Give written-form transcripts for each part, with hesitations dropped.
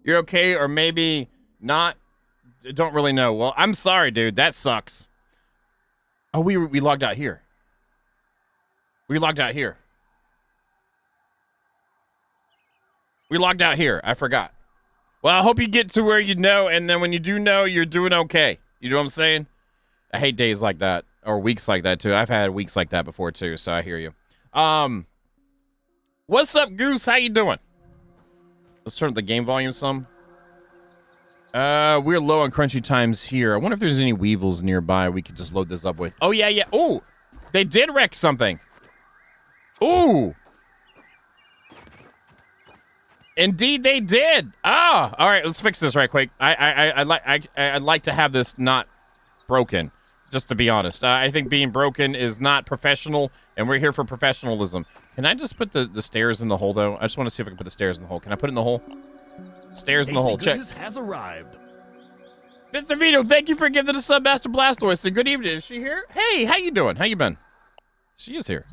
you're okay, or maybe not. Don't really know. Well, I'm sorry, dude. That sucks. Oh, we logged out here. We logged out here. We logged out here. I forgot. Well, I hope you get to where you know, and then when you do know, you're doing okay. You know what I'm saying? I hate days like that, or weeks like that, too. I've had weeks like that before, too, so I hear you. What's up, Goose? How you doing? Let's turn up the game volume some. We're low on crunchy times here. I wonder if there's any weevils nearby we could just load this up with. Oh, yeah, yeah. Ooh, they did wreck something. Ooh. Indeed, they did. Ah, all right. Let's fix this right quick. I'd like to have this not broken. Just to be honest, I think being broken is not professional, and we're here for professionalism. Can I just put the stairs in the hole though? I just want to see if I can put the stairs in the hole. Can I put it in the hole? Stairs in the hole. Check. Has arrived. Mr. Vito, thank you for giving the sub, Master Blastoise. And good evening. Is she here? Hey, how you doing? How you been? She is here.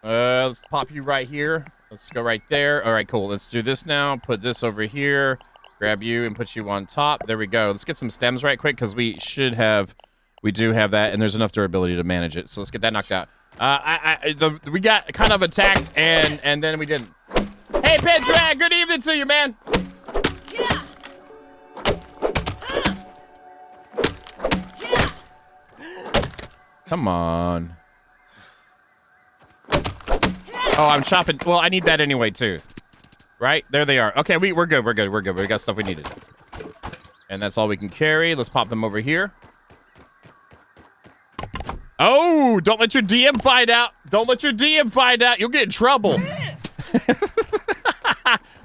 Let's pop you right here. Let's go right there. All right, cool. Let's do this now. Put this over here. Grab you and put you on top. There we go. Let's get some stems right quick because we do have that, and there's enough durability to manage it. So let's get that knocked out. We got kind of attacked, and then we didn't. Hey, Pedrag, good evening to you, man. Yeah. Come on. Oh, I'm chopping. Well, I need that anyway, too. Right? There they are. Okay, we're good. We're good. We're good. We got stuff we needed. And that's all we can carry. Let's pop them over here. Oh, don't let your DM find out. Don't let your DM find out. You'll get in trouble.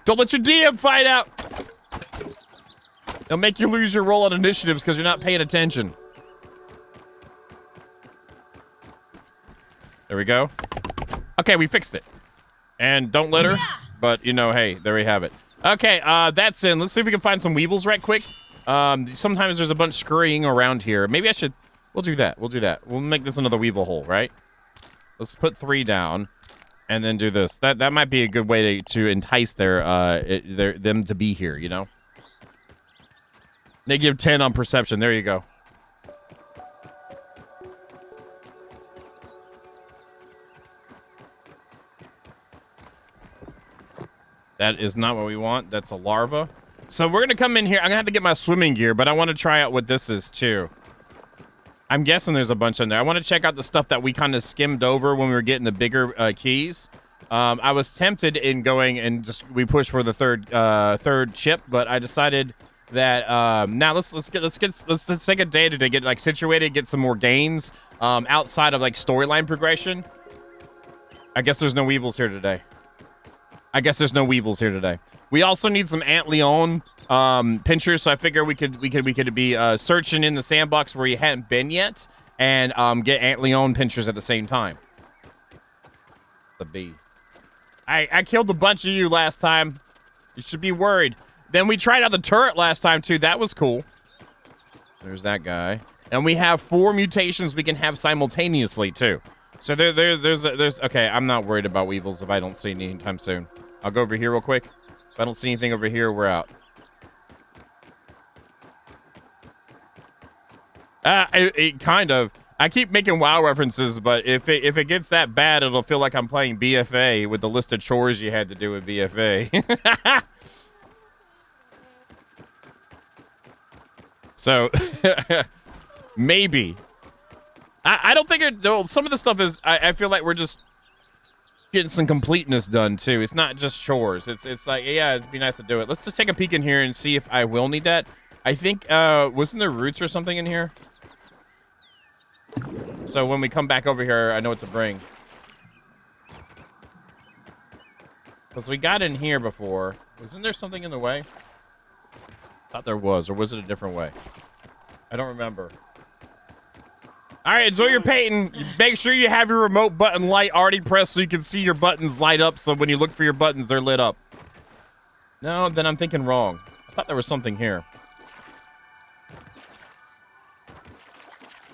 Don't let your DM find out. They'll make you lose your roll on initiatives because you're not paying attention. There we go. Okay, we fixed it. And don't litter. Yeah. But, you know, hey, there we have it. Okay, that's in. Let's see if we can find some weevils right quick. Sometimes there's a bunch scurrying around here. Maybe I should... We'll do that. We'll do that. We'll make this another weevil hole, right? Let's put 3 down and then do this. That might be a good way to entice them to be here, you know? -10 on perception. There you go. That is not what we want. That's a larva. So we're going to come in here. I'm going to have to get my swimming gear, but I want to try out what this is, too. I'm guessing there's a bunch in there. I want to check out the stuff that we kind of skimmed over when we were getting the bigger keys. I was tempted in going and we pushed for the third chip, but I decided that now let's take a day to get like situated, get some more gains outside of like storyline progression. I guess there's no weevils here today. We also need some Ant Leon pinchers, so I figure we could be searching in the sandbox where you hadn't been yet and get Ant Leon pinchers at the same time. The bee. I killed a bunch of you last time. You should be worried. Then we tried out the turret last time too. That was cool. There's that guy. And we have 4 mutations we can have simultaneously too. So there's okay, I'm not worried about weevils if I don't see any anytime soon. I'll go over here real quick. If I don't see anything over here, we're out. It kind of. I keep making WoW references, but if it gets that bad, it'll feel like I'm playing BFA with the list of chores you had to do with BFA. So, maybe. I don't think it, though, some of the stuff is, I feel like we're just getting some completeness done, too. It's not just chores. It's like, yeah, it'd be nice to do it. Let's just take a peek in here and see if I will need that. I think, wasn't there roots or something in here? So when we come back over here, I know what to bring. Because we got in here before. Wasn't there something in the way? Thought there was, or was it a different way? I don't remember. All right, enjoy your painting. Make sure you have your remote button light already pressed so you can see your buttons light up, so when you look for your buttons, they're lit up. No, then I'm thinking wrong. I thought there was something here.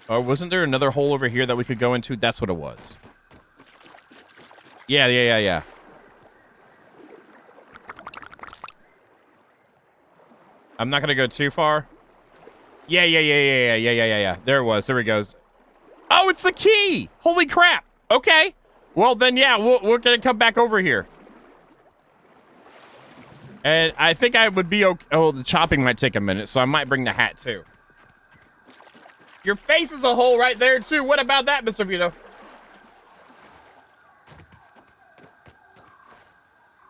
Oh, wasn't there another hole over here that we could go into? That's what it was. Yeah. I'm not gonna go too far. Yeah. There it was. There it goes. Oh, it's the key. Holy crap. Okay. Well, then, yeah, we're gonna come back over here. And I think I would be okay. Oh, the chopping might take a minute, so I might bring the hat, too. Your face is a hole right there, too. What about that, Mr. Vito?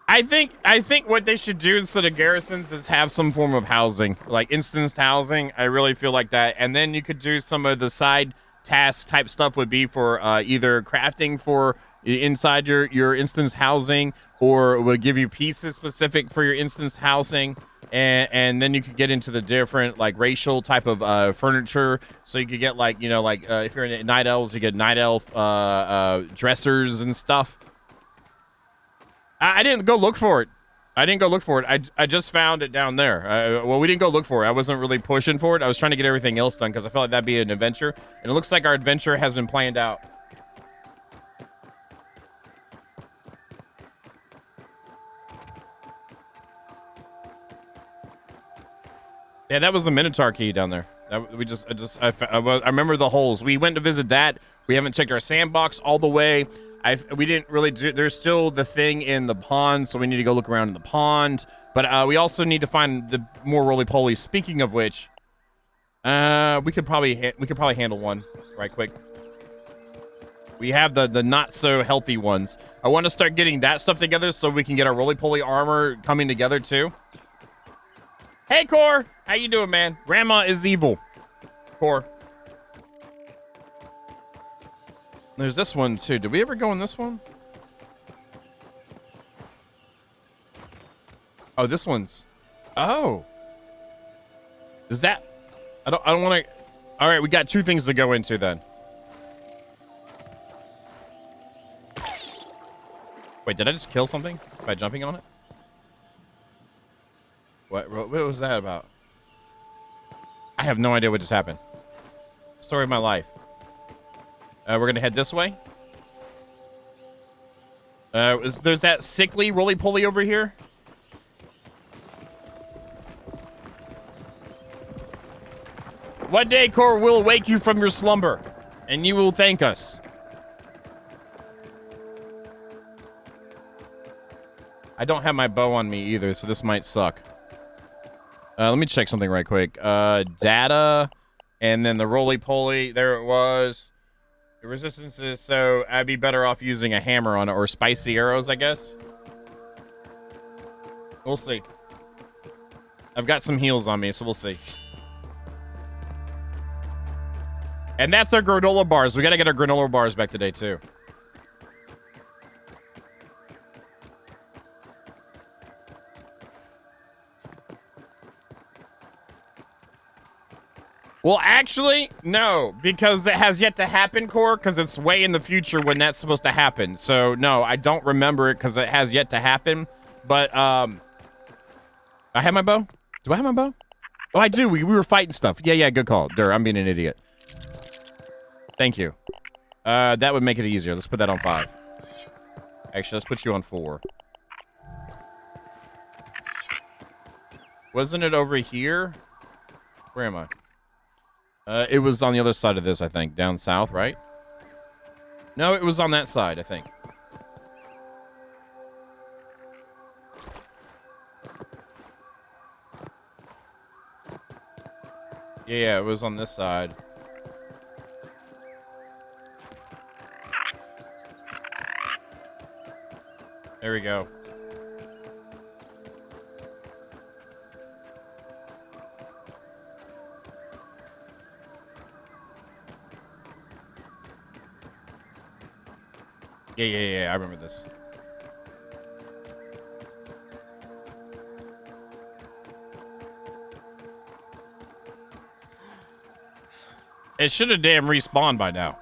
I think what they should do instead of garrisons is have some form of housing, like instanced housing. I really feel like that. And then you could do some of the side task type stuff would be for either crafting for inside your instanced housing, or it would give you pieces specific for your instanced housing. And then you could get into the different like racial type of furniture. So you could get like, you know, like if you're in night elves, you get night elf dressers and stuff. I didn't go look for it. I just found it down there. Well, we didn't go look for it. I wasn't really pushing for it. I was trying to get everything else done because I felt like that'd be an adventure. And it looks like our adventure has been planned out. Yeah, that was the Minotaur key down there. I remember the holes. We went to visit that. We haven't checked our sandbox all the way. We didn't really do. There's still the thing in the pond, so we need to go look around in the pond. But we also need to find the more roly-polies. Speaking of which, we could probably handle one right quick. We have the not so healthy ones. I want to start getting that stuff together so we can get our roly-poly armor coming together too. Hey, Core, how you doing, man? Grandma is evil. Core. There's this one, too. Did we ever go in this one? Oh, this one's... Oh. Is that... I don't want to... All right, we got two things to go into, then. Wait, did I just kill something by jumping on it? What was that about? I have no idea what just happened. Story of my life. We're going to head this way. There's that sickly roly-poly over here. One day, Core will wake you from your slumber, and you will thank us. I don't have my bow on me either, so this might suck. Let me check something right quick. Data, and then the roly-poly. There it was. The resistances, so I'd be better off using a hammer on it, or spicy arrows, I guess. We'll see. I've got some heals on me, so we'll see. And that's our granola bars. We gotta get our granola bars back today, too. Well, actually, no, because it has yet to happen, Core, because it's way in the future when that's supposed to happen. So, no, I don't remember it because it has yet to happen. But, I have my bow? Do I have my bow? Oh, I do. We were fighting stuff. Yeah, good call. I'm being an idiot. Thank you. That would make it easier. Let's put that on 5. Actually, let's put you on 4. Wasn't it over here? Where am I? It was on the other side of this, I think. Down south, right? No, it was on that side, I think. Yeah, it was on this side. There we go. Yeah, I remember this. It should have damn respawned by now.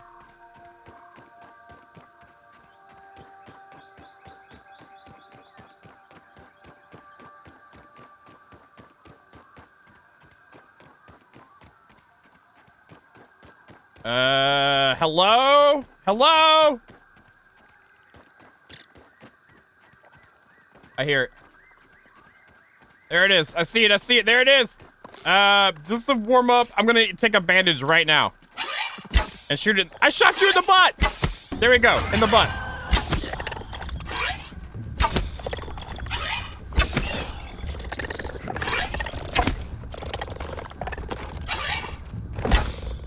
Hello? Hello? I hear it. There it is. I see it. I see it. There it is. Just to warm up, I'm gonna take a bandage right now and shoot it. I shot you in the butt. There we go. In the butt.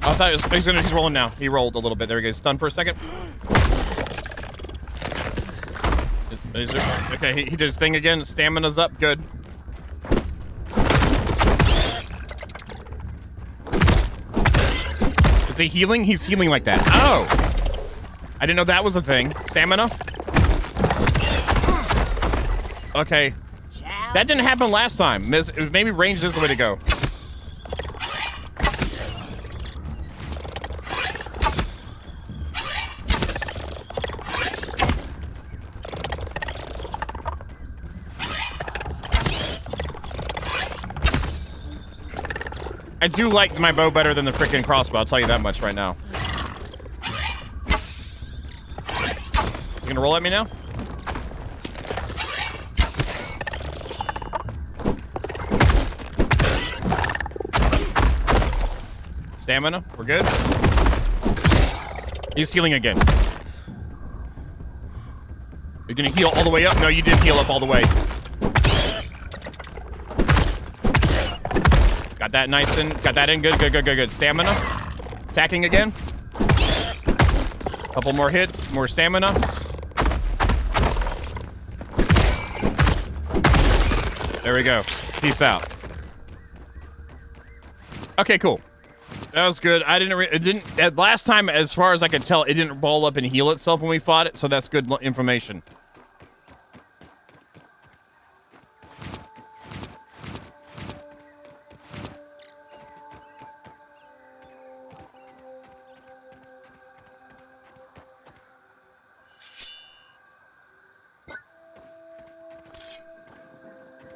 I thought he's rolling now. He rolled a little bit. There he goes. Stunned for a second. Okay, he did his thing again. Stamina's up. Good. Is he healing? He's healing like that. Oh! I didn't know that was a thing. Stamina? Okay. That didn't happen last time. Maybe range is the way to go. I do like my bow better than the freaking crossbow, I'll tell you that much right now. You gonna roll at me now? Stamina, we're good. He's healing again. You're gonna heal all the way up? No, you didn't heal up all the way. Got that nice in. Got that in. Good, good, good, good, good. Stamina. Attacking again. Couple more hits. More stamina. There we go. Peace out. Okay, cool. That was good. It didn't, last time, as far as I could tell, it didn't ball up and heal itself when we fought it, so that's good information.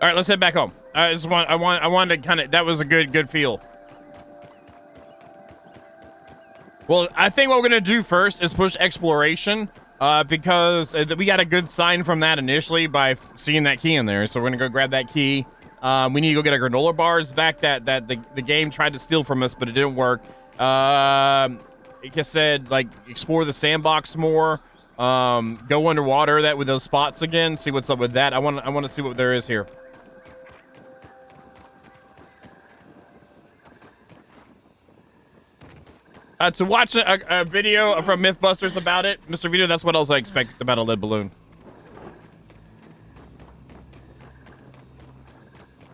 All right, let's head back home. I wanted to kind of, that was a good feel. Well, I think what we're gonna do first is push exploration, because we got a good sign from that initially by seeing that key in there. So we're gonna go grab that key. We need to go get our granola bars back that the game tried to steal from us, but it didn't work. Like I said, like explore the sandbox more. Go underwater with those spots again. See what's up with that. I want to see what there is here. To watch a video from Mythbusters about it, Mr. Vito, that's what else I expect about a lead balloon.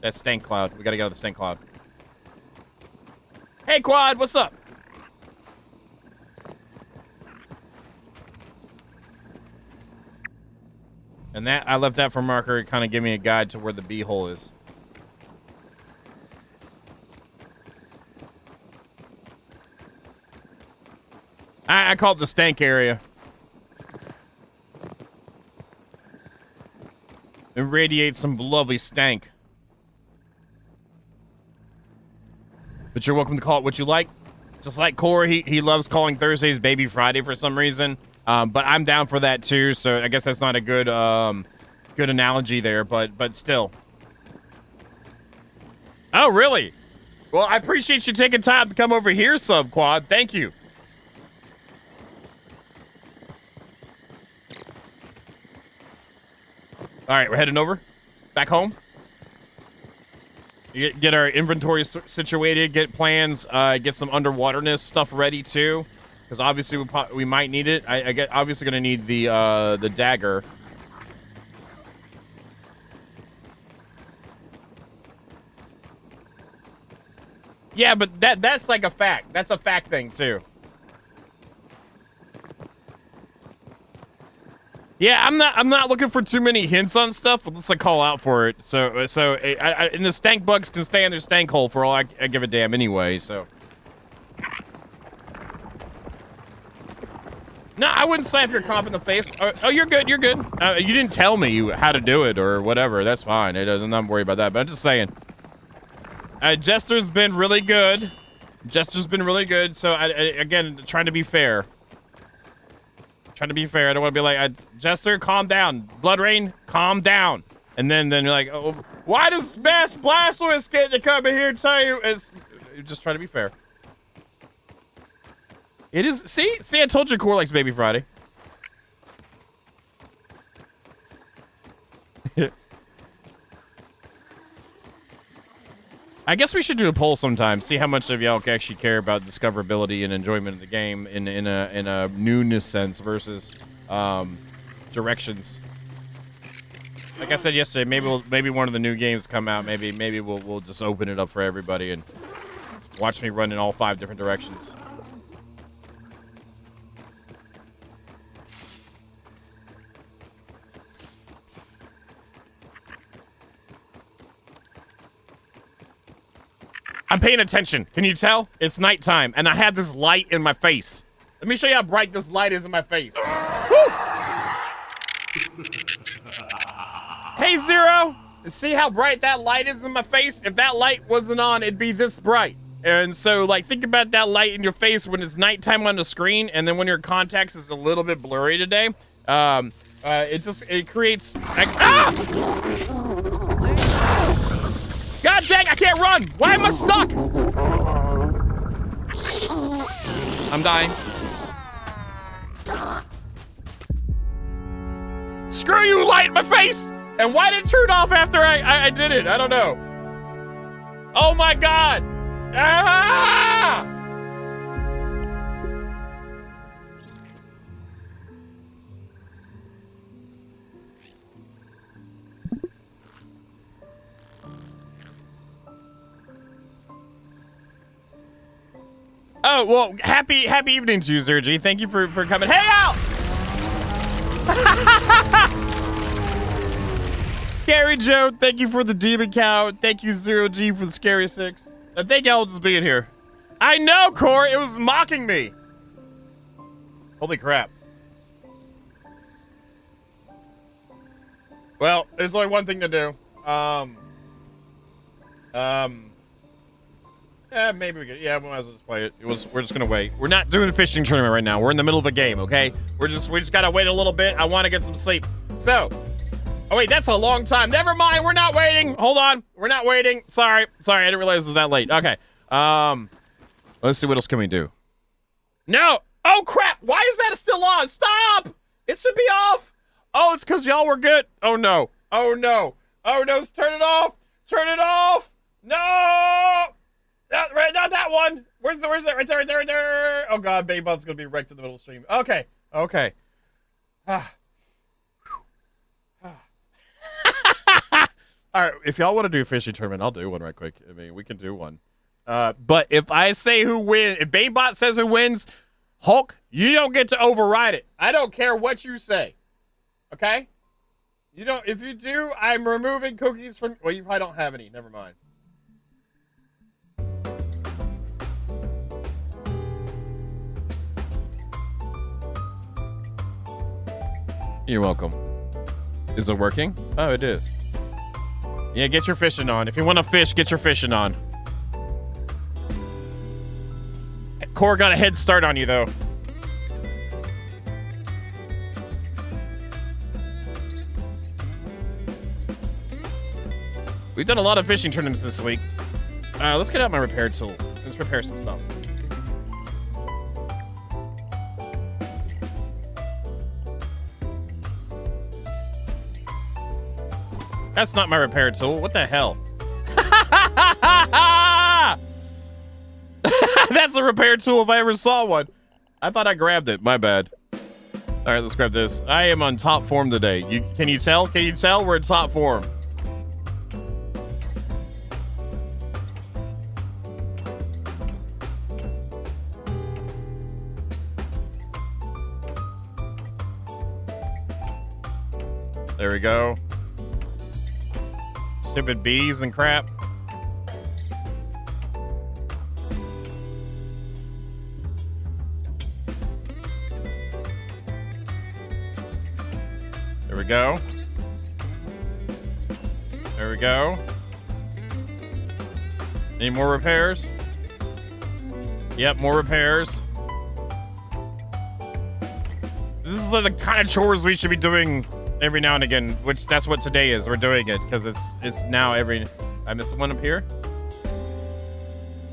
That stank cloud. We gotta get out of the stank cloud. Hey, Quad, what's up? And that, I left that for marker to kind of give me a guide to where the bee hole is. I call it the stank area. It radiates some lovely stank. But you're welcome to call it what you like. Just like Corey, he loves calling Thursdays Baby Friday for some reason. But I'm down for that too, so I guess that's not a good good analogy there, but still. Oh, really? Well, I appreciate you taking time to come over here, Subquad. Thank you. All right, we're heading over. Back home. Get our inventory situated, get plans, get some underwaterness stuff ready too. Because obviously we might need it. I get obviously gonna need the dagger. Yeah, but that's like a fact. That's a fact thing too. Yeah, I'm not looking for too many hints on stuff, but let's call out for it. So and the stank bugs can stay in their stank hole for all I give a damn anyway. So. No, I wouldn't slap your comp in the face. Oh, you're good. You're good. You didn't tell me how to do it or whatever. That's fine. I'm not worried about that. But I'm just saying. Jester's been really good. Jester's been really good. So again, trying to be fair. Trying to be fair. I don't want to be like, Jester, calm down. Blood Rain, calm down. And then you're like, oh, why does Smash Blastoise get to come in here and tell you? Just trying to be fair. It is. See, I told you Core likes Baby Friday. I guess we should do a poll sometime. See how much of y'all actually care about discoverability and enjoyment of the game in a newness sense versus directions. Like I said yesterday, maybe one of the new games come out. Maybe we'll just open it up for everybody and watch me run in all 5 different directions. I'm paying attention. Can you tell? It's nighttime, and I have this light in my face. Let me show you how bright this light is in my face. Woo! Hey, Zero. See how bright that light is in my face? If that light wasn't on, it'd be this bright. And so, like, think about that light in your face when it's nighttime on the screen, and then when your contacts is a little bit blurry today. It creates... God dang, I can't run! Why am I stuck? I'm dying. Screw you, light in my face! And why did it turn off after I did it? I don't know. Oh my God! Ah! Oh, well, happy evening to you, Zergy. Thank you for coming. Hey, Al! Scary Joe, thank you for the Demon Cow. Thank you, Zero G, for the Scary 6. And thank y'all just being here. I know, Core, it was mocking me. Holy crap. Well, there's only one thing to do. Yeah, maybe we could. Yeah, we might as well just play it. We're just gonna wait. We're not doing a fishing tournament right now. We're in the middle of a game, okay? We just gotta wait a little bit. I want to get some sleep. So, oh wait, that's a long time. Never mind. We're not waiting. Hold on. We're not waiting. Sorry. I didn't realize it was that late. Okay. Let's see what else can we do. No. Oh crap. Why is that still on? Stop. It should be off. Oh, it's because y'all were good. Oh no. Oh no. Oh no. Turn it off. Turn it off. No. Not that one. Where's that? Right there. Oh God, Babybot's gonna be wrecked in the middle of the stream. Okay. All right, if y'all want to do a fishing tournament, I'll do one right quick. I mean, we can do one. But if I say who wins, if Babybot says who wins, Hulk, you don't get to override it. I don't care what you say. Okay? You don't. If you do, I'm removing cookies from. Well, you probably don't have any. Never mind. You're welcome. Is it working? Oh, it is. Yeah, get your fishing on. If you want to fish, get your fishing on. Core got a head start on you, though. We've done a lot of fishing tournaments this week. Let's get out my repair tool. Let's repair some stuff. That's not my repair tool. What the hell? That's a repair tool if I ever saw one. I thought I grabbed it. My bad. All right, let's grab this. I am on top form today. Can you tell? Can you tell? We're in top form. There we go. Stupid bees and crap. There we go. There we go. Any more repairs? Yep, more repairs. This is the kind of chores we should be doing every now and again, which that's what today is. We're doing it because it's now every. I missed one up here.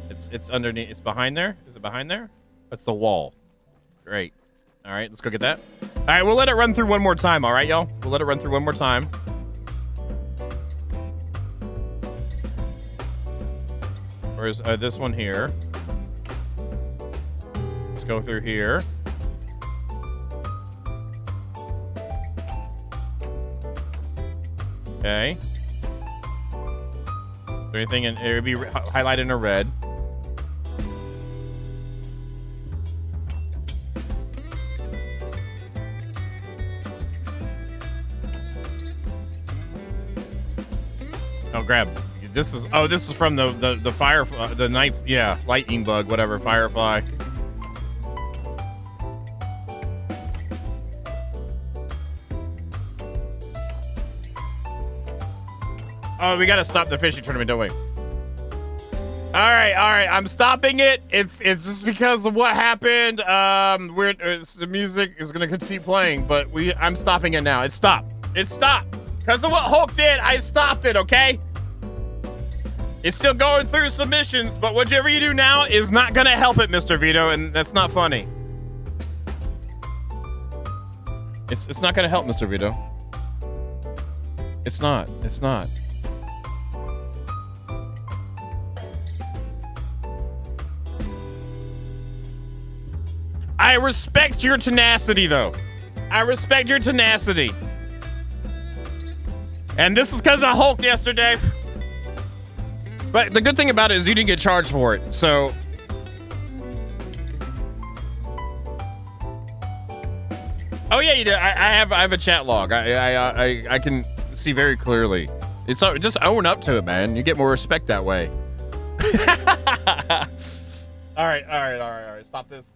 It's underneath. It's behind there. Is it behind there? That's the wall. Great. All right, let's go get that. All right, we'll let it run through one more time. All right, y'all. We'll let it run through one more time. Where's this one here? Let's go through here. Okay. Is there anything in it? Would be highlighted in red. Oh, grab. This is from the fire, the knife, yeah, lightning bug, whatever, firefly. Oh, we gotta stop the fishing tournament, don't we? All right, I'm stopping it. It's just because of what happened. The music is gonna continue playing, but I'm stopping it now. It stopped. Because of what Hulk did, I stopped it, okay? It's still going through submissions, but whatever you do now is not gonna help it, Mr. Vito, and that's not funny. It's not gonna help, Mr. Vito. It's not. I respect your tenacity, though. I respect your tenacity. And this is because of Hulk yesterday. But the good thing about it is you didn't get charged for it, so. Oh yeah, you did. I have a chat log. I can see very clearly. It's just own up to it, man. You get more respect that way. All right. Stop this.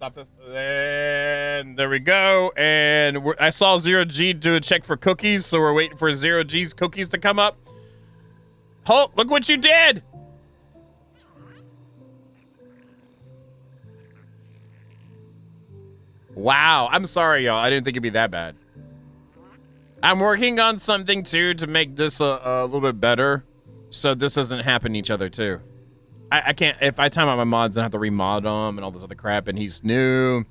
And there we go. And I saw Zero G do a check for cookies, so we're waiting for Zero G's cookies to come up. Hulk, look what you did. Wow, I'm sorry, y'all. I didn't think it'd be that bad. I'm working on something, too, to make this a little bit better, so this doesn't happen to each other, too. I can't, if I time out my mods and have to remod them and all this other crap, and he's new,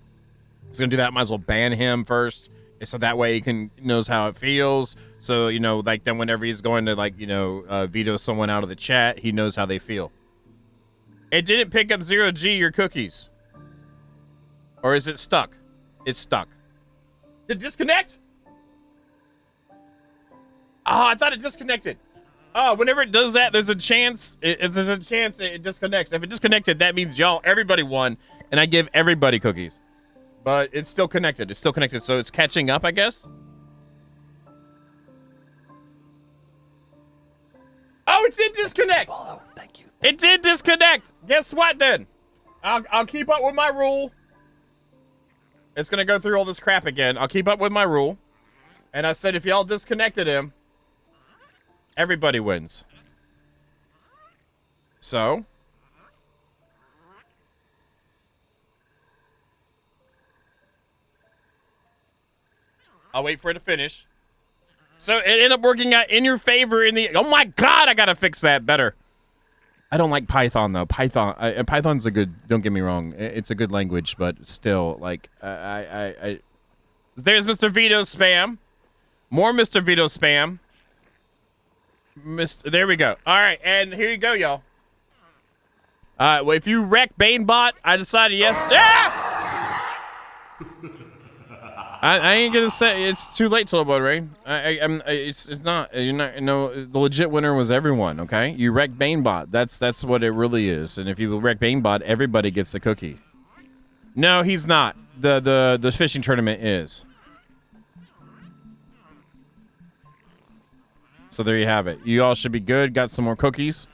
he's gonna do that, might as well ban him first, so that way he knows how it feels, so, you know, like, then whenever he's going to, like, you know, veto someone out of the chat, he knows how they feel. It didn't pick up Zero G your cookies. Or is it stuck? It's stuck. Did it disconnect? Oh, I thought it disconnected. Oh, whenever it does that, there's a chance. There's a chance it disconnects. If it disconnected, that means everybody won, and I give everybody cookies. But it's still connected. It's still connected, so it's catching up, I guess. Oh, it did disconnect. Thank you. It did disconnect. Guess what, then? I'll keep up with my rule. It's gonna go through all this crap again. I'll keep up with my rule. And I said if y'all disconnected him, everybody wins. So. I'll wait for it to finish. So it ended up working out in your favor in the... Oh my God, I gotta fix that better. I don't like Python, though. Python's a good... Don't get me wrong. It's a good language, but still, like, There's Mr. Vito spam. More Mr. Vito spam. There we go. All right, and here you go, y'all. Well, if you wreck BaneBot, I decided yes. Ah! I ain't gonna say it's too late, Slowboat Rain. It's not. You're not. No, the legit winner was everyone. Okay, you wrecked BaneBot. That's what it really is. And if you wreck BaneBot, everybody gets a cookie. No, he's not. The fishing tournament is. So there you have it. You all should be good. Got some more cookies.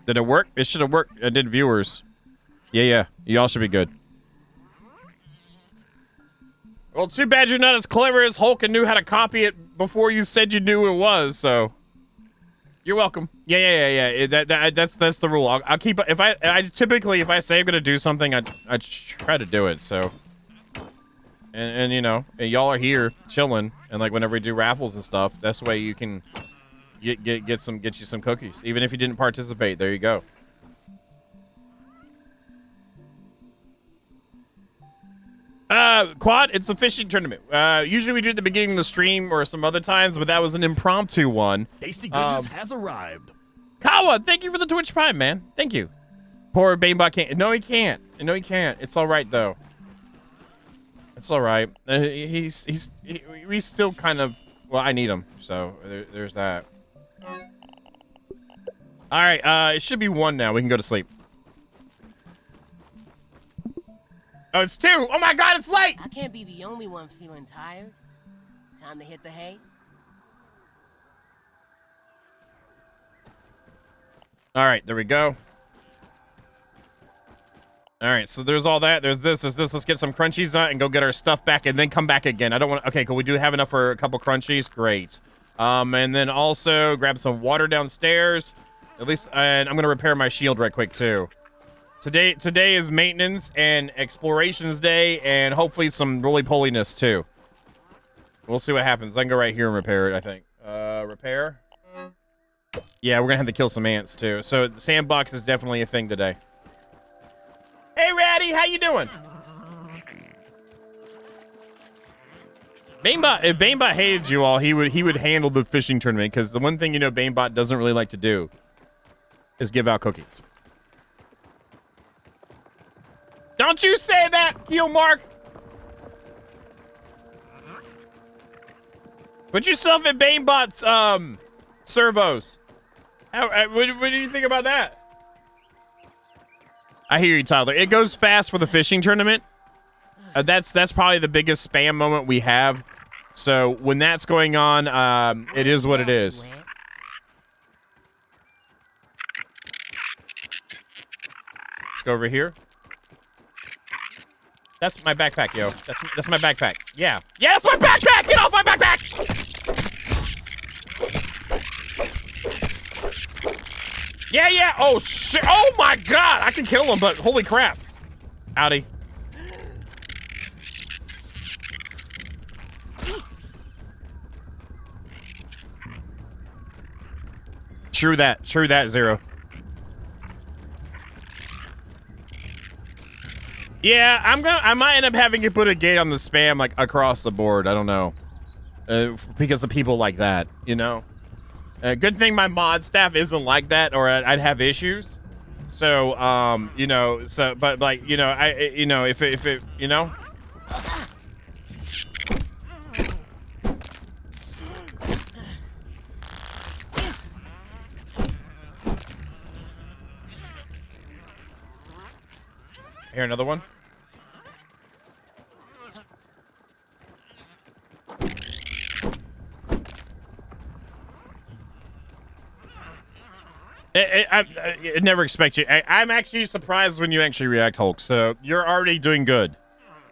Did it work? It should have worked. I did viewers. Yeah. You all should be good. Well, too bad you're not as clever as Hulk and knew how to copy it before you said you knew what it was, so. You're welcome. Yeah. That's the rule. I'll keep, if I typically, if I say I'm gonna do something, I try to do it, so. And you know, and y'all are here chilling, and like whenever we do raffles and stuff, that's the way you can get you some cookies, even if you didn't participate. There you go. Quad, it's a fishing tournament. Usually we do it at the beginning of the stream or some other times, but that was an impromptu one. Tasty goodness has arrived. Kawa, thank you for the Twitch Prime, man. Thank you. Poor Banebot can't. No, he can't. No, he can't. It's all right though. It's all right. He's still kind of. Well, I need him, so there's that. All right. It should be 1 now. We can go to sleep. Oh, it's 2. Oh my God, it's late. I can't be the only one feeling tired. Time to hit the hay. All right, there we go. All right, so there's all that. There's this. Let's get some crunchies on and go get our stuff back and then come back again. I don't want to. Okay, cool. We do have enough for a couple crunchies. Great. And then also grab some water downstairs. At least, and I'm going to repair my shield right quick, too. Today is maintenance and explorations day and hopefully some roly-poliness, too. We'll see what happens. I can go right here and repair it, I think. Repair? Yeah, we're going to have to kill some ants, too. So the sandbox is definitely a thing today. Hey, Ratty, how you doing? Banebot, if Banebot hated you all, he would handle the fishing tournament, because the one thing you know Banebot doesn't really like to do is give out cookies. Don't you say that, heel mark! Put yourself in Banebot's servos. What do you think about that? I hear you, Tyler. It goes fast for the fishing tournament. That's probably the biggest spam moment we have. So when that's going on, it is what it is. Let's go over here. That's my backpack, yo. That's my backpack. Yeah. Yeah, that's my backpack! Get off my backpack! Yeah, yeah. Oh, shit. Oh, my God. I can kill him, but holy crap. Howdy. True that, Zero. Yeah, I might end up having to put a gate on the spam like across the board. I don't know, because of people like that, you know. Good thing my mod staff isn't like that, or I'd have issues. So, you know, but like, you know, if it, you know. Here, another one. I never expect you. I'm actually surprised when you actually react, Hulk. So you're already doing good.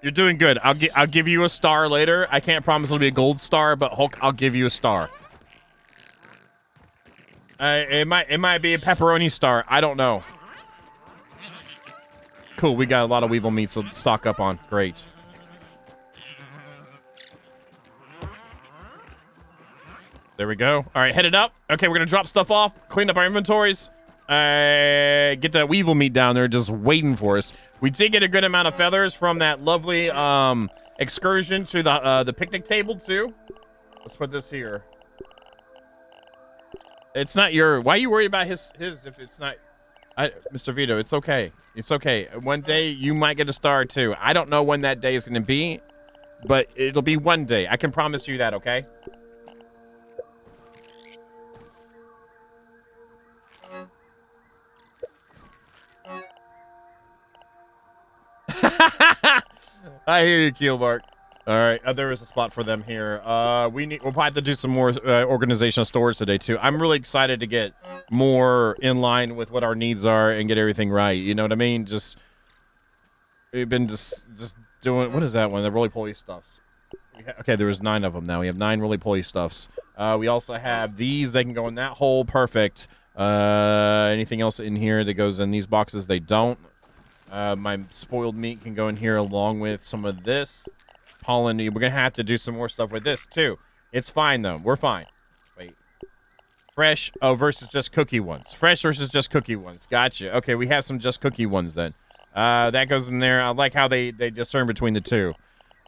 You're doing good. I'll give you a star later. I can't promise it'll be a gold star, but Hulk, I'll give you a star. It might be a pepperoni star. I don't know. Cool. We got a lot of Weevil meat to stock up on. Great. There we go. All right, headed up. Okay, we're going to drop stuff off, clean up our inventories, get that Weevil meat down there just waiting for us. We did get a good amount of feathers from that lovely excursion to the picnic table, too. Let's put this here. It's not your... Why are you worried about his if it's not... Mr. Vito, it's okay. It's okay. One day, you might get a star, too. I don't know when that day is going to be, but it'll be one day. I can promise you that, okay? I hear you, Keelbark. All right, there is a spot for them here. We'll probably have to do some more organizational stores today too. I'm really excited to get more in line with what our needs are and get everything right. You know what I mean? We've been just doing. What is that one? The roly-poly stuffs. Okay, there was 9 of them now. We have 9 roly-poly stuffs. We also have these. They can go in that hole. Perfect. Anything else in here that goes in these boxes? They don't. My spoiled meat can go in here along with some of this. pollen. We're gonna have to do some more stuff with this too. It's fine though. We're fine. Wait. Fresh. Oh, versus just cookie ones. Fresh versus just cookie ones. Gotcha. Okay, we have some just cookie ones then. That goes in there. I like how they discern between the two.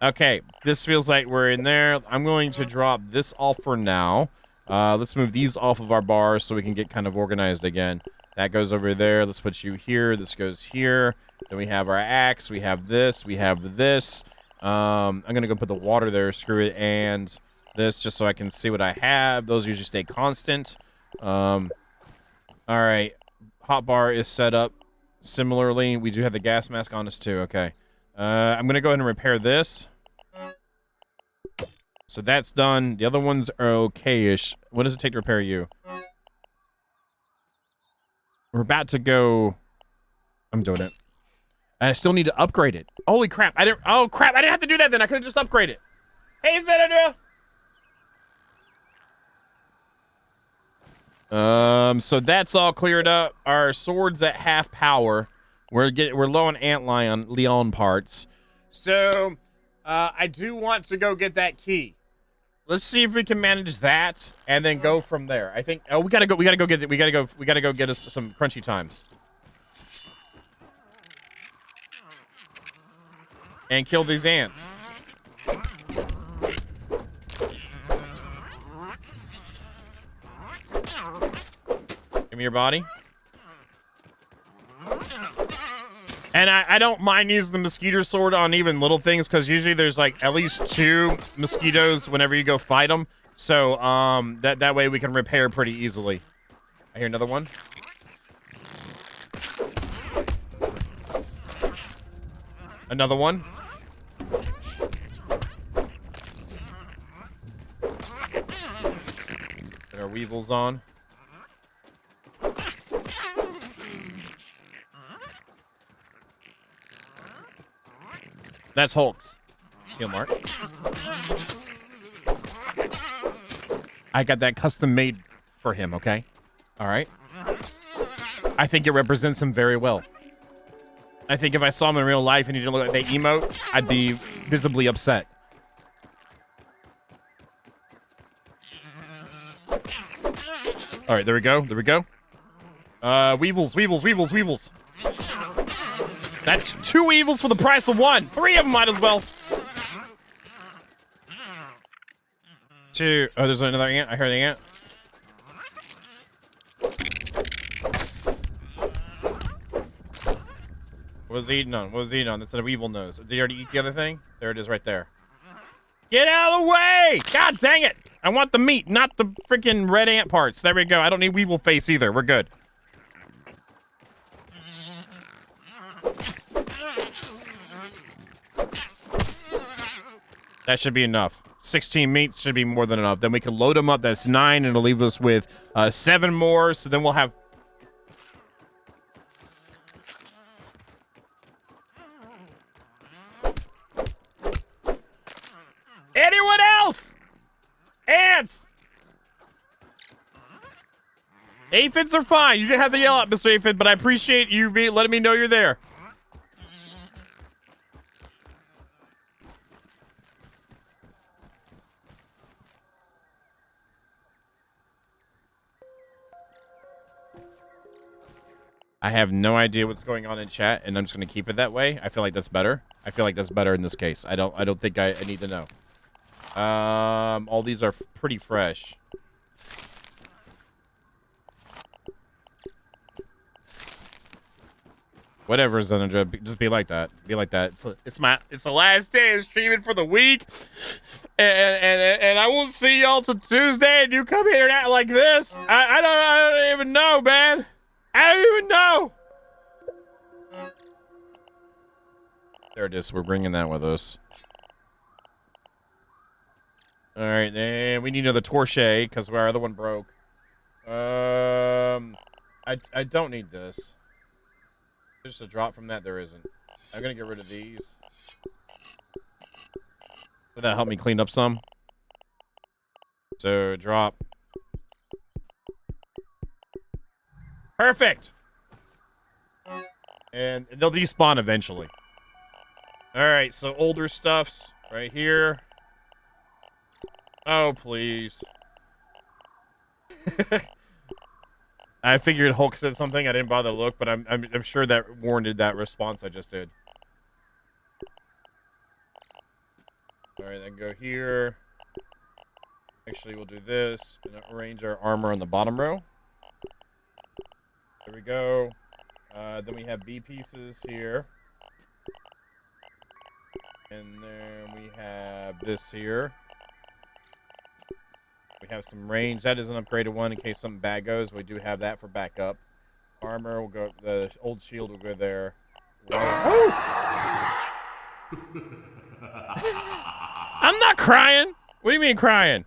Okay, this feels like we're in there. I'm going to drop this off for now. Let's move these off of our bars so we can get kind of organized again. That goes over there. Let's put you here. This goes here. Then we have our axe. We have this. We have this. I'm going to go put the water there. Screw it. And this just so I can see what I have. Those usually stay constant. All right. Hotbar is set up similarly. We do have the gas mask on us too. Okay. I'm going to go ahead and repair this. So that's done. The other ones are okay-ish. What does it take to repair you? We're about to go... I'm doing it. I still need to upgrade it. Holy crap. Oh, crap. I didn't have to do that then. I could have just upgraded it. Hey, Senator! So that's all cleared up. Our sword's at half power. We're low on Leon parts. So, I do want to go get that key. Let's see if we can manage that and then go from there. I think we gotta go get us some crunchy times. And kill these ants. Give me your body. And I don't mind using the mosquito sword on even little things because usually there's like at least 2 mosquitoes whenever you go fight them. So that way we can repair pretty easily. I hear another one. Another one. Put our weevils on. That's Hulk's. Heal mark. I got that custom made for him, okay? All right. I think it represents him very well. I think if I saw him in real life and he didn't look like that emote, I'd be visibly upset. All right, there we go. There we go. Weevils, weevils, weevils, weevils. That's 2 weevils for the price of 1. 3 of them might as well. 2. Oh, there's another ant. I heard an ant. What was he eating on? What was he eating on? That's a weevil nose. Did he already eat the other thing? There it is right there. Get out of the way! God dang it! I want the meat, not the freaking red ant parts. There we go. I don't need weevil face either. We're good. That should be enough. 16 meats should be more than enough. Then we can load them up. That's 9, and it'll leave us with 7 more. So then we'll have... Anyone else? Ants! Aphids are fine. You didn't have to yell at Mr. Aphid, but I appreciate you letting me know you're there. I have no idea what's going on in chat, and I'm just going to keep it that way. I feel like that's better. I feel like that's better in this case. I don't think I need to know. All these are pretty fresh. Whatever, Zenadra, just be like that. Be like that. It's the last day of streaming for the week, and I won't see y'all till Tuesday, and you come here and act like this. I don't even know, man. I don't even know. There it is. We're bringing that with us. All right, then we need another torche because our other one broke. I don't need this. Just a drop from that. There isn't. I'm gonna get rid of these. Will that help me clean up some? So drop. Perfect. And they'll despawn eventually. All right, so older stuffs. Right here. Oh, please. I figured Hulk said something. I didn't bother to look, but I'm sure that warranted that response I just did. All right, then go here. Actually, we'll do this and arrange our armor on the bottom row. There we go. Then we have B pieces here. And then we have this here. We have some range. That is an upgraded one in case something bad goes. We do have that for backup. Armor will go. The old shield will go there. Oh! I'm not crying. What do you mean crying?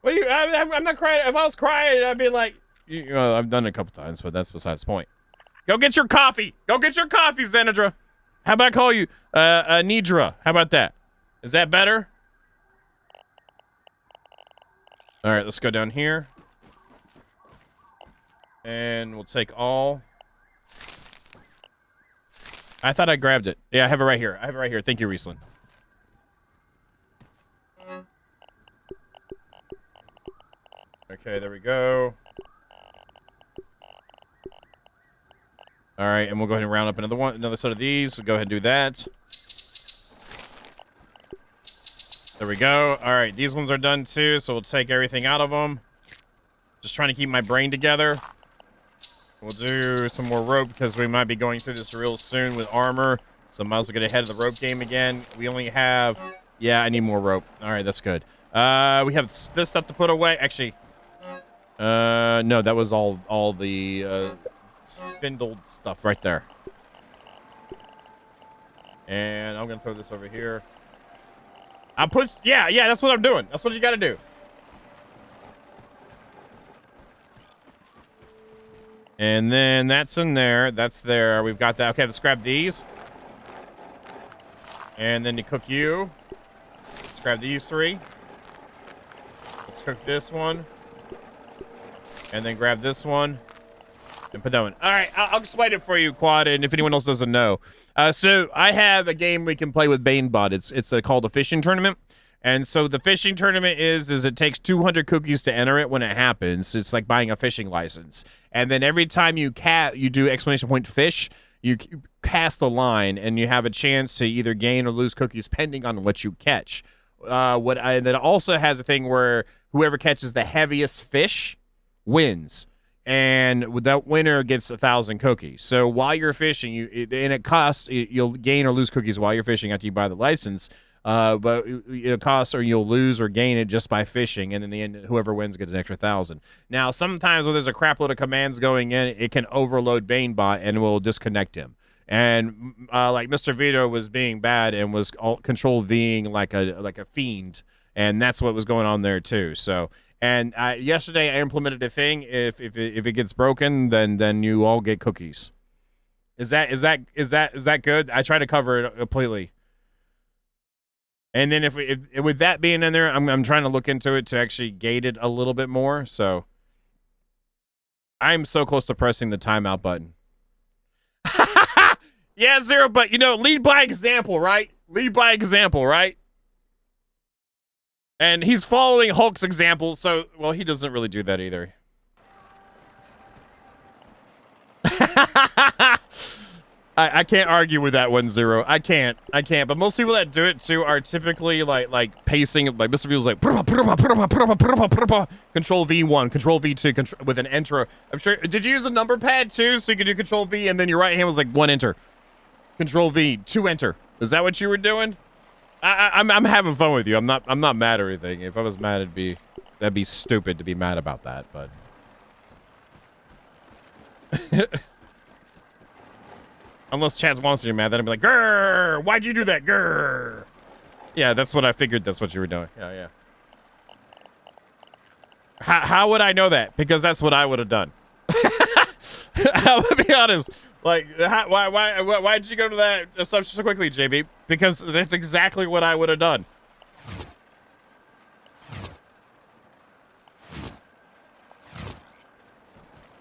What do you? I'm not crying. If I was crying, I'd be like, you know, I've done it a couple times, but that's besides the point. Go get your coffee. Go get your coffee, Xanadra. How about I call you Nidra? How about that? Is that better? All right, let's go down here. And we'll take all. I thought I grabbed it. Yeah, I have it right here. I have it right here. Thank you, Riesling. Okay, there we go. All right, and we'll go ahead and round up another set of these. So go ahead and do that. There we go. All right, these ones are done too, so we'll take everything out of them. Just trying to keep my brain together. We'll do some more rope because we might be going through this real soon with armor. So might as well get ahead of the rope game again. We only have... Yeah, I need more rope. All right, that's good. We have this stuff to put away. Actually, no, that was all the spindled stuff right there. And I'm going to throw this over here. Yeah, that's what I'm doing. That's what you got to do. And then that's in there. That's there. We've got that. Okay, let's grab these. And then to cook you. Let's grab these three. Let's cook this one. And then grab this one. And put that one. All right, I'll explain it for you, Quad, and if anyone else doesn't know. So I have a game we can play with BaneBot. It's called a fishing tournament. And so the fishing tournament is it takes 200 cookies to enter it when it happens. It's like buying a fishing license. And then every time you do exclamation point fish, you cast a line, and you have a chance to either gain or lose cookies depending on what you catch. That also has a thing where whoever catches the heaviest fish wins. And that winner gets 1,000 cookies. So while you're fishing, you'll gain or lose cookies while you're fishing after you buy the license. But it costs, or you'll lose or gain it just by fishing, and in the end, whoever wins gets an extra 1,000. Now, sometimes when there's a crap load of commands going in, it can overload BaneBot and will disconnect him. And like Mr. Vito was being bad and was control Ving like a fiend, and that's what was going on there too. So. And yesterday I implemented a thing. If it gets broken, then you all get cookies. Is that good? I try to cover it completely. And then if with that being in there, I'm trying to look into it to actually gate it a little bit more. So I'm so close to pressing the timeout button. Yeah, Zero, but lead by example, right? Lead by example, right? And he's following Hulk's example, so, well, he doesn't really do that either. I can't argue with that one, Zero. I can't. But most people that do it, too, are typically, like pacing, like Mr. Vito's like, Control V1, Control V2, with an enter. I'm sure, did you use a number pad, too, so you could do Control V, and then your right hand was like 1 enter. Control V, 2 enter. Is that what you were doing? I'm having fun with you. I'm not mad or anything. If I was mad, that'd be stupid to be mad about that. But unless Chaz wants to be mad, then I'd be like, "Grr! Why'd you do that? Grr!" Yeah, that's what I figured. That's what you were doing. Yeah. How would I know that? Because that's what I would have done. I'll be honest. Like, why did you go to that assumption so quickly, JB? Because that's exactly what I would have done.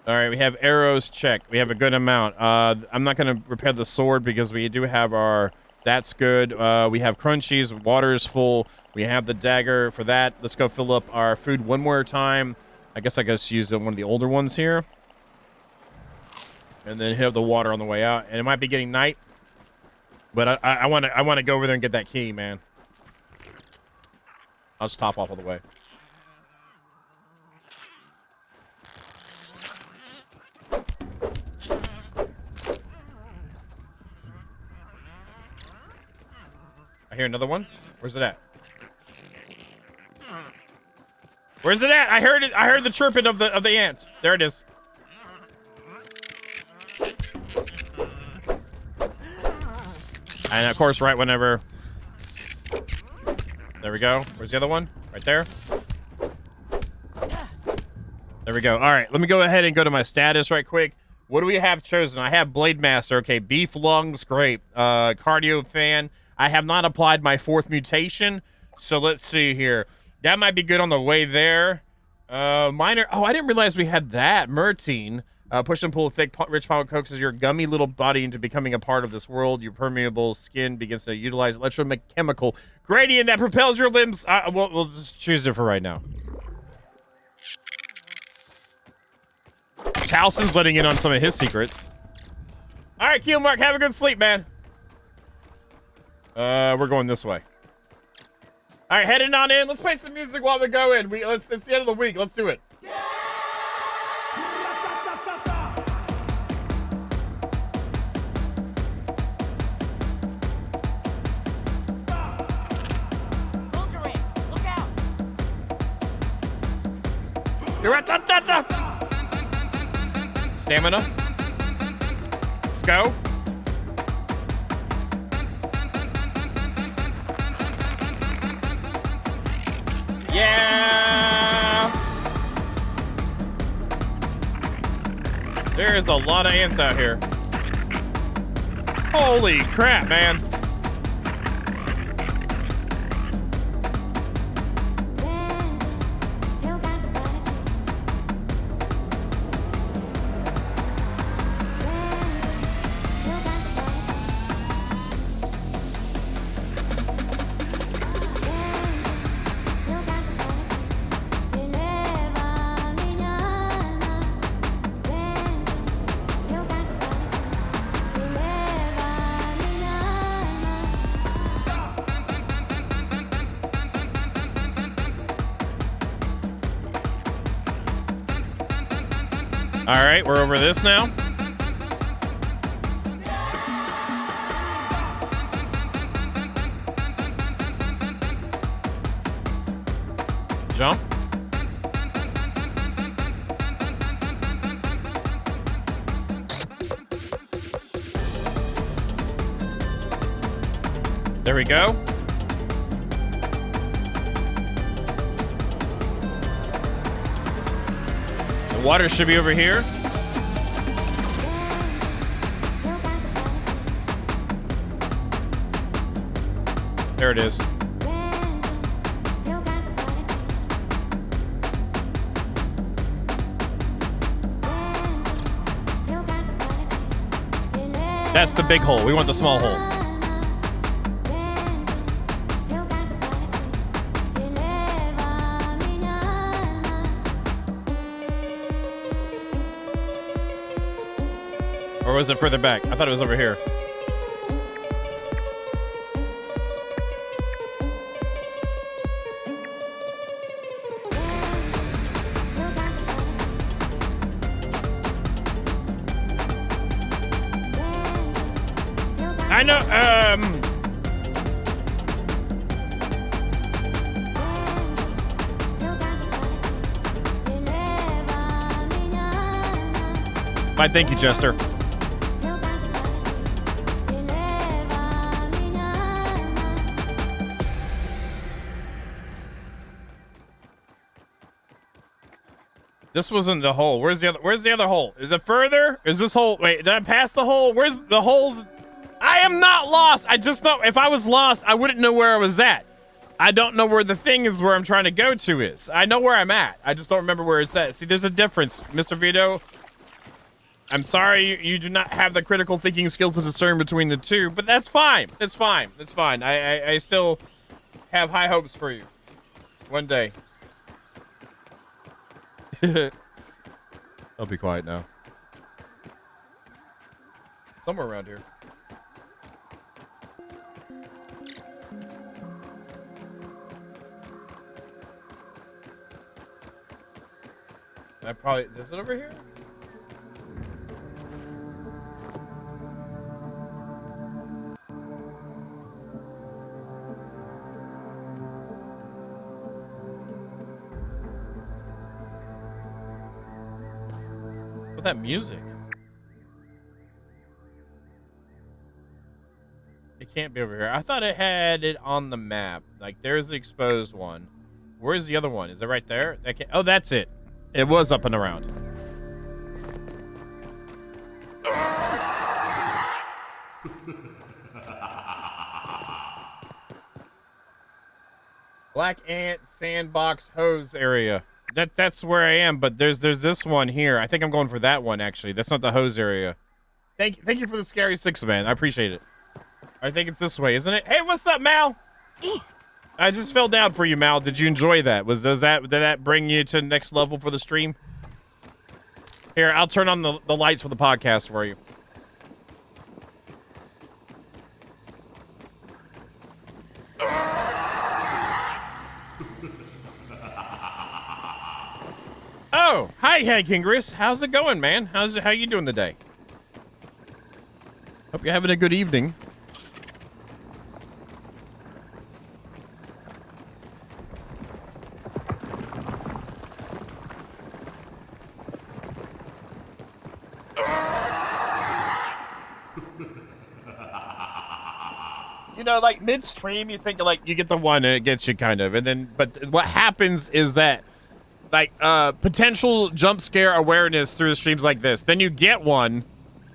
All right, we have arrows. Check. We have a good amount. I'm not going to repair the sword because we do have our That's good. We have crunchies. Water is full. We have the dagger for that. Let's go fill up our food one more time. I guess use one of the older ones here. And then hit the water on the way out. And it might be getting night. But I want to go over there and get that key, man. I'll just top off all the way. I hear another one. Where's it at? Where's it at? I heard it. I heard the chirping of the ants. There it is. And of course, right whenever. There we go. Where's the other one? Right there. There we go. All right, let me go ahead and go to my status right quick. What do we have chosen? I have Blade Master. Okay, beef lungs, great. Cardio fan. I have not applied my 4th mutation, so let's see here. That might be good on the way there. Minor. Oh, I didn't realize we had that. Myrtine. Push and pull thick, rich power coaxes your gummy little body into becoming a part of this world. Your permeable skin begins to utilize electrochemical gradient that propels your limbs. We'll just choose it for right now. Towson's letting in on some of his secrets. All right, Keel Mark, have a good sleep, man. We're going this way. All right, heading on in. Let's play some music while we go in. It's the end of the week. Let's do it. Stamina. Let's go. Yeah. There's a lot of ants out here. Holy crap, man. All right, we're over this now. Jump. There we go. The water should be over here. There it is. That's the big hole. We want the small hole. Or was it further back? I thought it was over here. I know, Bye, thank you, Jester. This wasn't the hole. Where's the other hole? Is it further? Is this hole? Wait, did I pass the hole? Where's the holes? I am not lost. I just know if I was lost, I wouldn't know where I was at. I don't know where the thing is where I'm trying to go to is. I know where I'm at. I just don't remember where it's at. See, there's a difference, Mr. Vito. I'm sorry you do not have the critical thinking skill to discern between the two, but that's fine. That's fine. That's fine. I still have high hopes for you. One day. I'll be quiet now. Somewhere around here. I probably... Is it over here? What's that music? It can't be over here. I thought it had it on the map. Like, there's the exposed one. Where's the other one? Is it right there? That can't... Oh, that's it. It was up and around. Black Ant Sandbox Hose area. That's where I am, but there's this one here. I think I'm going for that one actually. That's not the hose area. Thank you for the scary 6 man. I appreciate it. I think it's this way, isn't it? Hey, what's up, Mal? I just fell down for you, Mal. Did you enjoy that? Did that bring you to the next level for the stream? Here, I'll turn on the lights for the podcast for you. Oh, hi, Kingris. How's it going, man? How you doing today? Hope you're having a good evening. You know, like midstream, you think like you get the one and it gets you kind of, and then but what happens is that like potential jump scare awareness through the streams like this. Then you get one,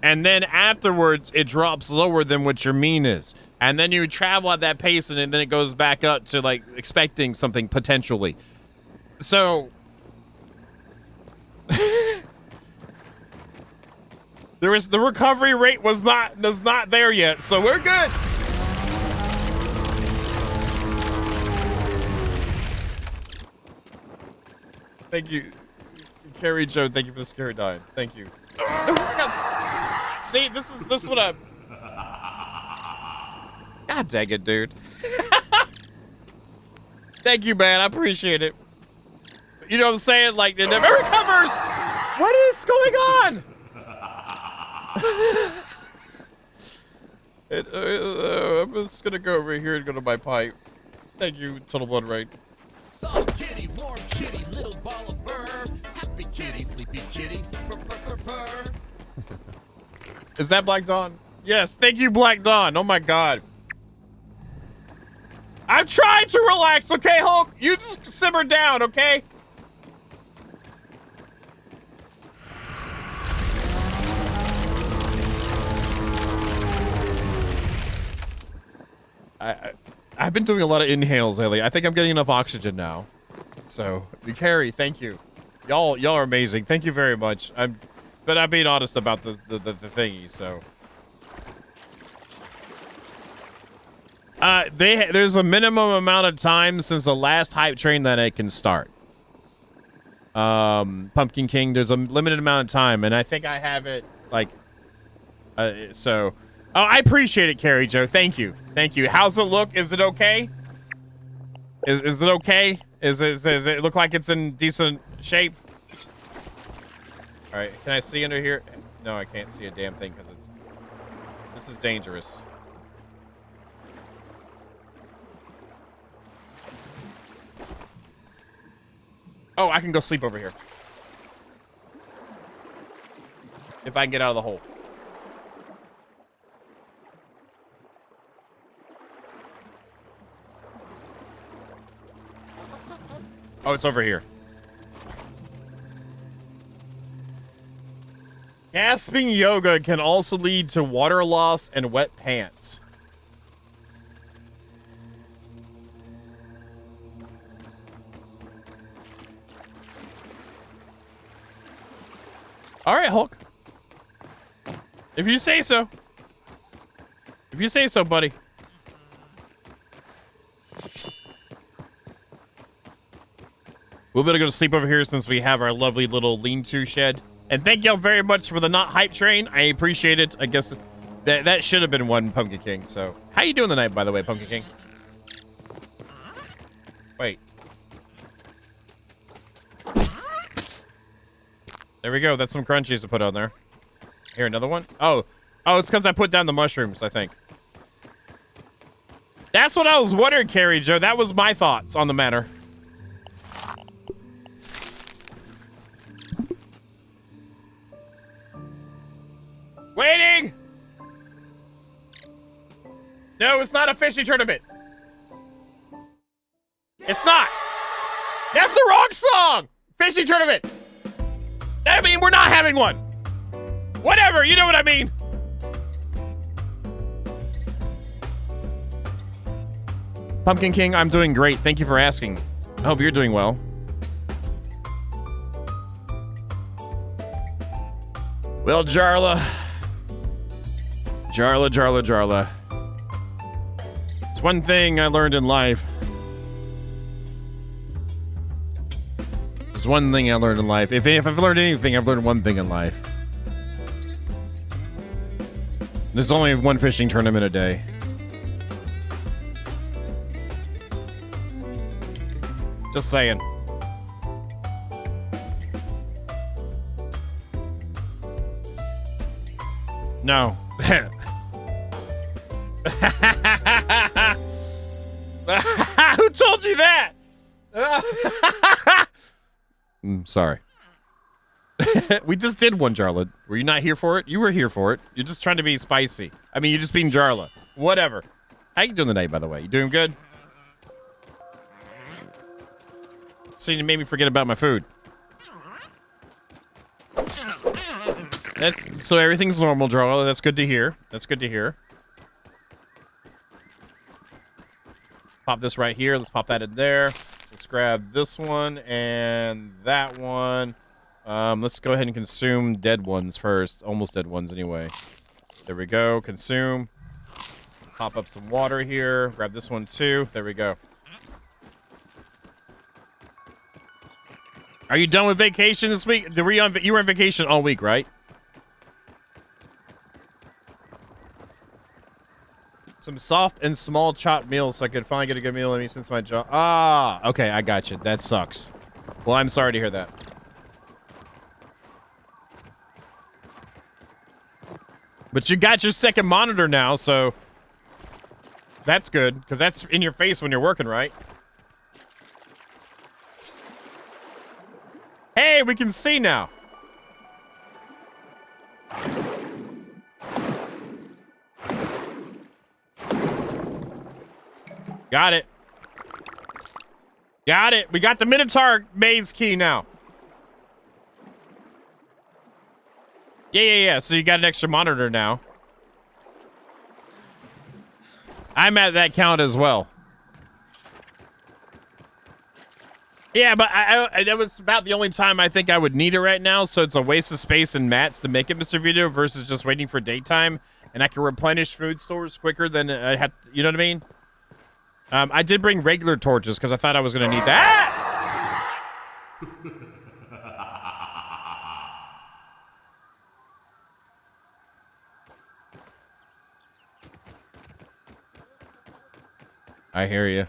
and then afterwards it drops lower than what your mean is, and then you travel at that pace, and then it goes back up to like expecting something potentially. So the recovery rate was not there yet, so we're good. Thank you, Carrie Joe. Thank you for the scary dime. Thank you. See, this is what I'm. God dang it, dude. Thank you, man. I appreciate it. You know what I'm saying? Like, it never recovers. What is going on? I'm just gonna go over here and go to my pipe. Thank you, Total Blood Raid. Soft kitty, warm kitty, little ball of fur. Happy kitty, sleepy kitty, purr, purr, purr, purr. Is that Black Dawn? Yes, thank you, Black Dawn. Oh my god. I'm trying to relax, okay, Hulk? You just simmer down, okay? I've been doing a lot of inhales lately. I think I'm getting enough oxygen now. So, Carrie, thank you. Y'all are amazing. Thank you very much. But I'm being honest about the thingy, so. There's a minimum amount of time since the last hype train that it can start. Pumpkin King, there's a limited amount of time, and I think I have it, like, so. Oh, I appreciate it, Carrie Joe. Thank you. Thank you. How's it look? Is it okay? Is it okay? Does it look like it's in decent shape? All right, can I see under here? No, I can't see a damn thing because this is dangerous. Oh, I can go sleep over here. If I can get out of the hole. Oh, it's over here. Gasping yoga can also lead to water loss and wet pants. All right, Hulk. If you say so. If you say so, buddy. We'll better go to sleep over here since we have our lovely little lean-to shed. And thank y'all very much for the not hype train. I appreciate it. I guess that should have been one, Pumpkin King. So, how you doing tonight, by the way, Pumpkin King? Wait. There we go. That's some crunchies to put on there. Here, another one. Oh, it's because I put down the mushrooms, I think. That's what I was wondering, Carrie Joe. That was my thoughts on the matter. Waiting! No, it's not a fishing tournament. It's not. That's the wrong song. Fishing tournament. I mean, we're not having one. Whatever, you know what I mean. Pumpkin King, I'm doing great. Thank you for asking. I hope you're doing well. Well, Jarla. Jarla. It's one thing I learned in life. There's one thing I learned in life. If I've learned anything, I've learned one thing in life. There's only one fishing tournament a day. Just saying. No. Who told you that? Sorry. We just did one, Jarla. Were you not here for it? You were here for it. You're just trying to be spicy. I mean, you're just being Jarla. Whatever. How you doing tonight, by the way? You doing good? So you made me forget about my food. So everything's normal, Jarla. That's good to hear. That's good to hear. Pop this right here. Let's pop that in there. Let's grab this one and that one. Let's go ahead and consume dead ones first. Almost dead ones anyway. There we go. Consume. Pop up some water here. Grab this one too. There we go. Are you done with vacation this week? You were on vacation all week, right? Some soft and small chopped meals so I could finally get a good meal in me since my job. Ah, okay, I got you. That sucks. Well, I'm sorry to hear that. But you got your second monitor now, so that's good, because that's in your face when you're working, right? Hey, we can see now. Got it. Got it. We got the Minotaur maze key now. Yeah. So you got an extra monitor now. I'm at that count as well. Yeah, but that was about the only time I think I would need it right now, so it's a waste of space and mats to make it, Mr. Video, versus just waiting for daytime, and I can replenish food stores quicker than I have, you know what I mean? I did bring regular torches because I thought I was going to need that. I hear you.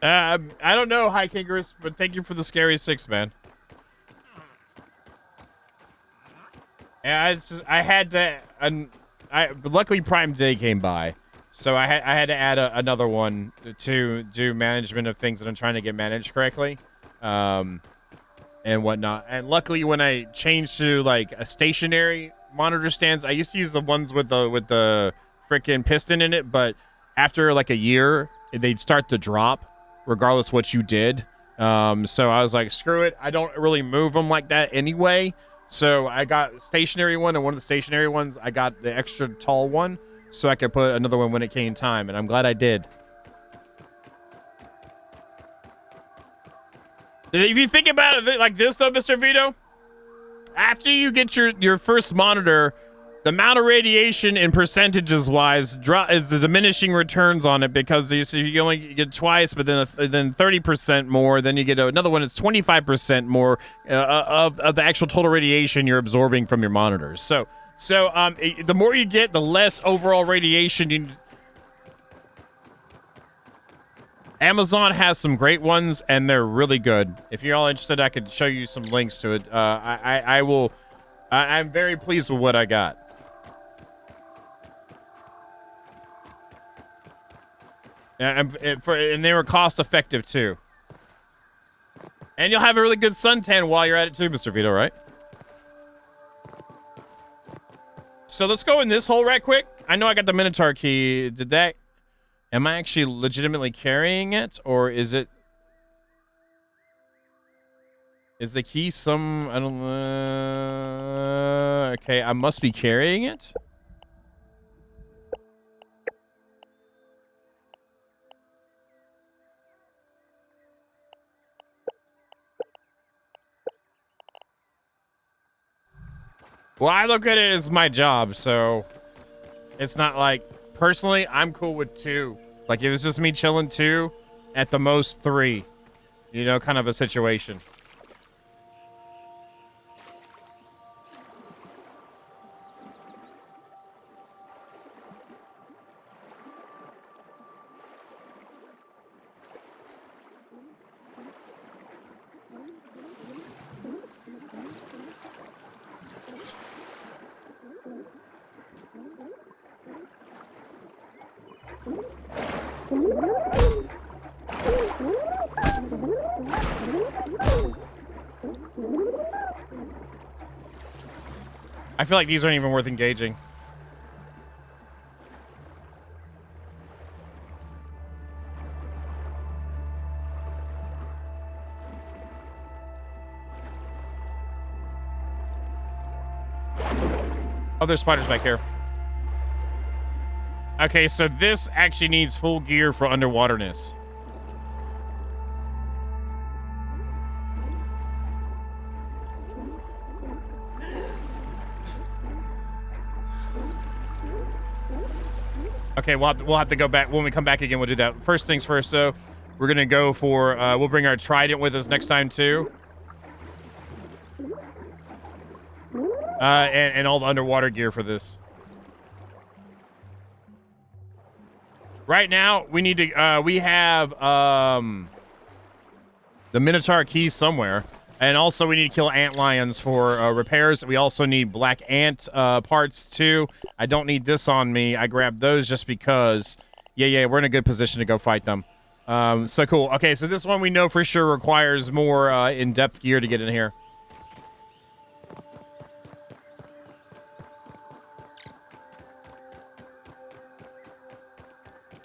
I don't know, High Kingerus, but thank you for the scary 6, man. Yeah, I had to. Luckily, Prime Day came by, so I had to add another one to do management of things that I'm trying to get managed correctly, and whatnot. And luckily, when I changed to like a stationary monitor stands, I used to use the ones with the freaking piston in it, but after like a year, they'd start to drop, regardless what you did. So I was like, screw it. I don't really move them like that anyway. So I got a stationary one, and one of the stationary ones, I got the extra tall one, so I could put another one when it came time, and I'm glad I did. If you think about it like this, though, Mr. Vito, after you get your first monitor, the amount of radiation in percentages wise is the diminishing returns on it, because you only get twice, but then 30% more. Then you get another one. It's 25% more of the actual total radiation you're absorbing from your monitors. So the more you get, the less overall radiation you. Amazon has some great ones, and they're really good. If you're all interested, I could show you some links to it. I will. I'm very pleased with what I got. And they were cost effective too. And you'll have a really good suntan while you're at it too, Mr. Vito, right? So let's go in this hole right quick. I know I got the Minotaur key. Am I actually legitimately carrying it, or is the key some, I don't know. Okay, I must be carrying it. Well, I look at it as my job, so it's not like, personally, I'm cool with 2. Like, if it was just me chilling 2, at the most 3. You know, kind of a situation. I feel like these aren't even worth engaging. Oh, there's spiders back here. Okay, so this actually needs full gear for underwaterness. Okay, we'll have to go back. When we come back again, we'll do that. First things first, though, we're going to go for, we'll bring our trident with us next time, too. And all the underwater gear for this. Right now, we need to, we have, the Minotaur keys somewhere. And also, we need to kill ant lions for repairs. We also need black ant parts, too. I don't need this on me. I grabbed those just because, yeah, we're in a good position to go fight them. So cool. Okay, so this one we know for sure requires more in-depth gear to get in here.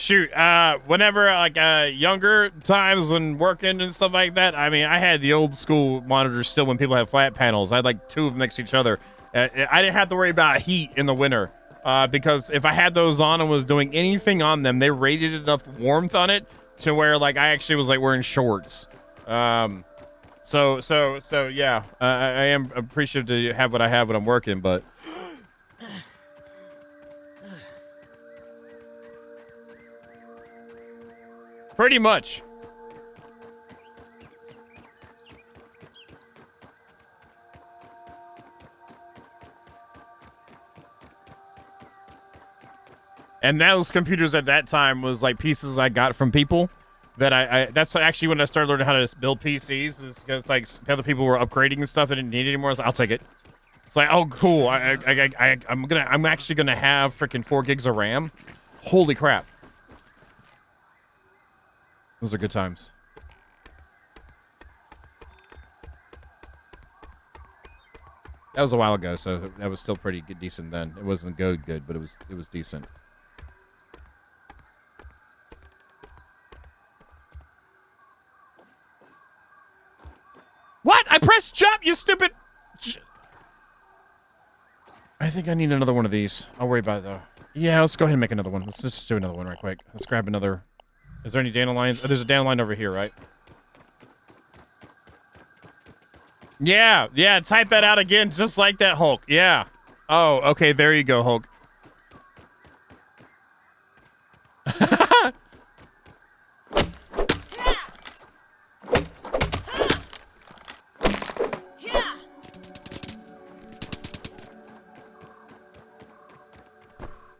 Shoot, whenever, like, younger times when working and stuff like that, I mean, I had the old school monitors still when people had flat panels. I had, like, 2 of them next to each other. I didn't have to worry about heat in the winter, because if I had those on and was doing anything on them, they radiated enough warmth on it to where, like, I actually was, like, wearing shorts. So, yeah, I am appreciative to have what I have when I'm working, but... Pretty much. And those computers at that time was like pieces I got from people that that's actually when I started learning how to build PCs, is because like other people were upgrading and stuff. I didn't need it anymore. I was like, I'll take it. It's like, oh, cool. I'm actually gonna have freaking 4 gigs of RAM. Holy crap. Those are good times. That was a while ago, so that was still pretty good, decent then. It wasn't good, but it was decent. What? I pressed jump, you stupid... I think I need another one of these. I'll worry about it, though. Yeah, let's go ahead and make another one. Let's just do another one right quick. Let's grab another... Is there any dandelions? Oh, there's a dandelion over here, right? Yeah, yeah, type that out again, just like that, Hulk. Yeah. Oh, okay, there you go, Hulk.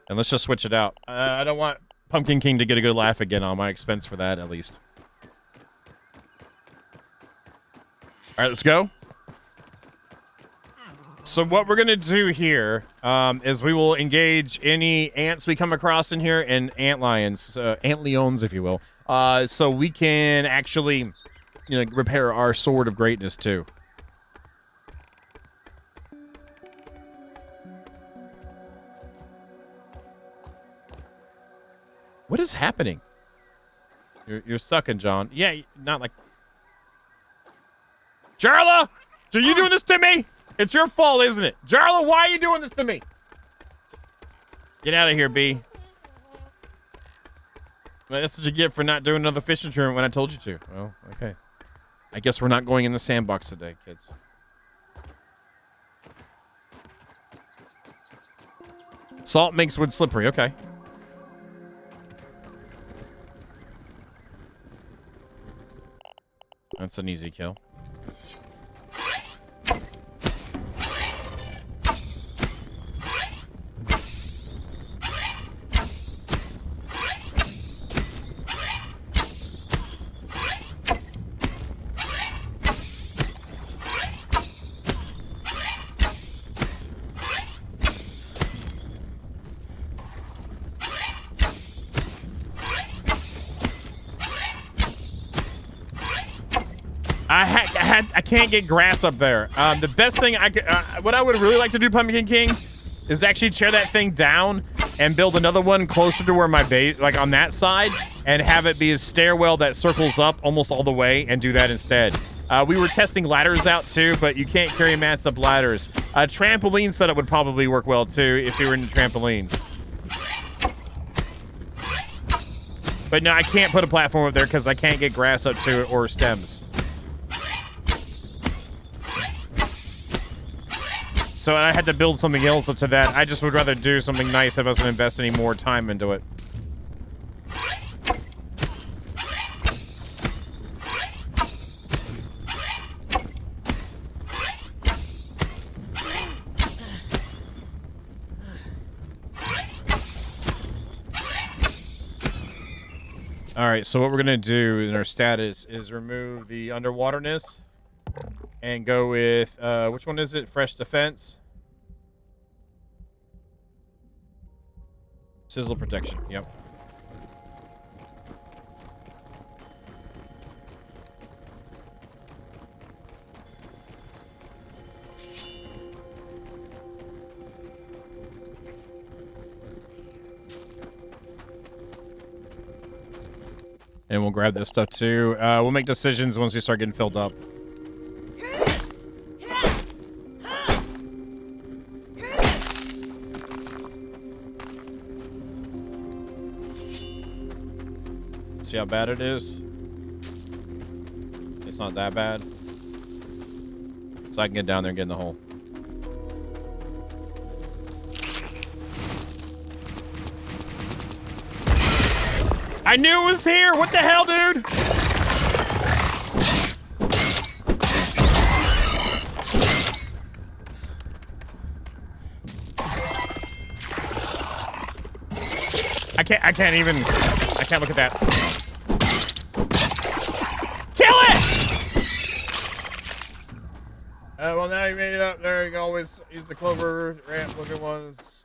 And let's just switch it out. I don't want Pumpkin King to get a good laugh again on my expense for that, at least. All right, let's go. So what we're going to do here is we will engage any ants we come across in here and ant lions, ant leons, if you will, so we can actually, you know, repair our sword of greatness, too. What is happening? You're sucking, John. Yeah, not like... Jarla! Are you doing this to me? It's your fault, isn't it? Jarla, why are you doing this to me? Get out of here, B. Well, that's what you get for not doing another fishing tournament when I told you to. Well, okay. I guess we're not going in the sandbox today, kids. Salt makes wood slippery. Okay. That's an easy kill. I can't get grass up there. The best thing I could, what I would really like to do, Pumpkin King, is actually tear that thing down and build another one closer to where my base, like on that side, and have it be a stairwell that circles up almost all the way, and do that instead. We were testing ladders out too, but you can't carry mats up ladders. A trampoline setup would probably work well too if you were into trampolines. But no, I can't put a platform up there because I can't get grass up to it or stems. So I had to build something else up to that. I just would rather do something nice if I was going to invest any more time into it. All right, so what we're going to do in our status is remove the underwaterness. And go with, which one is it? Fresh defense. Sizzle protection, yep. And we'll grab that stuff too. We'll make decisions once we start getting filled up. See how bad it is? It's not that bad. So I can get down there and get in the hole. I knew it was here! What the hell, dude? I can't even... I can't look at that. Kill it! Well, now you made it up there. You can always use the clover ramp looking ones.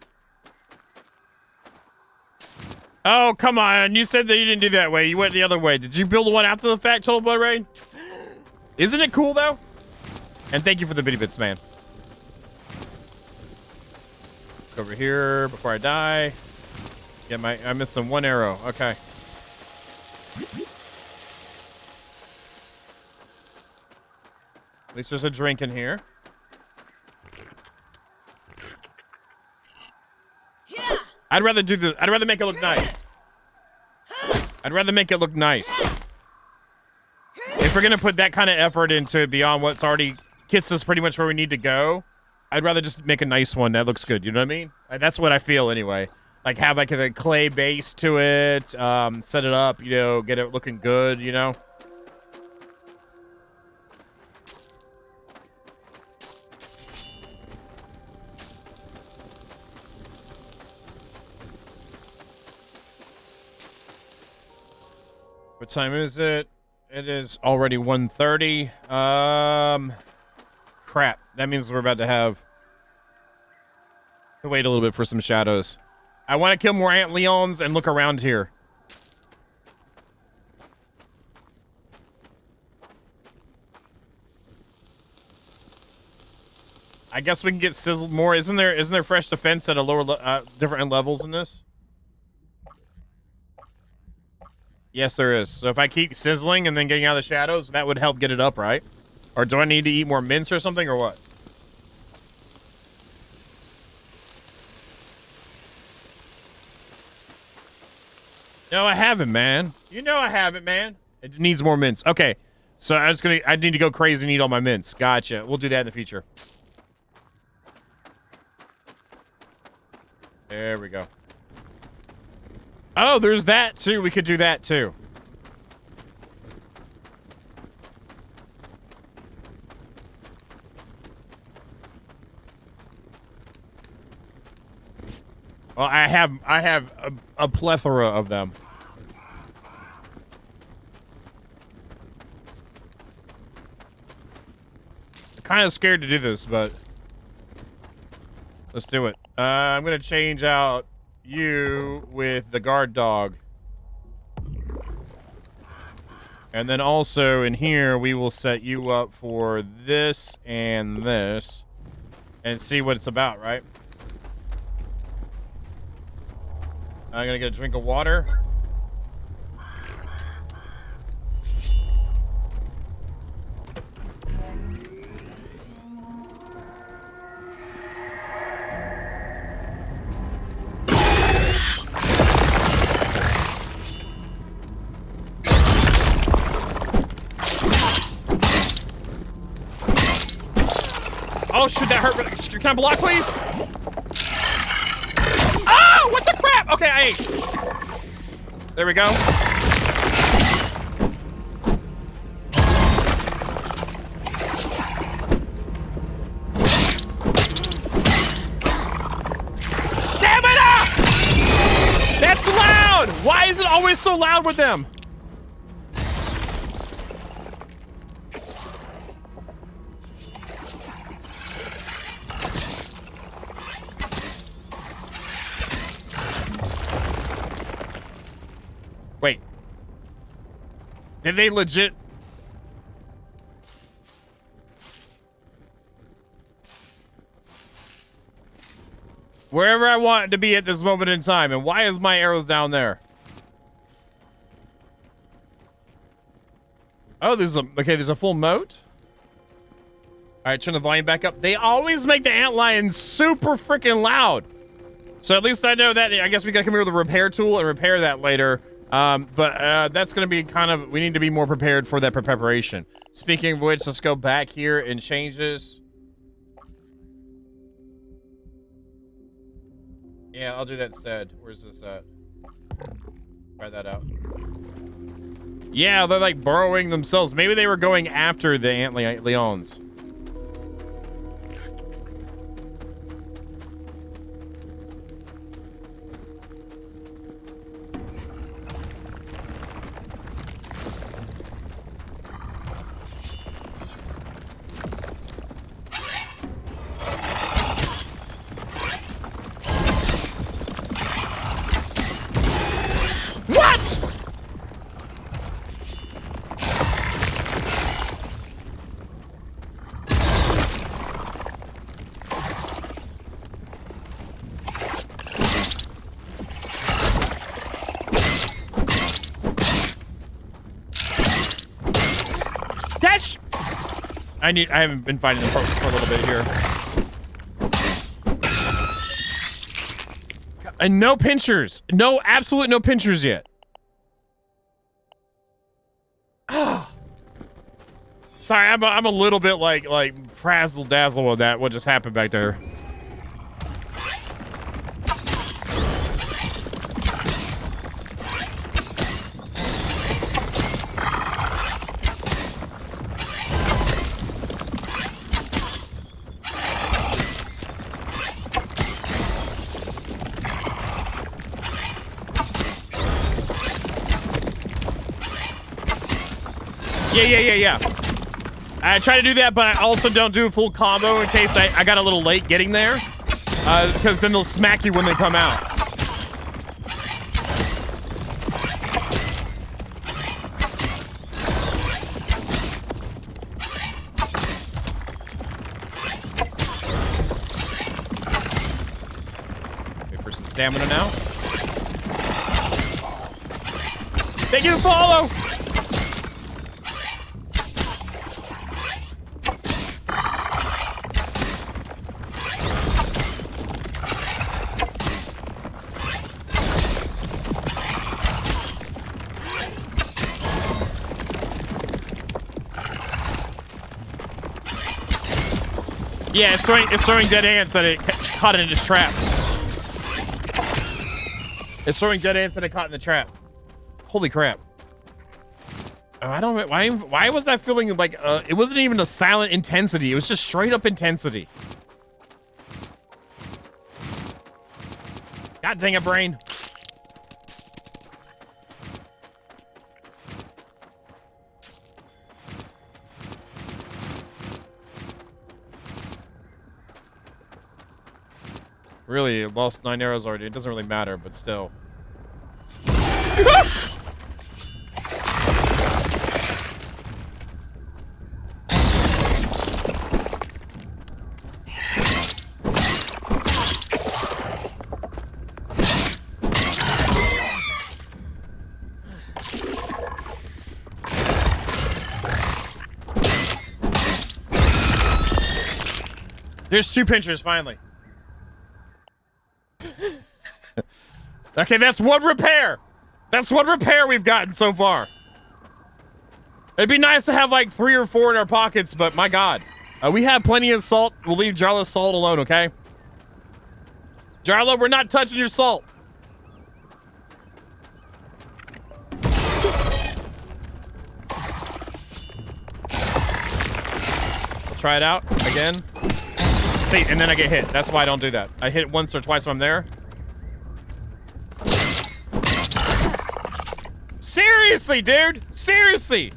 Oh, come on. You said that you didn't do that way. You went the other way. Did you build one after the fact, Total Blood Raid? Isn't it cool, though? And thank you for the bitty bits, man. Let's go over here before I die. Yeah, I missed some one arrow. Okay. At least there's a drink in here. Yeah. I'd rather make it look nice. I'd rather make it look nice. If we're gonna put that kind of effort into it beyond what's already gets us pretty much where we need to go. I'd rather just make a nice one that looks good. You know what I mean? That's what I feel anyway. Like have like a clay base to it, set it up, you know, get it looking good, you know. What time is it? It is already 1:30. Crap. That means we're about to have to wait a little bit for some shadows. I want to kill more ant leons and look around here. I guess we can get sizzled more. Isn't there fresh defense at a lower different levels in this? Yes, there is. So if I keep sizzling and then getting out of the shadows, that would help get it up, right? Or do I need to eat more mince or something, or what? No, I haven't, man. You know I haven't, man. It needs more mince. Okay, so I need to go crazy and eat all my mince. Gotcha. We'll do that in the future. There we go. Oh, there's that too. We could do that too. Well, I have a plethora of them. I'm kind of scared to do this, but let's do it. I'm gonna change out you with the guard dog. And then also in here, we will set you up for this and this and see what it's about, right? I'm gonna get a drink of water. Oh shoot, that hurt. Can I block, please? Oh, what the crap? Okay, I ate. There we go. Stamina! That's loud! Why is it always so loud with them? Wait. Did they legit? Wherever I want to be at this moment in time. And why is my arrows down there? Oh, there's a full moat. All right, turn the volume back up. They always make the antlion super freaking loud. So at least I know that. I guess we gotta come here with a repair tool and repair that later. But that's going to be kind of, we need to be more prepared for that preparation. Speaking of which, let's go back here and change this. Yeah, I'll do that instead. Where's this at? Try that out. Yeah, they're like burrowing themselves. Maybe they were going after the ant leons. I haven't been fighting them for a little bit here. And no pinchers. No, absolute no pinchers yet. Sorry, I'm a little bit like frazzle dazzle with that. What just happened back there? Yeah. I try to do that, but I also don't do a full combo in case I got a little late getting there. Because then they'll smack you when they come out. Wait for some stamina now. Thank you, follow! Yeah, it's throwing dead ants that it caught in its trap. It's throwing dead ants that it caught in the trap. Holy crap. Oh, I don't, why was that feeling like, it wasn't even a silent intensity. It was just straight up intensity. God dang it, brain. Really, lost 9 arrows already. It doesn't really matter, but still. There's 2 pinchers, finally. Okay, that's 1 repair. That's 1 repair we've gotten so far. It'd be nice to have like 3 or 4 in our pockets, but my God. We have plenty of salt. We'll leave Jarla's salt alone, okay? Jarla, we're not touching your salt. I'll try it out again. See, and then I get hit. That's why I don't do that. I hit it once or twice when I'm there. Seriously, dude! Seriously!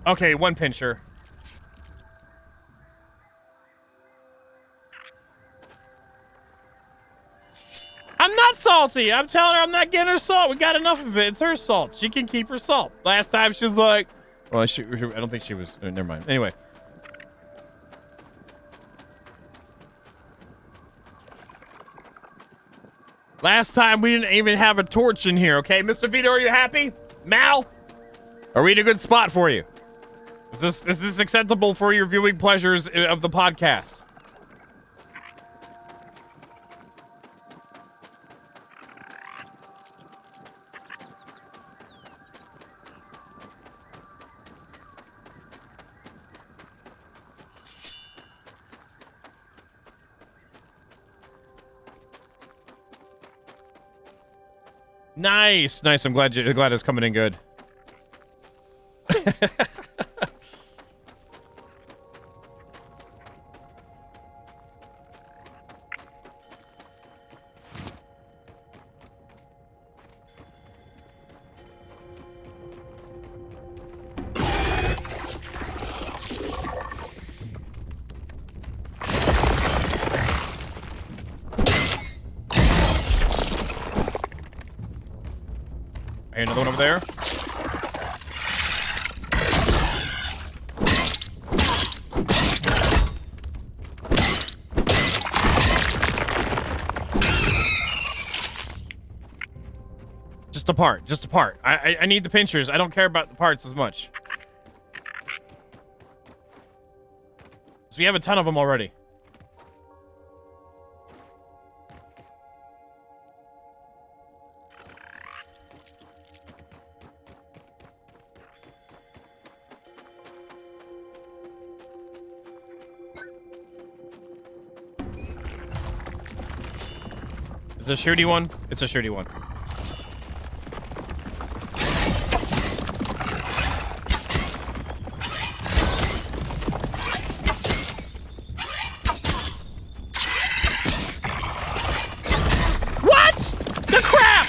Okay, 1 pincher. I'm not salty. I'm telling her I'm not getting her salt. We got enough of it. It's her salt. She can keep her salt. Last time she was like, well, I don't think she was. Never mind. Anyway. Last time we didn't even have a torch in here, okay? Mr. Vito, are you happy? Mal? Are we in a good spot for you? Is this acceptable for your viewing pleasures of the podcast? Nice. I'm glad it's coming in good. Hey, another one over there. Just a part. Just a part. I need the pinchers. I don't care about the parts as much. So we have a ton of them already. Is it a shooty one? It's a shooty one. What? The crap!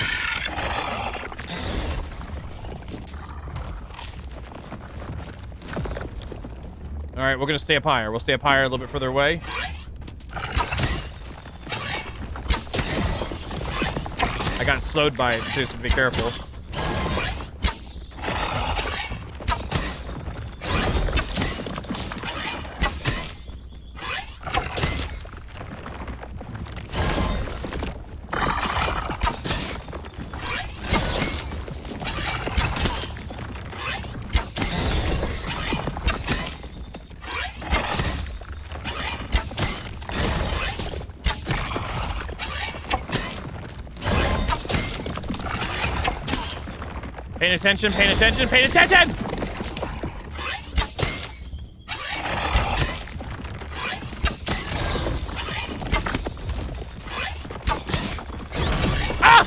All right, we're gonna stay up higher. We'll stay up higher a little bit further away. I got slowed by it, so you have to be careful. Paying attention, paying attention, paying attention! Ah!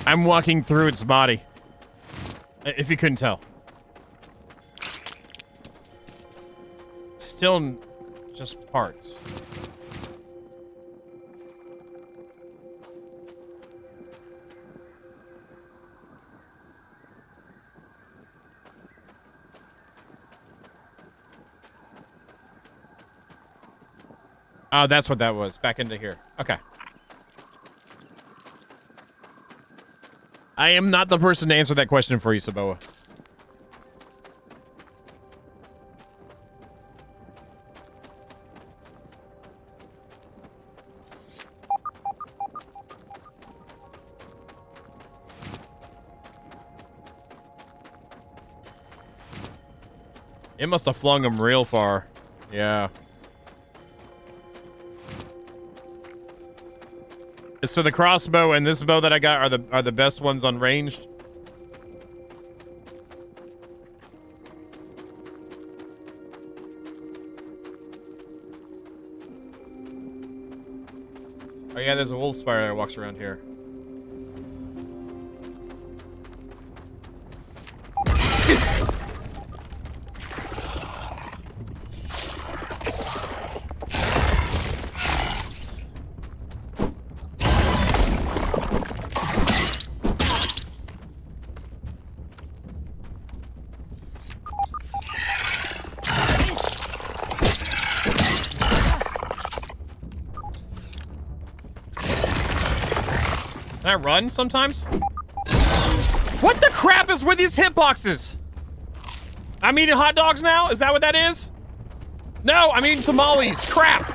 I'm walking through its body. If you couldn't tell. Still just parts. Oh, that's what that was. Back into here. Okay. I am not the person to answer that question for you, Saboa. It must have flung him real far. Yeah. So the crossbow and this bow that I got are the best ones on ranged. Oh yeah, there's a wolf spider that walks around here. Can I run sometimes? What the crap is with these hitboxes? I'm eating hot dogs now? Is that what that is? No, I'm eating tamales. Crap.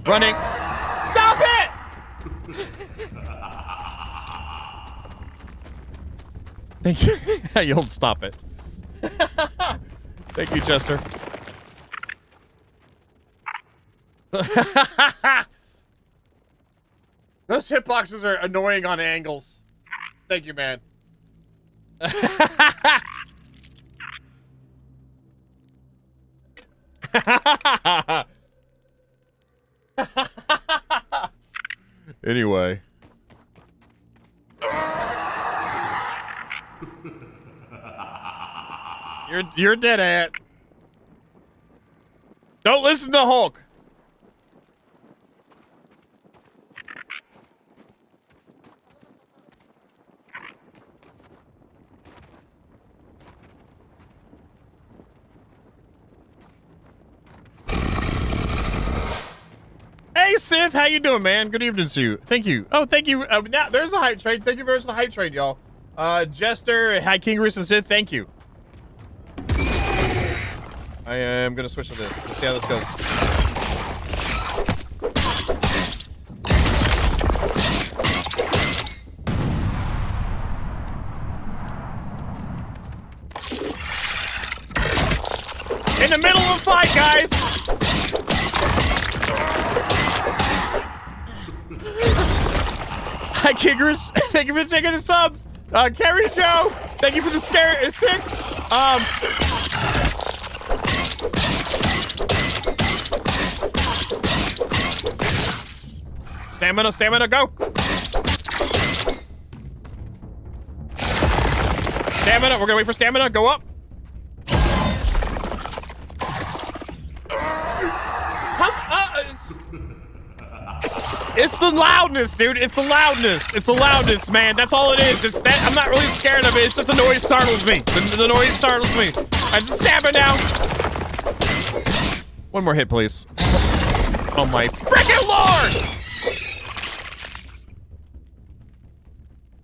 Running. Stop it! Thank you. I yelled stop it. Thank you, Chester. Those hitboxes are annoying on angles. Thank you, man. Anyway. You're dead, Ant. Don't listen to Hulk. Sith. How you doing, man? Good evening to you. Thank you. Oh, thank you. Now, there's a hype trade. Thank you very much for the hype trade, y'all. Jester, High King Roost and Sith, thank you. I am going to switch to this. Let's see how this goes. In the middle of the fight, guys! Hi, Kiggers. Thank you for taking the subs. Carrie Joe, thank you for the scare 6. Stamina, go. Stamina, we're gonna wait for stamina, go up. It's the loudness, dude. It's the loudness. It's the loudness, man. That's all it is. It's that. I'm not really scared of it. It's just the noise startles me. The noise startles me. I just stab it now. One more hit, please. Oh my freaking lord!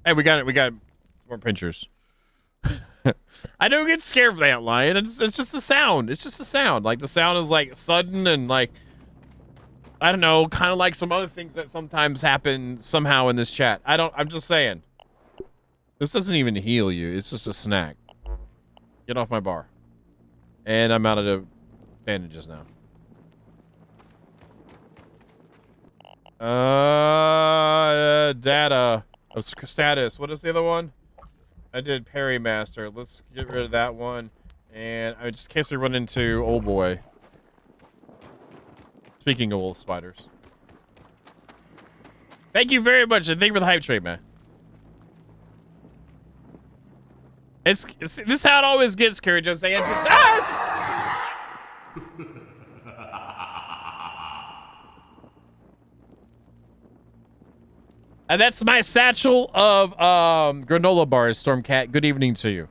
Hey, we got it. We got more pinchers. I don't get scared of that lion. It's just the sound. It's just the sound. Like the sound is like sudden and like. I don't know, kind of like some other things that sometimes happen somehow in this chat. I'm just saying. This doesn't even heal you. It's just a snack. Get off my bar. And I'm out of the bandages now. Data. Status. What is the other one? I did Parry Master. Let's get rid of that one. And just in case we run into old boy. Speaking of wolf spiders. Thank you very much, and thank you for the hype trade, man. It's this is how it always gets, Carrie Jones. They end And that's my satchel of granola bars, Stormcat. Good evening to you.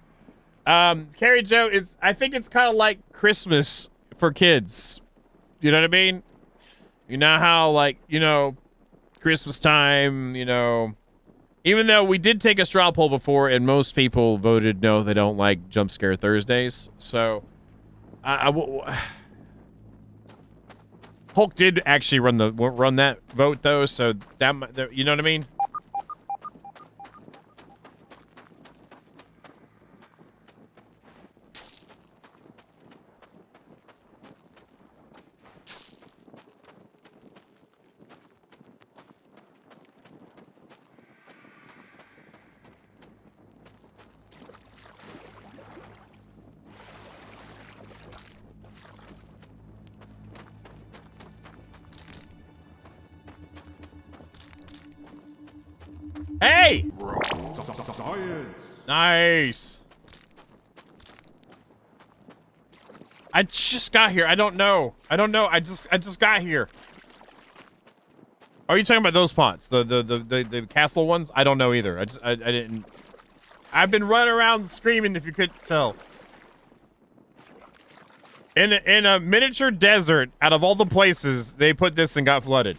Carrie Jo, I think it's kind of like Christmas for kids. You know what I mean? You know how, like, you know, Christmas time, you know, even though we did take a straw poll before and most people voted no, they don't like Jump Scare Thursdays. So, Hulk did actually run that vote, though, so that, you know what I mean? Hey! Science. Nice. I just got here. I don't know. I just got here. Are you talking about those pots? The castle ones? I don't know either. I didn't. I've been running around screaming if you couldn't tell. In a miniature desert, out of all the places, they put this and got flooded.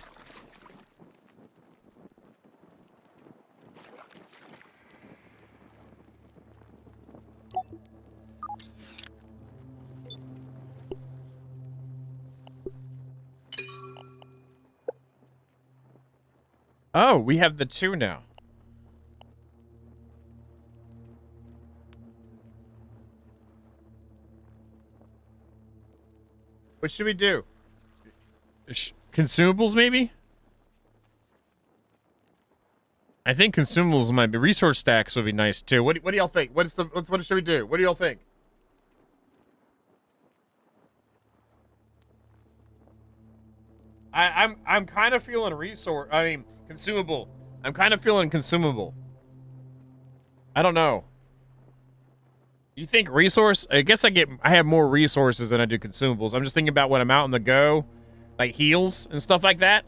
Oh, we have the 2 now. What should we do? Consumables, maybe? I think consumables might be. Resource stacks would be nice too. What do y'all think? What should we do? What do y'all think? I'm kind of feeling consumable. I'm kind of feeling consumable. I don't know. You think resource? I guess I have more resources than I do consumables. I'm just thinking about when I'm out on the go, like heals and stuff like that.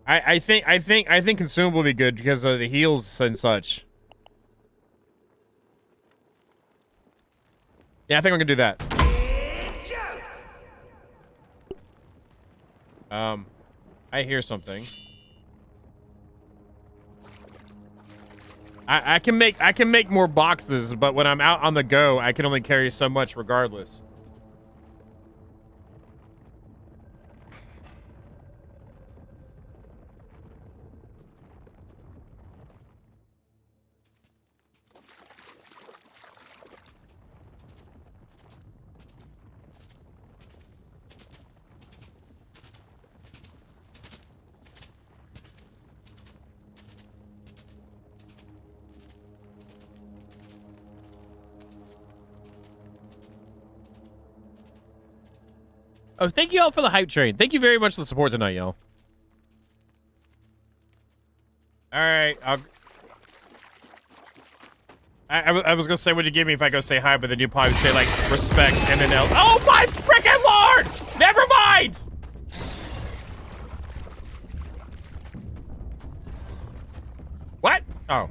I think consumable would be good because of the heals and such. Yeah, I think I'm gonna do that. I hear something. I can make more boxes, but when I'm out on the go, I can only carry so much regardless. Oh, thank you all for the hype train. Thank you very much for the support tonight, y'all. All right, I was gonna say, what'd you give me if I go say hi, but then you probably say like respect and then oh my freaking lord! Never mind. What? Oh.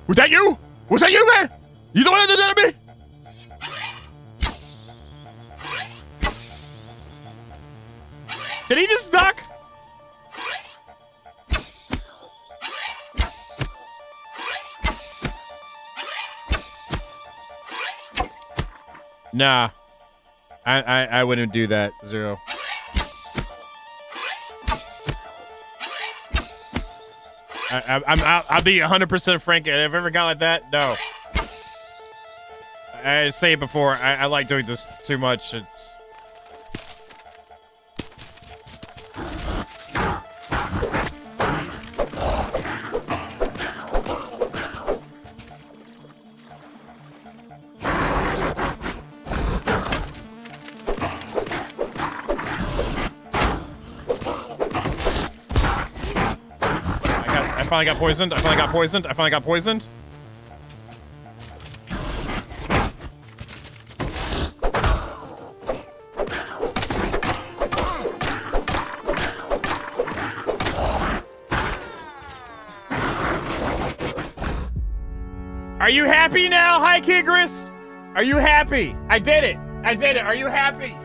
Was that you? Was that you, man? You the one that did that to me? Did he just duck? Nah. I wouldn't do that, Zero. I'll be 100% frank. If I've ever got like that, no. I say it before. I like doing this too much. It's. I finally got poisoned. I finally got poisoned. I finally got poisoned. Are you happy now, Hi Kigris? Are you happy? I did it. I did it. Are you happy?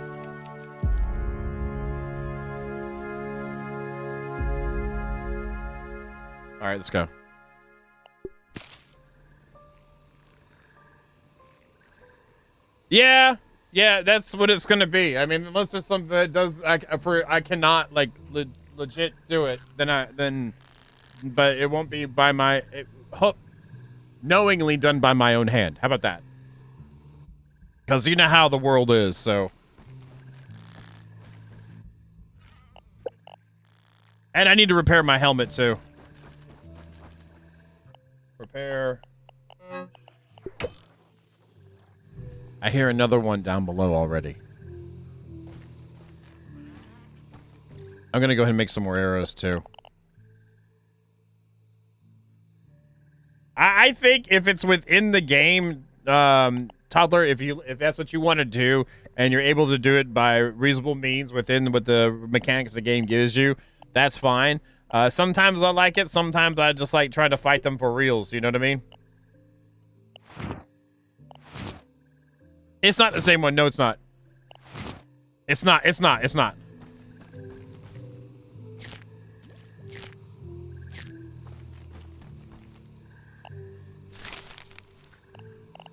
All right, let's go. Yeah, that's what it's gonna be. I mean, unless there's something that does, I cannot like legit do it. But it won't be by my, knowingly done by my own hand. How about that? Because you know how the world is, so. And I need to repair my helmet too. Repair. I hear another one down below already. I'm gonna go ahead and make some more arrows too. I think if it's within the game, Toddler, if that's what you want to do and you're able to do it by reasonable means within what the mechanics the game gives you, that's fine. Sometimes I like it. Sometimes I just like trying to fight them for reals. You know what I mean? It's not the same one. No, it's not. It's not. It's not. It's not.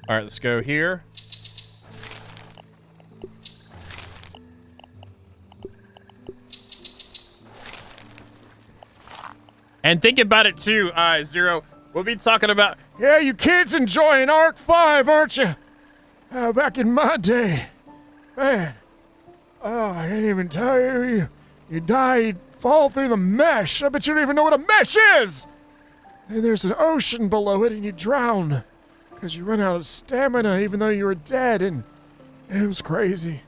All right, let's go here. And think about it too, Zero. We'll be talking about, yeah, you kids enjoying Arc 5, aren't you? Back in my day, man. Oh, I can't even tell you. You die, you fall through the mesh. I bet you don't even know what a mesh is. And there's an ocean below it, and you drown because you run out of stamina, even though you were dead, and it was crazy.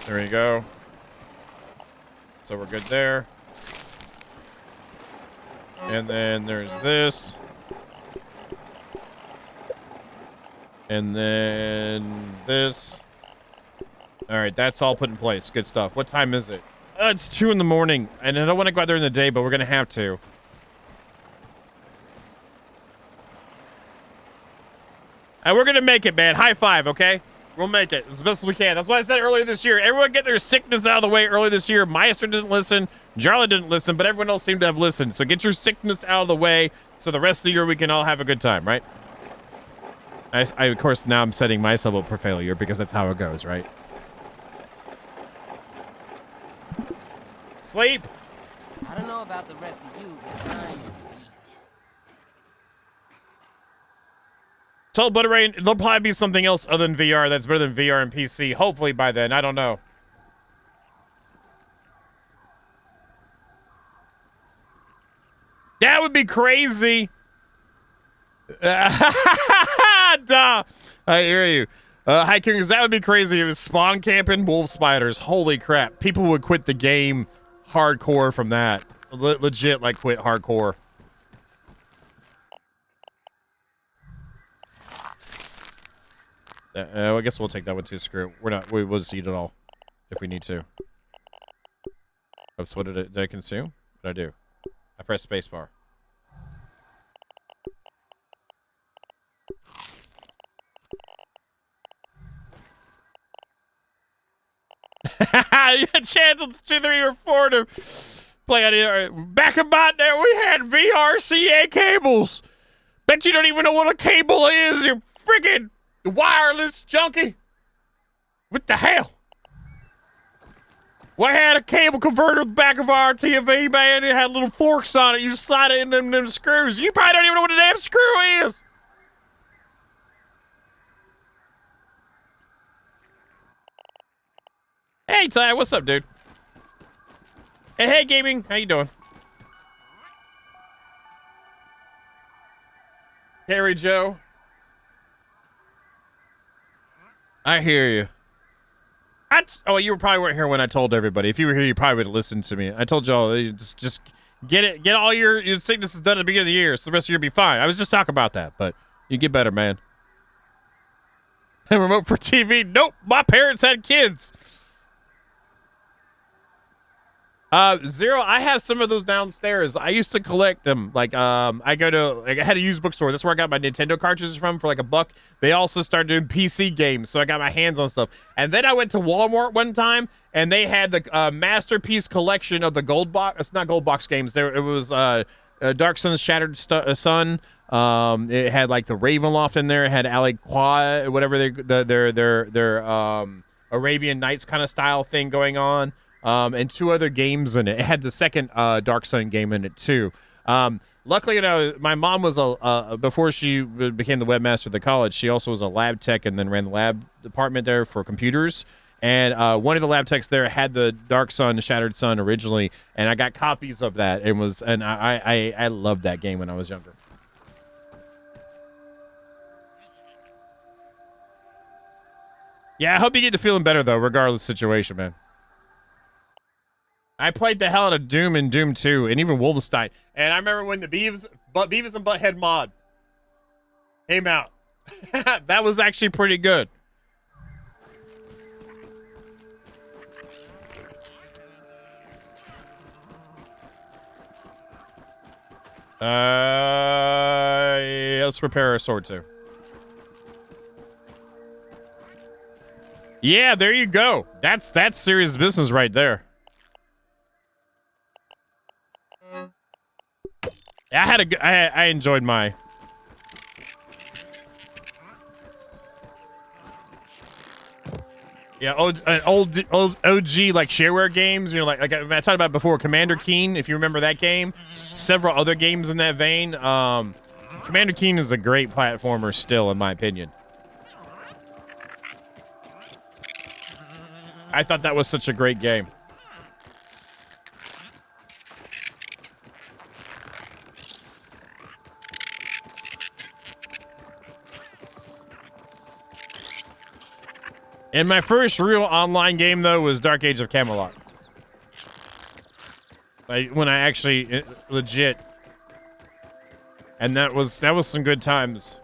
There we go. So we're good there. And then there's this. And then this. All right, that's all put in place. Good stuff. What time is it? It's 2 in the morning, and I don't want to go out there in the day, but we're going to have to. And we're going to make it, man. High five, okay? We'll make it as best as we can. That's why I said earlier this year. Everyone get their sickness out of the way earlier this year. Maestro didn't listen. Jarla didn't listen, but everyone else seemed to have listened. So get your sickness out of the way so the rest of the year we can all have a good time, right? I of course, now I'm setting myself up for failure because that's how it goes, right? Sleep. I don't know about the rest of you, but I'm beat. Tell Butterrain, there'll probably be something else other than VR that's better than VR and PC. Hopefully by then. I don't know. That would be crazy. Duh. I hear you. Hi, Kings. That would be crazy. It was spawn camping wolf spiders. Holy crap. People would quit the game hardcore from that. Legit, like, quit hardcore. I guess we'll take that one too. Screw it. We'll just eat it all if we need to. Oops, what did I consume? What did I do? I pressed spacebar. You had a chance on 2, 3, or 4 to play on here. Back in my day, we had VRCA cables. Bet you don't even know what a cable is, you freaking wireless junkie. What the hell? We had a cable converter at the back of our TV, man. It had little forks on it. You just slide it in them screws. You probably don't even know what a damn screw is. Hey, Ty, what's up, dude? Hey, gaming. How you doing? Harry Joe. I hear you. Oh, you probably weren't here when I told everybody. If you were here, you probably would have listened to me. I told y'all, just get all your sicknesses done at the beginning of the year, so the rest of the year will be fine. I was just talking about that, but you get better, man. Remote for TV? Nope. My parents had kids. Zero, I have some of those downstairs. I used to collect them. Like, I had a used bookstore. That's where I got my Nintendo cartridges from for like $1. They also started doing PC games, so I got my hands on stuff. And then I went to Walmart one time, and they had the masterpiece collection of the gold box. It's not gold box games. It was Dark Sun's Shattered Sun. It had like the Ravenloft in there. It had Aliqua, whatever their Arabian Nights kind of style thing going on. And 2 other games in it. It had the second Dark Sun game in it too. Luckily, my mom was before she became the webmaster of the college, she also was a lab tech and then ran the lab department there for computers. And one of the lab techs there had the Dark Sun, Shattered Sun originally, and I got copies of that. I loved that game when I was younger. Yeah, I hope you get to feeling better though, regardless of the situation, man. I played the hell out of Doom and Doom 2 and even Wolfenstein. And I remember when the Beavis and Butthead mod came out. That was actually pretty good. Let's repair our sword too. Yeah, there you go. That's serious business right there. I enjoyed my. Yeah, old OG like shareware games. You know, like I talked about before, Commander Keen. If you remember that game, several other games in that vein. Commander Keen is a great platformer still, in my opinion. I thought that was such a great game. And my first real online game, though, was Dark Age of Camelot. Like when I actually legit. And that was some good times.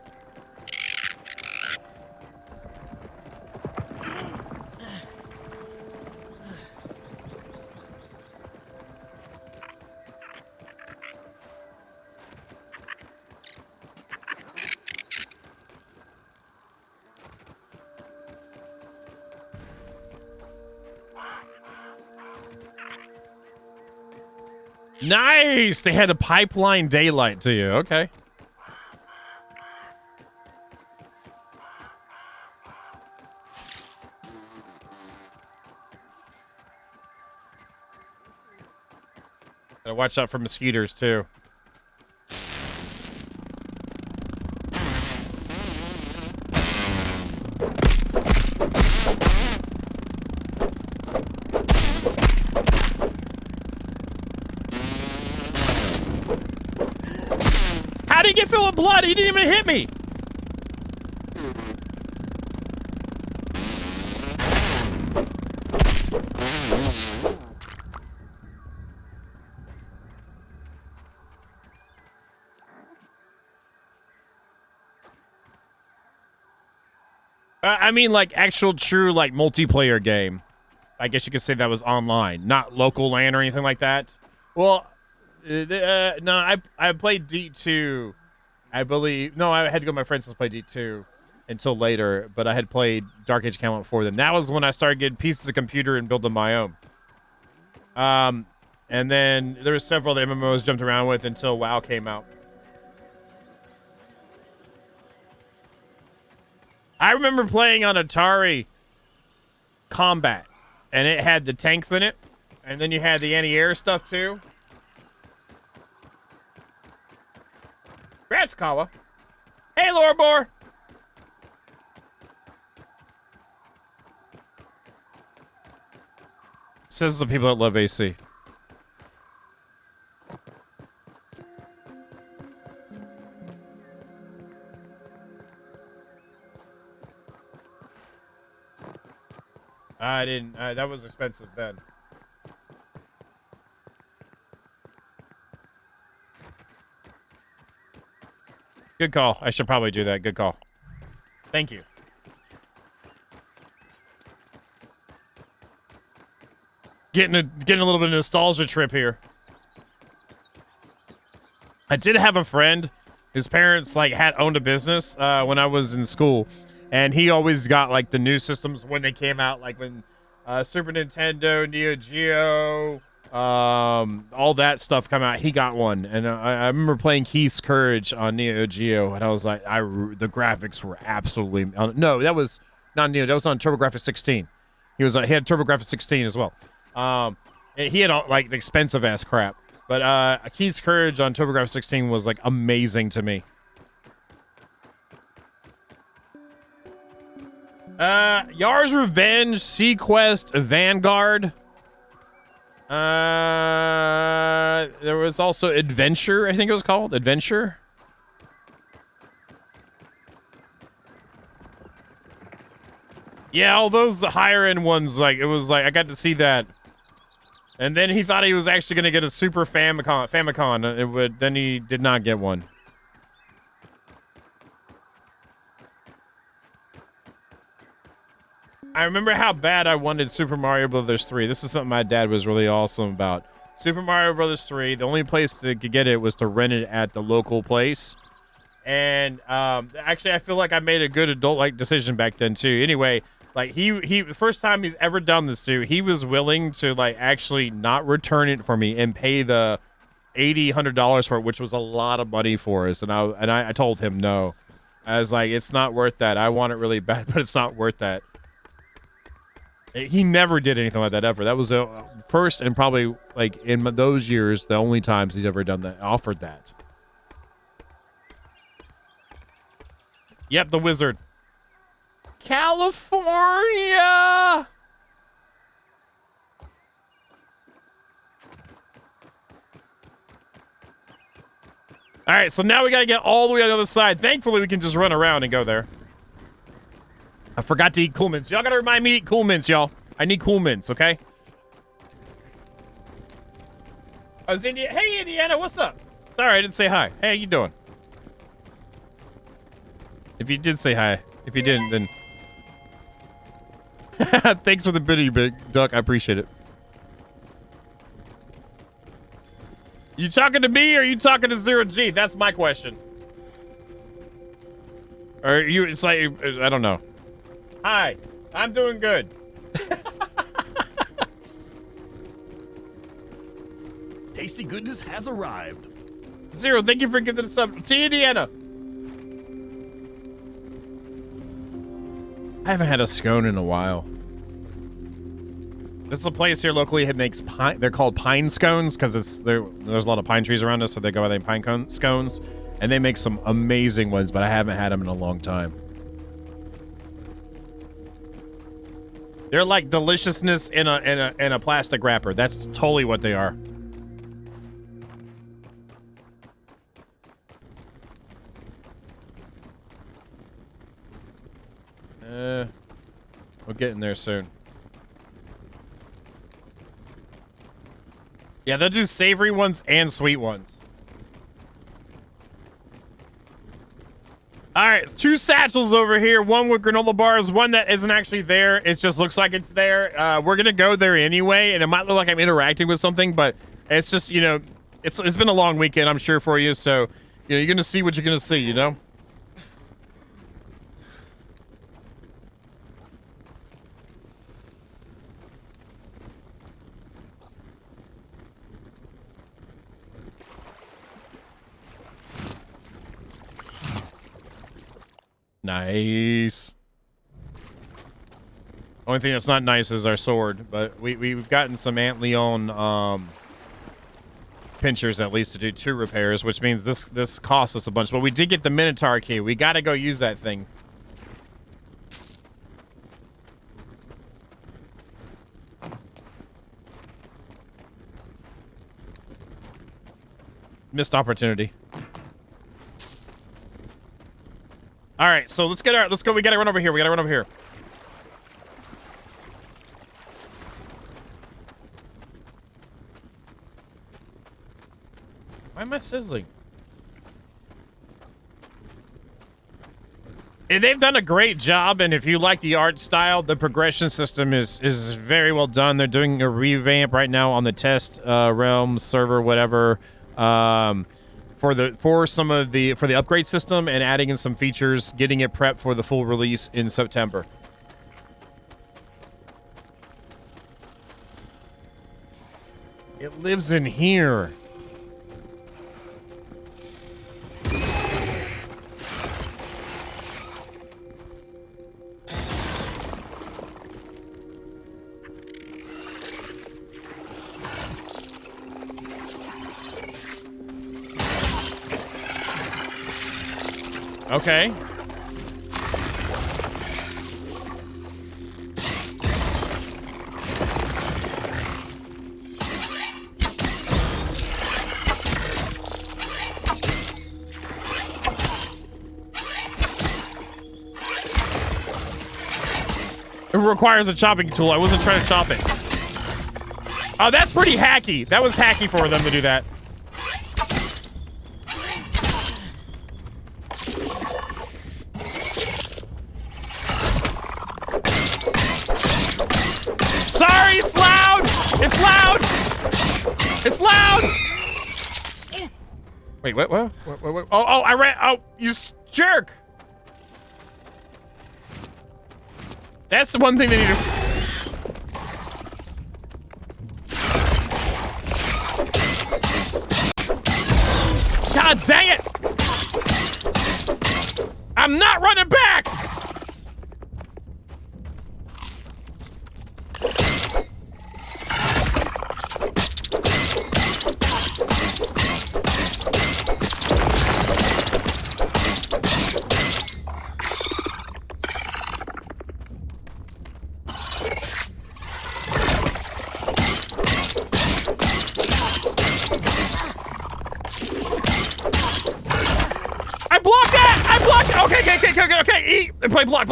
Nice! They had a pipeline daylight to you. Okay. Gotta watch out for mosquitoes, too. How did he get filled with blood? He didn't even hit me. I mean, like, actual true, like, multiplayer game. I guess you could say that was online, not local LAN or anything like that. Well, no, I played D2, I believe. No, I had to go with my friends to play D2 until later, but I had played Dark Age Camelot before then. That was when I started getting pieces of computer and building my own. And then there were several of the MMOs jumped around with until WoW came out. I remember playing on Atari Combat, and it had the tanks in it, and then you had the anti-air stuff too. Ratskawa. Hey, Lorbor. Says the people that love AC. I didn't. That was expensive then. Good call. I should probably do that. Good call. Thank you. Getting a little bit of nostalgia trip here. I did have a friend. His parents like had owned a business when I was in school. And he always got, like, the new systems when they came out, like when Super Nintendo, Neo Geo, all that stuff come out. He got one. And I remember playing Keith's Courage on Neo Geo, and I was like, the graphics were absolutely... no, that was not Neo. That was on TurboGrafx 16. He had TurboGrafx 16 as well. And he had, like, the expensive-ass crap. But Keith's Courage on TurboGrafx 16 was, like, amazing to me. Yar's Revenge, Sequest, Vanguard. There was also Adventure, I think it was called. Adventure. Yeah, all those higher end ones, like, it was like, I got to see that. And then he thought he was actually going to get a Super Famicom. Then he did not get one. I remember how bad I wanted Super Mario Brothers 3. This is something my dad was really awesome about. Super Mario Brothers 3, the only place to get it was to rent it at the local place. And actually, I feel like I made a good adult-like decision back then, too. Anyway, like, he the first time he's ever done this, too, he was willing to, like, actually not return it for me and pay the $100 for it, which was a lot of money for us. And I told him no. I was like, it's not worth that. I want it really bad, but it's not worth that. He never did anything like that ever. That was the first and probably, like, in those years, the only times he's ever done that, offered that. Yep, the wizard. California! All right, so now we got to get all the way on the other side. Thankfully, we can just run around and go there. I forgot to eat Cool Mints. Y'all got to remind me to eat Cool Mints, y'all. I need Cool Mints, okay? Oh, hey, Indiana, what's up? Sorry, I didn't say hi. Hey, how you doing? If you did say hi. If you didn't, then... Thanks for the biddy, Big Duck. I appreciate it. You talking to me or are you talking to Zero G? That's my question. Or you, it's like, I don't know. Hi, I'm doing good. Tasty goodness has arrived. Zero, thank you for giving us up. To Indiana. I haven't had a scone in a while. This is a place here locally that makes pine. They're called pine scones because there's a lot of pine trees around us, so they go by the pine scones, and they make some amazing ones. But I haven't had them in a long time. They're like deliciousness in a plastic wrapper. That's totally what they are. We'll get in there soon. Yeah, they'll do savory ones and sweet ones. All right, 2 satchels over here. One with granola bars, one that isn't actually there. It just looks like it's there. We're gonna go there anyway, and it might look like I'm interacting with something, but it's just, you know, it's been a long weekend, I'm sure, for you. So, you know, you're gonna see what you're gonna see, you know. Nice. Only thing that's not nice is our sword, but we've gotten some Aunt Leon pinchers at least to do 2 repairs, which means this costs us a bunch. But we did get the Minotaur key. We got to go use that thing. Missed opportunity. All right, so let's go. We gotta run over here. Why am I sizzling? They've done a great job, and if you like the art style, the progression system is very well done. They're doing a revamp right now on the test realm server, whatever. For the upgrade system and adding in some features, getting it prepped for the full release in September. It lives in here. Okay. It requires a chopping tool. I wasn't trying to chop it. Oh, that's pretty hacky. That was hacky for them to do that. Sorry, it's loud! It's loud! It's loud! Wait, what? Oh, I ran. Oh, you jerk! That's the one thing they need to... God dang it! I'm not running back! Okay, eat! Play block.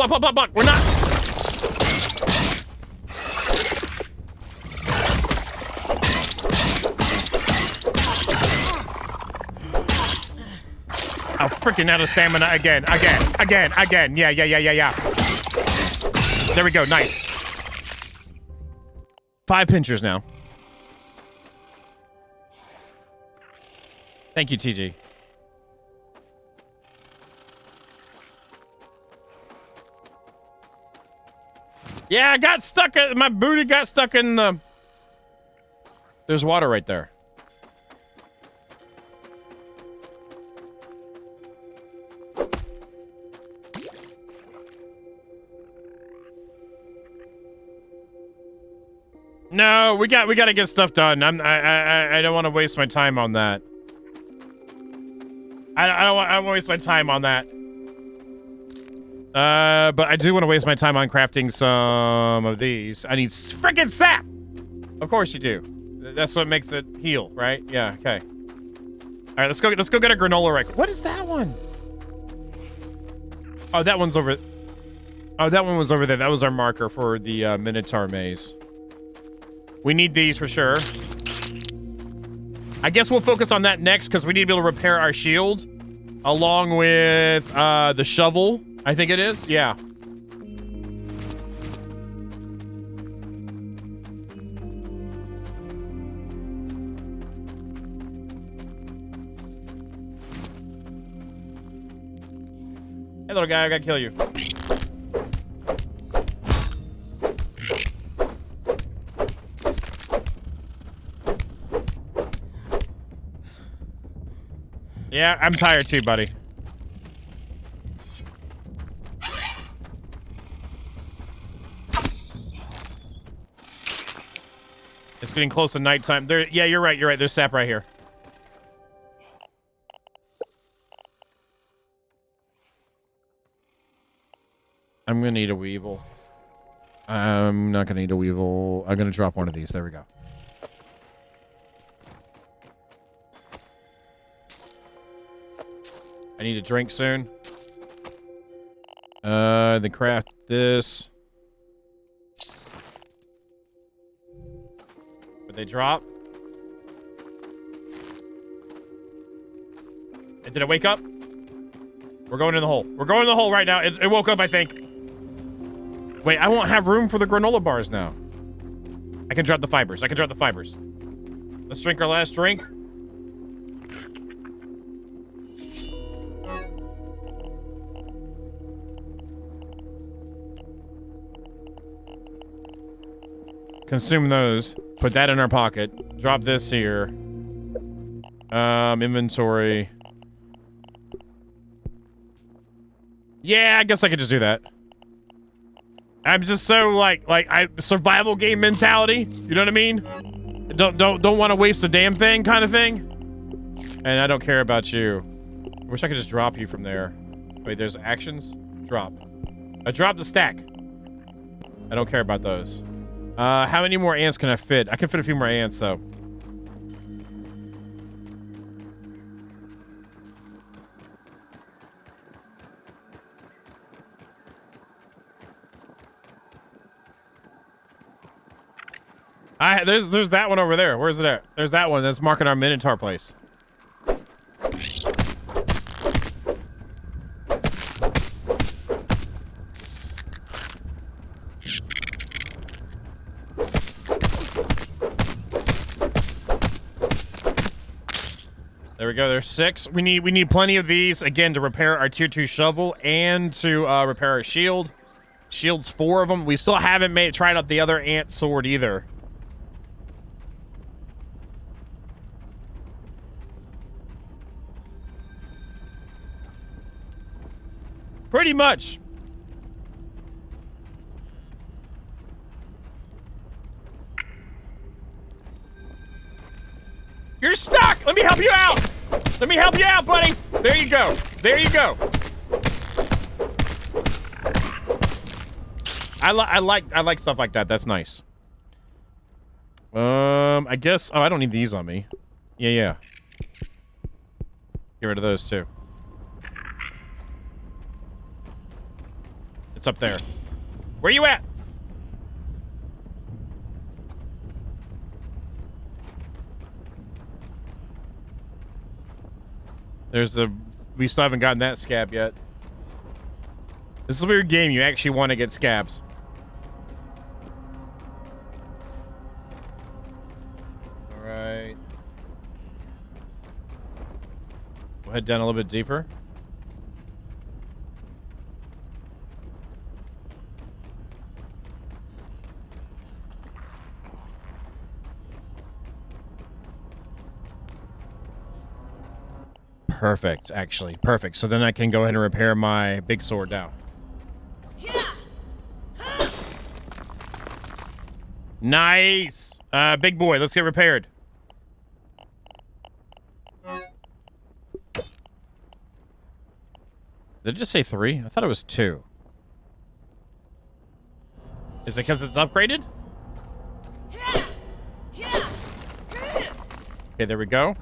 We're not... I'm freaking out of stamina again. Yeah. There we go. Nice. 5 pinchers now. Thank you, TG. Yeah, I got stuck. My booty got stuck in the... There's water right there. No, we got to get stuff done. I don't want to waste my time on that. I don't want to waste my time on that. But I do want to waste my time on crafting some of these. I need freaking sap. Of course you do. That's what makes it heal, right? Yeah. Okay. All right, let's go get a granola right. What is that one? Oh, that one's over. Oh, that one was over there. That was our marker for the Minotaur maze. We need these for sure. I guess we'll focus on that next because we need to be able to repair our shield along with the shovel. I think it is. Yeah. Hey, little guy, I gotta kill you. Yeah, I'm tired too, buddy. It's getting close to nighttime. There, yeah, you're right. There's sap right here. I'm gonna need a weevil. I'm not gonna need a weevil. I'm gonna drop one of these. There we go. I need a drink soon. Then craft this. Would they drop? And did it wake up? We're going in the hole. We're going in the hole right now. It woke up, I think. Wait, I won't have room for the granola bars now. I can drop the fibers. Let's drink our last drink. Consume those. Put that in our pocket. Drop this here. Inventory. Yeah, I guess I could just do that. I'm just so like survival game mentality. You know what I mean? Don't want to waste the damn thing kind of thing. And I don't care about you. I wish I could just drop you from there. Wait, there's actions? Drop. I dropped the stack. I don't care about those. How many more ants can I fit? I can fit a few more ants, though. There's that one over there. Where's it at? There's that one that's marking our Minotaur place. There we go. There's 6. We need plenty of these again to repair our tier 2 shovel and to repair our shield. Shield's 4 of them. We still haven't tried out the other ant sword either. Pretty much. You're stuck! Let me help you out! Let me help you out, buddy! There you go. There you go. I like stuff like that. That's nice. I guess... Oh, I don't need these on me. Yeah. Get rid of those, too. It's up there. Where you at? There's the we still haven't gotten that scab yet. This is a weird game. You actually want to get scabs. All right. We'll head down a little bit deeper. Perfect, actually. Perfect. So then I can go ahead and repair my big sword now. Nice! Big boy, let's get repaired. Did it just say 3? I thought it was 2. Is it because it's upgraded? Okay, there we go.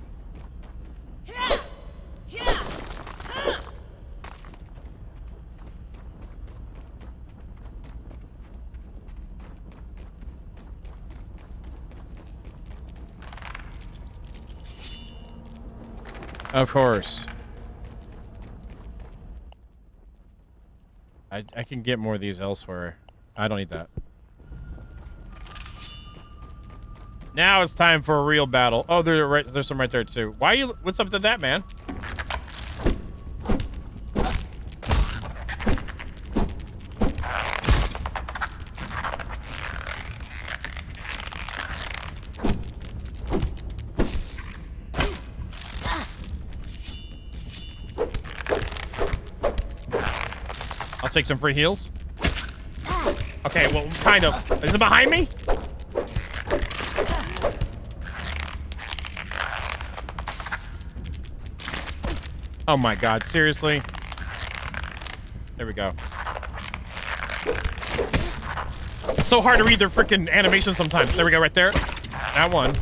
Of course. I can get more of these elsewhere. I don't need that. Now it's time for a real battle. Oh, there's some right there too. Why are you? What's up to that, man? I'll take some free heals. Okay, well, kind of. Is it behind me? Oh my god, seriously? There we go. It's so hard to read their freaking animations sometimes. There we go, right there. That one.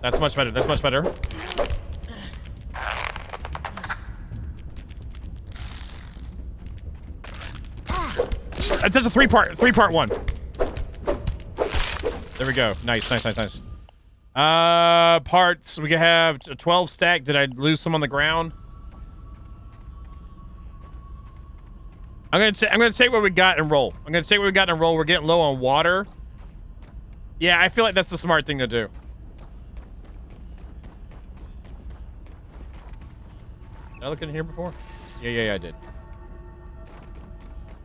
That's much better. That's much better. There's a three-part one. There we go. Nice, nice, nice, nice. Parts. We can have a 12 stack. Did I lose some on the ground? I'm gonna take what we got and roll. I'm gonna take what we got and roll. We're getting low on water. Yeah, I feel like that's the smart thing to do. Did I look in here before? Yeah, I did.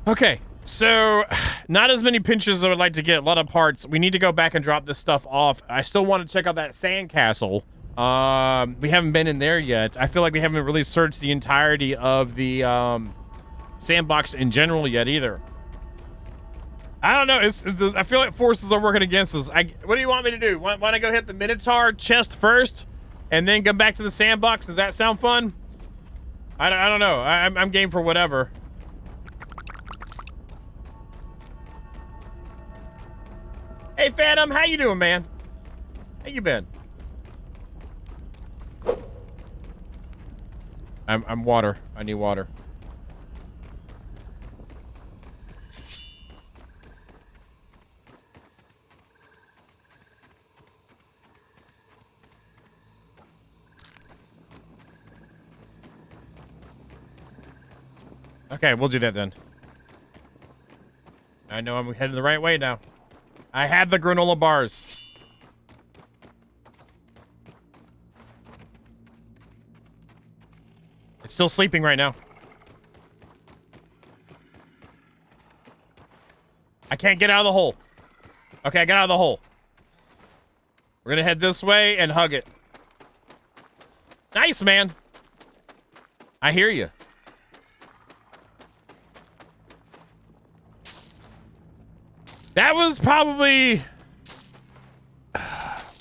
Okay, so not as many pinches as I would like to get. A lot of parts. We need to go back and drop this stuff off. I still want to check out that sandcastle. We haven't been in there yet. I feel like we haven't really searched the entirety of the sandbox in general yet either. I don't know. I feel like forces are working against us. What do you want me to do? Want to go hit the Minotaur chest first, and then go back to the sandbox? Does that sound fun? I don't know. I'm game for whatever. Hey, Phantom, how you doing, man? How you been? I'm water. I need water. Okay, we'll do that then. I know I'm heading the right way now. I had the granola bars. It's still sleeping right now. I can't get out of the hole. Okay, I got out of the hole. We're gonna head this way and hug it. Nice, man. I hear you. That was probably...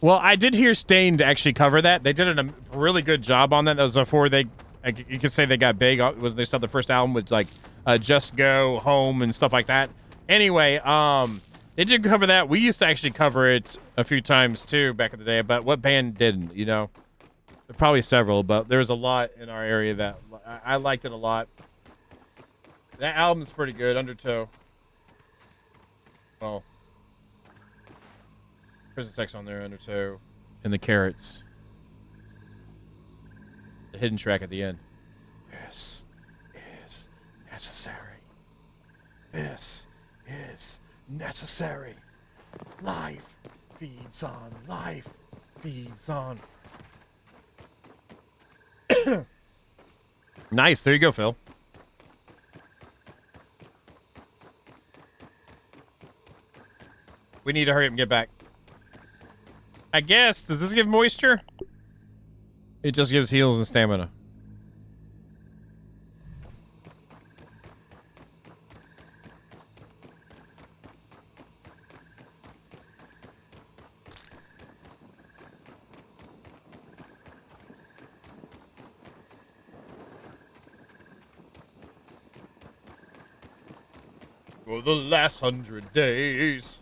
Well, I did hear Stained actually cover that. They did a really good job on that. That was before they... You could say they got big. Was they started the first album with like Just Go Home and stuff like that. Anyway, They did cover that. We used to actually cover it a few times too back in the day, but what band didn't, you know? Probably several, but there's a lot in our area that I liked it a lot. That album's pretty good, Undertow. Well, Prison Sex on there, Undertow. And the Carrots. The hidden track at the end. This is necessary. This is necessary. Life feeds on. Life feeds on. Nice. There you go, Phil. We need to hurry up and get back. I guess. Does this give moisture? It just gives heals and stamina. For the last 100 days.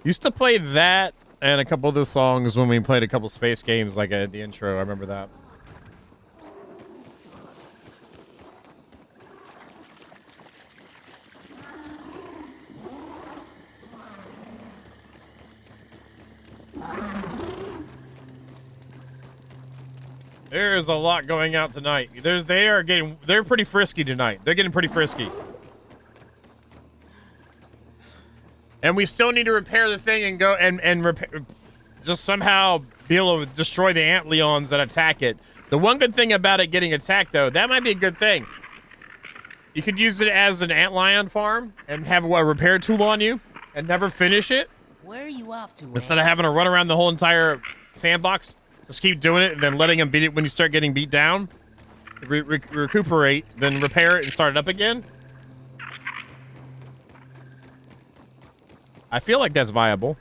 Used to play that and a couple of the songs when we played a couple space games, like at the intro. I remember that. There's a lot going out tonight. They're pretty frisky tonight. They're getting pretty frisky. And we still need to repair the thing and go and repair, just somehow be able to destroy the ant leons that attack it. The one good thing about it getting attacked, though, that might be a good thing. You could use it as an ant lion farm and have a repair tool on you and never finish it. Where are you off to, Instead of having to run around the whole entire sandbox, just keep doing it and then letting them beat it when you start getting beat down. Recuperate, then repair it and start it up again. I feel like that's viable.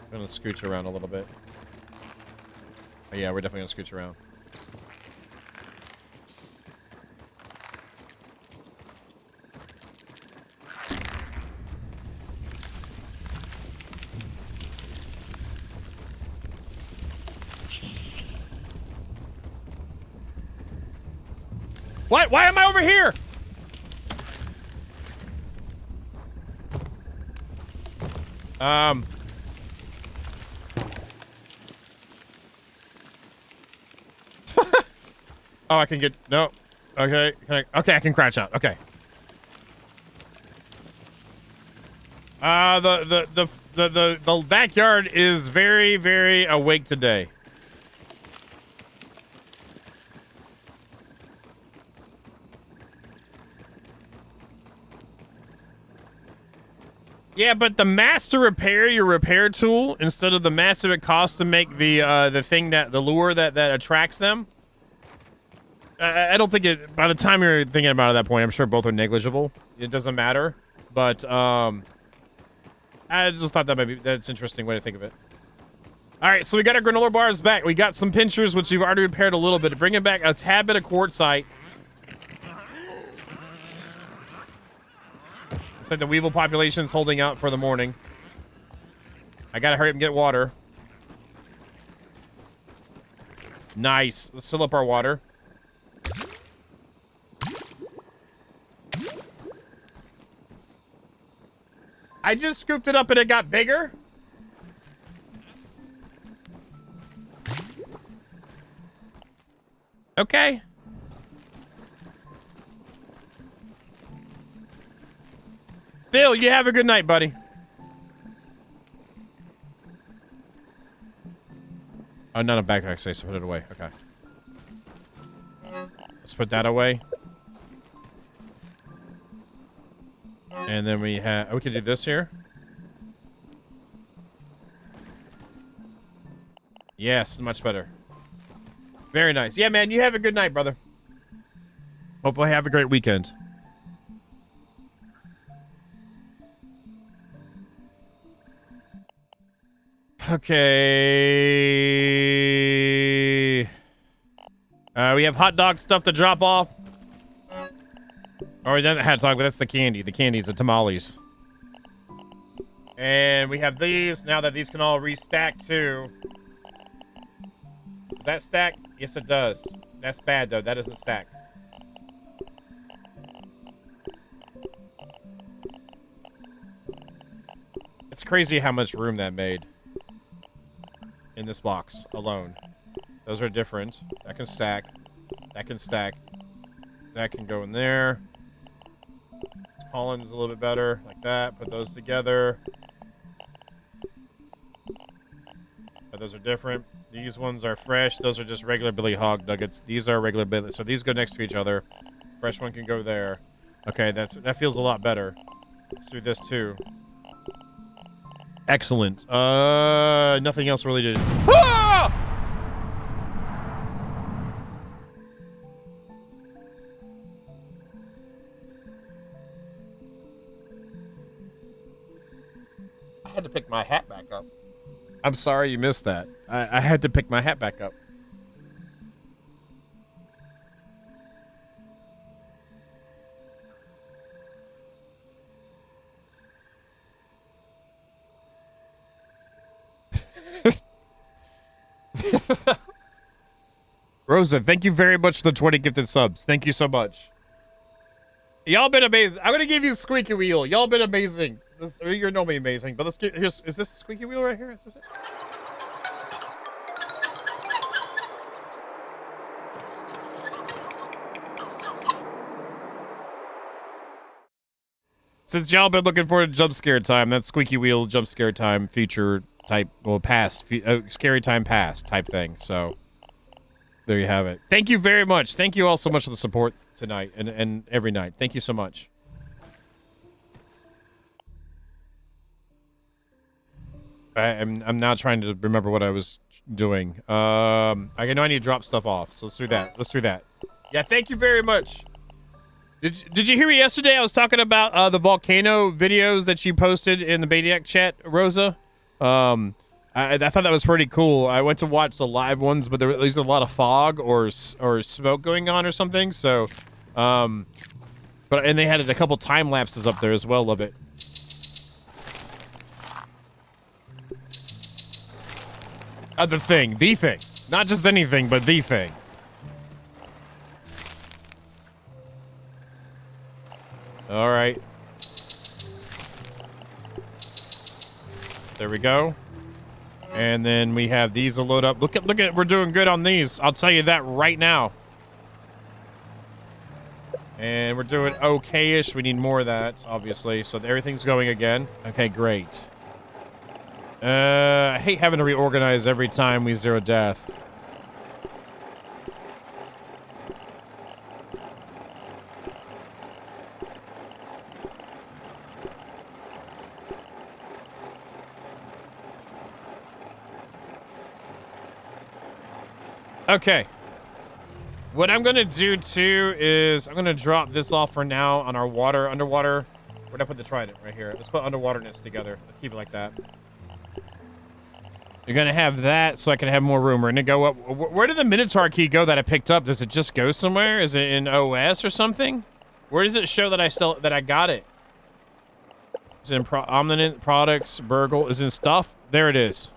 I'm gonna scooch around a little bit. Oh, yeah, we're definitely gonna scooch around. What? Why am I over here? Oh, I can get no. Okay, okay, I can crouch out. Okay. The backyard is very, very awake today. Yeah, but the mats to repair your repair tool instead of the mats that it costs to make the thing the lure that attracts them. I don't think it. By the time you're thinking about it at that point, I'm sure both are negligible. It doesn't matter. But I just thought that's an interesting way to think of it. All right, so we got our granola bars back. We got some pinchers, which we've already repaired a little bit. Bringing back a tad bit of quartzite. Looks like the weevil population's holding out for the morning. I gotta hurry up and get water. Nice. Let's fill up our water. I just scooped it up and it got bigger. Okay. Bill, you have a good night, buddy. Oh, not a backpack space. So put it away. Okay. Let's put that away. And then we have... we can do this here. Yes, much better. Very nice. Yeah, man, you have a good night, brother. Hopefully have a great weekend. Okay. We have hot dog stuff to drop off. Or not the hot dog, but that's the candy. The candies, the tamales. And we have these. Now that these can all restack too. Does that stack? Yes, it does. That's bad though. That doesn't stack. It's crazy how much room that made in this box alone. Those are different. That can stack. That can stack. That can go in there. Pollen's a little bit better, like that. Put those together. But those are different. These ones are fresh. Those are just regular Billy Hog nuggets. These are regular Billy. So these go next to each other. Fresh one can go there. Okay, that feels a lot better. Let's do this too. Excellent. Nothing else really did. Ah! I had to pick my hat back up. I'm sorry you missed that. I had to pick my hat back up. Rosa, thank you very much for the 20 gifted subs. Thank you so much. Y'all been amazing. I'm gonna give you a squeaky wheel. Y'all been amazing. You're normally amazing, but let's get here's. Is this the squeaky wheel right here? Is this it? Since y'all been looking forward to jump scare time, that's squeaky wheel jump scare time future type, well, past scary time past type thing. So there you have it. Thank you very much. Thank you all so much for the support tonight and every night. Thank you so much. I'm now trying to remember what I was doing. I know I need to drop stuff off, so let's do that. Let's do that. Yeah, thank you very much. Did you hear me yesterday? I was talking about the volcano videos that you posted in the Baniac chat, Rosa. I thought that was pretty cool. I went to watch the live ones, but there was at least a lot of fog or smoke going on or something. So, and they had a couple time lapses up there as well of it. The thing, not just anything, but the thing. All right. There we go. And then we have these to load up. Look at, we're doing good on these. I'll tell you that right now. And we're doing okay-ish. We need more of that, obviously. So everything's going again. Okay, great. I hate having to reorganize every time we zero death. Okay. What I'm going to do, too, is I'm going to drop this off for now on our underwater. Where'd I put the trident? Right here. Let's put underwaterness together. Let's keep it like that. You're going to have that so I can have more room. We're going to go up. Where did the Minotaur key go that I picked up? Does it just go somewhere? Is it in OS or something? Where does it show that I got it? Is it in Omninent Products, Burgle? Is it in stuff? There it is.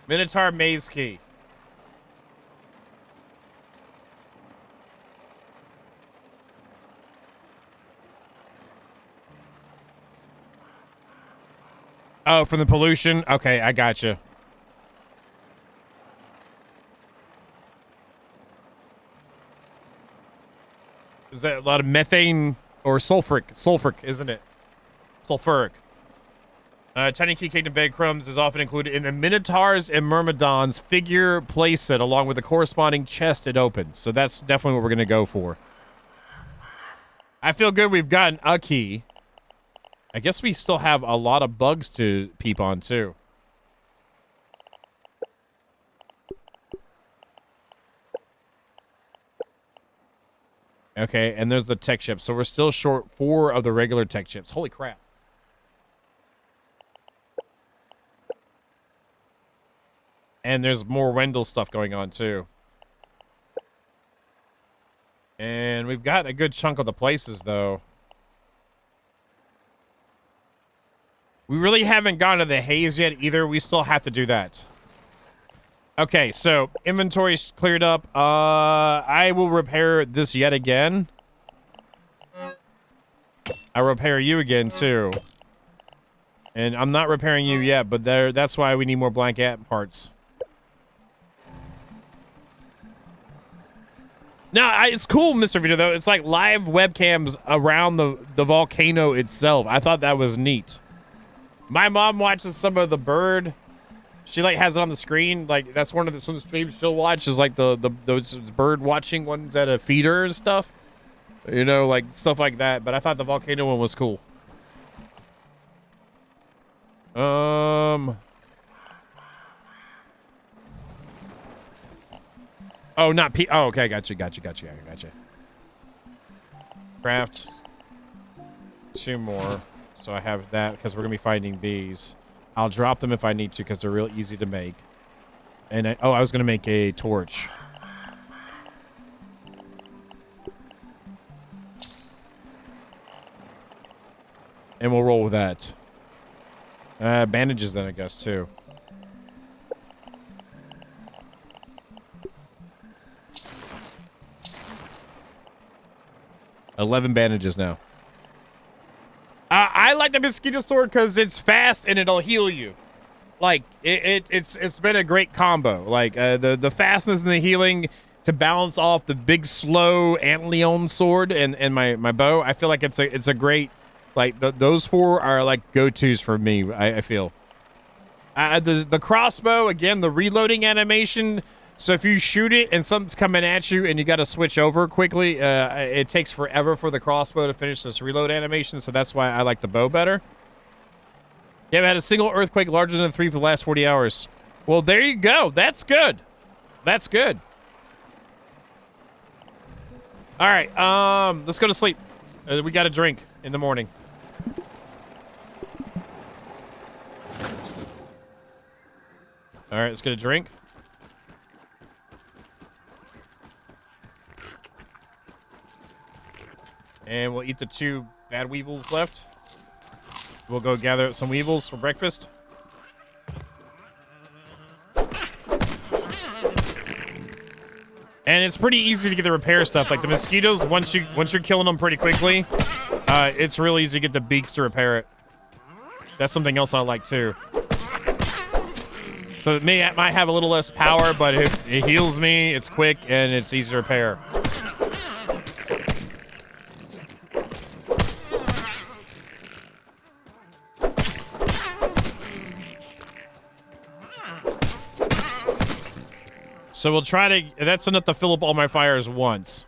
Minotaur Maze Key. Oh, from the pollution? Okay, I gotcha. Is that a lot of methane or sulfuric? Sulfuric, isn't it? Sulfuric. Tiny Key Kingdom breadcrumbs is often included in the Minotaurs and Myrmidons figure playset along with the corresponding chest it opens. So that's definitely what we're going to go for. I feel good we've gotten a key. I guess we still have a lot of bugs to peep on, too. Okay, and there's the tech chip. So we're still short 4 of the regular tech chips. Holy crap. And there's more Wendell stuff going on, too. And we've got a good chunk of the places, though. We really haven't gone to the haze yet, either. We still have to do that. Okay, so inventory's cleared up. I will repair this yet again. I repair you again, too. And I'm not repairing you yet, but that's why we need more blanket parts. No, it's cool, Mr. Vito, though. It's like live webcams around the volcano itself. I thought that was neat. My mom watches some of the bird. She like has it on the screen. Like that's one of some of the streams she'll watch is like those bird watching ones at a feeder and stuff. You know, like stuff like that. But I thought the volcano one was cool. Oh, not P. Oh, okay. Gotcha. Craft 2 more. So I have that because we're going to be finding bees. I'll drop them if I need to because they're real easy to make. And I was going to make a torch. And we'll roll with that. Bandages then, I guess, too. $11 bandages now. I like the mosquito sword because it's fast and it'll heal you. Like it's been a great combo. Like the fastness and the healing to balance off the big slow Antleon sword and my bow. I feel like it's a great like those 4 are like go-tos for me. I feel the crossbow again, the reloading animation. So if you shoot it and something's coming at you and you got to switch over quickly, it takes forever for the crossbow to finish this reload animation. So that's why I like the bow better. Yeah, I've had a single earthquake larger than 3 for the last 40 hours. Well, there you go. That's good. That's good. All right, let's go to sleep. We got a drink in the morning. All right, let's get a drink. And we'll eat the 2 bad weevils left. We'll go gather some weevils for breakfast. And it's pretty easy to get the repair stuff. Like the mosquitoes, once you're killing them pretty quickly, it's really easy to get the beaks to repair it. That's something else I like too. So it might have a little less power, but it heals me, it's quick, and it's easy to repair. So we'll try to... That's enough to fill up all my fires once.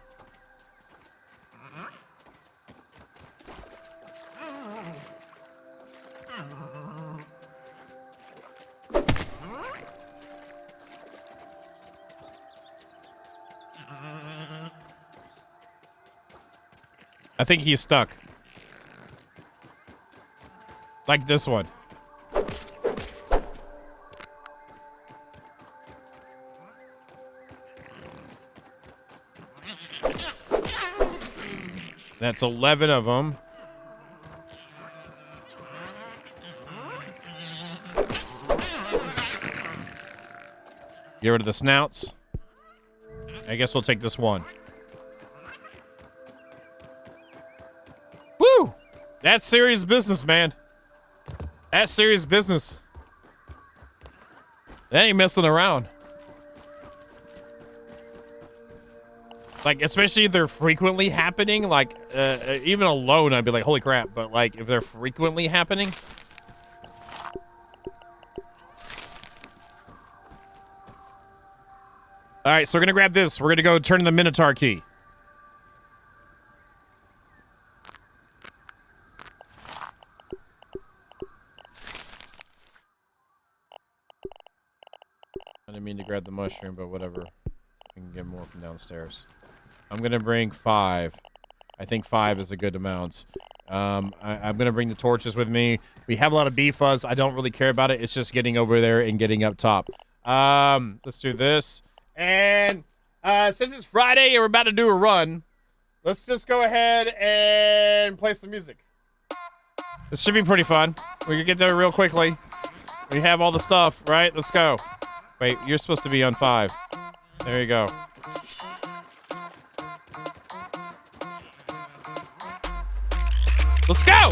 I think he's stuck. Like this one. That's 11 of them. Get rid of the snouts. I guess we'll take this one. Woo! That's serious business, man. That's serious business. That ain't messing around. Like, especially if they're frequently happening, like, even alone, I'd be like, holy crap. But, like, if they're frequently happening. All right, so we're going to grab this. We're going to go turn the Minotaur key. I didn't mean to grab the mushroom, but whatever. We can get more from downstairs. I'm going to bring 5. I think 5 is a good amount. I'm going to bring the torches with me. We have a lot of bee fuzz. I don't really care about it. It's just getting over there and getting up top. Let's do this. And since it's Friday and we're about to do a run, Let's just go ahead and play some music. This should be pretty fun. We can get there real quickly. We have all the stuff, right? Let's go. Wait, you're supposed to be on 5. There you go. Let's go!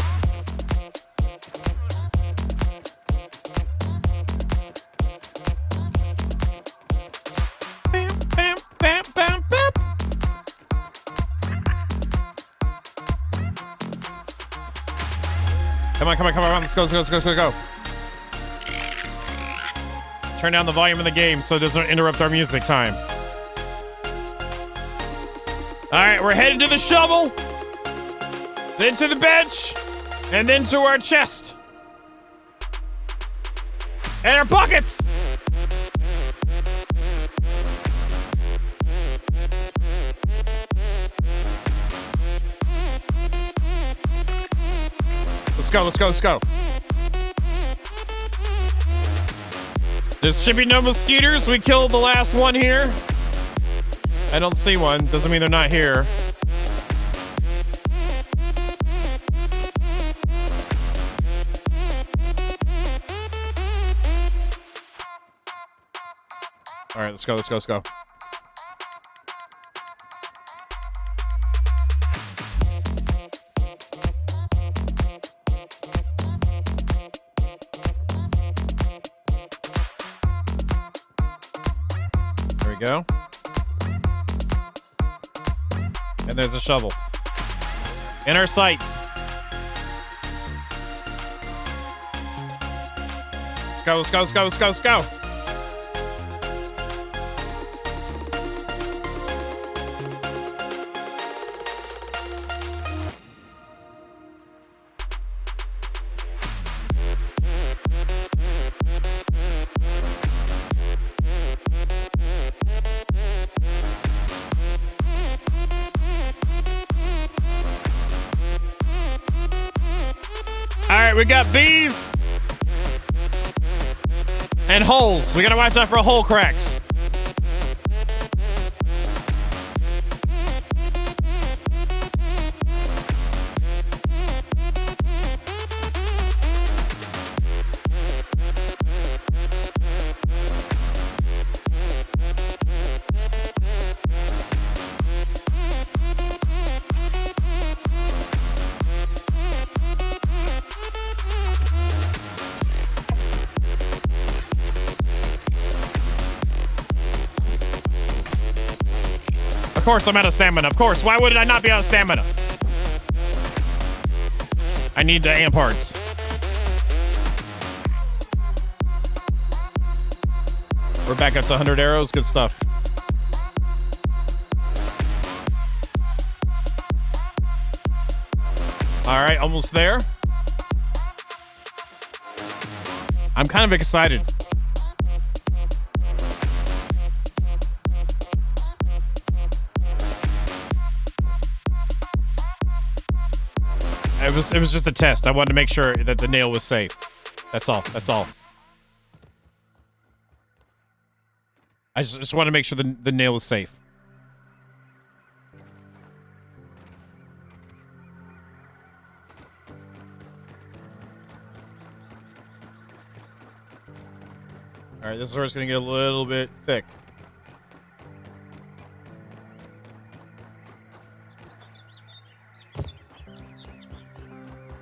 Bam, bam, bam, bam, bam. Come on, come on, come on. Let's go, let's go, let's go, let's go. Turn down the volume of the game so it doesn't interrupt our music time. All right, we're heading to the shovel, then to the bench, and then to our chest. And our buckets! Let's go, let's go, let's go. There should be no mosquitoes. We killed the last one here. I don't see one. Doesn't mean they're not here. All right, let's go, let's go, let's go. There we go. And there's a shovel. In our sights. Let's go, let's go, let's go, let's go, let's go. We got bees and holes. We gotta watch out for hole cracks. Of course I'm out of stamina. Of course. Why would I not be out of stamina? I need the amp parts. We're back up to 100 arrows. Good stuff. All right, almost there. I'm kind of excited. It was just a test. I wanted to make sure that the nail was safe. That's all. That's all. I just want to make sure the nail was safe. All right, this is where it's going to get a little bit thick.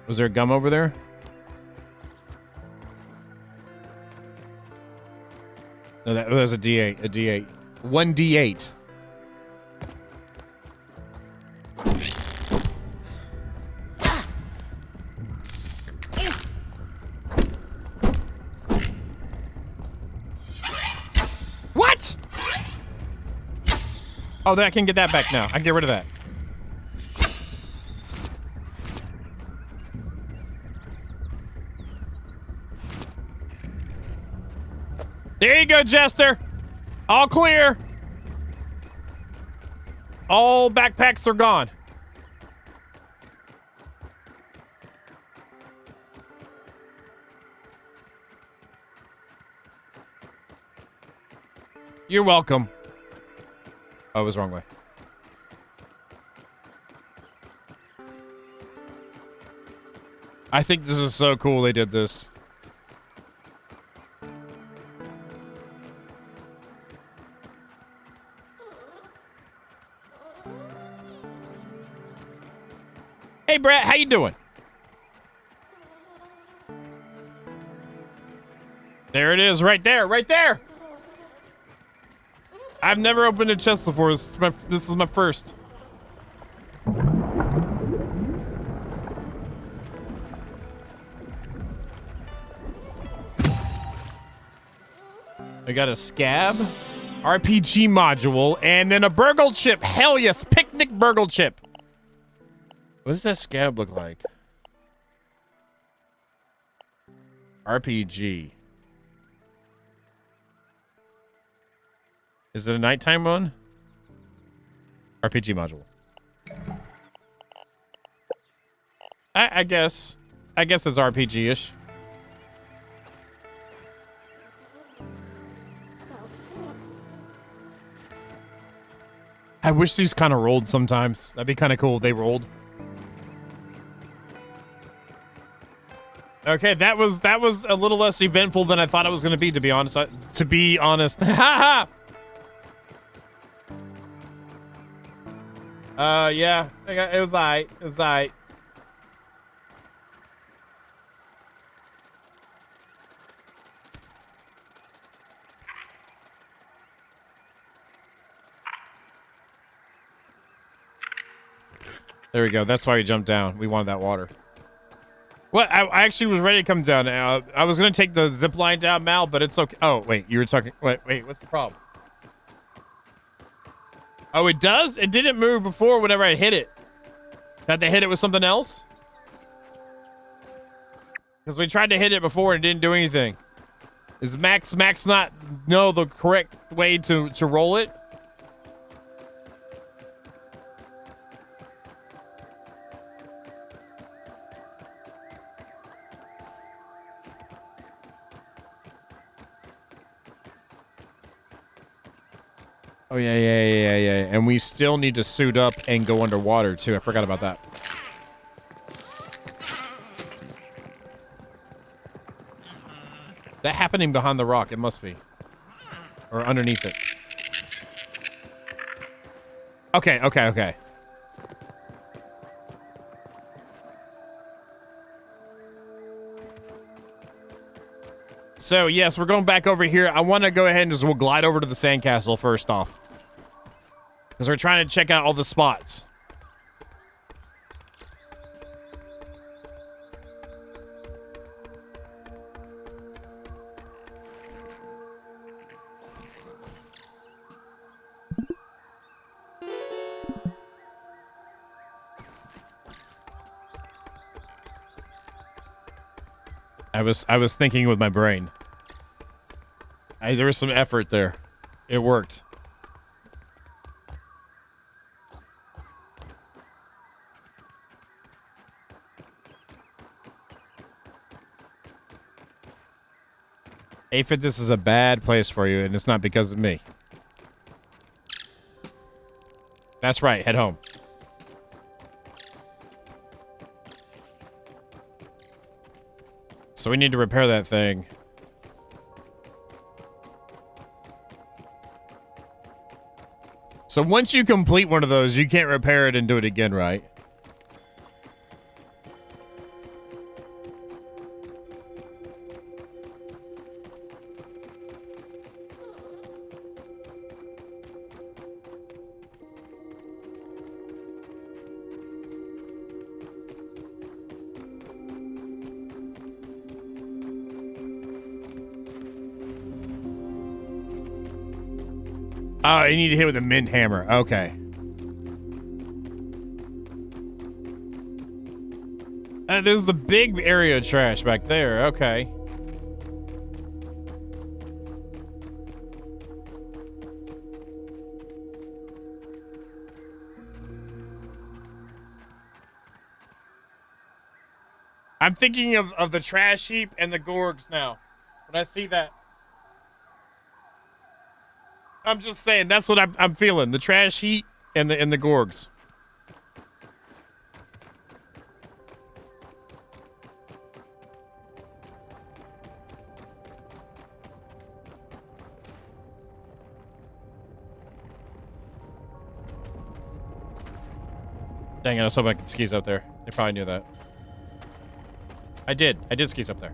Was there gum over there? No, that was a D8. A D8. 1 D8. What? Oh, I can get that back now. I can get rid of that. There you go, Jester. All clear. All backpacks are gone. You're welcome. Oh, it was the wrong way. I think this is so cool they did this. Hey, Brett, how you doing? There it is, right there, right there. I've never opened a chest before. This is my first. I got a scab, RPG module, and then a burgle chip. Hell yes, picnic burgle chip. What does that scab look like? RPG. Is it a nighttime one? RPG module. I guess. I guess it's RPG-ish. I wish these kind of rolled sometimes. That'd be kind of cool if they rolled. Okay, that was a little less eventful than I thought it was going to be be honest. To be honest. Ha yeah. It was alright. It was alright. There we go. That's why we jumped down. We wanted that water. What? I actually was ready to come down. I was going to take the zip line down, Mal, but it's okay. Oh, wait. You were talking. Wait. What's the problem? Oh, it does? It didn't move before whenever I hit it. Had to hit it with something else? Because we tried to hit it before and it didn't do anything. Is Max not know the correct way to roll it? Oh, yeah. And we still need to suit up and go underwater, too. I forgot about that. That happening behind the rock. It must be. Or underneath it. Okay. So, yes, we're going back over here. I want to go ahead and we'll glide over to the sandcastle first off. Because we're trying to check out all the spots. I was thinking with my brain. There was some effort there. It worked. Aphid, this is a bad place for you, and it's not because of me. That's right, head home. So we need to repair that thing. So once you complete one of those, you can't repair it and do it again, right? Oh, you need to hit with a mint hammer. Okay. There's the big area of trash back there. Okay. I'm thinking of the trash heap and the gorgs now. When I see that. I'm just saying, that's what I'm feeling. The trash heap and the gorgs. Dang it, I was hoping I could skis up there. They probably knew that. I did skis up there.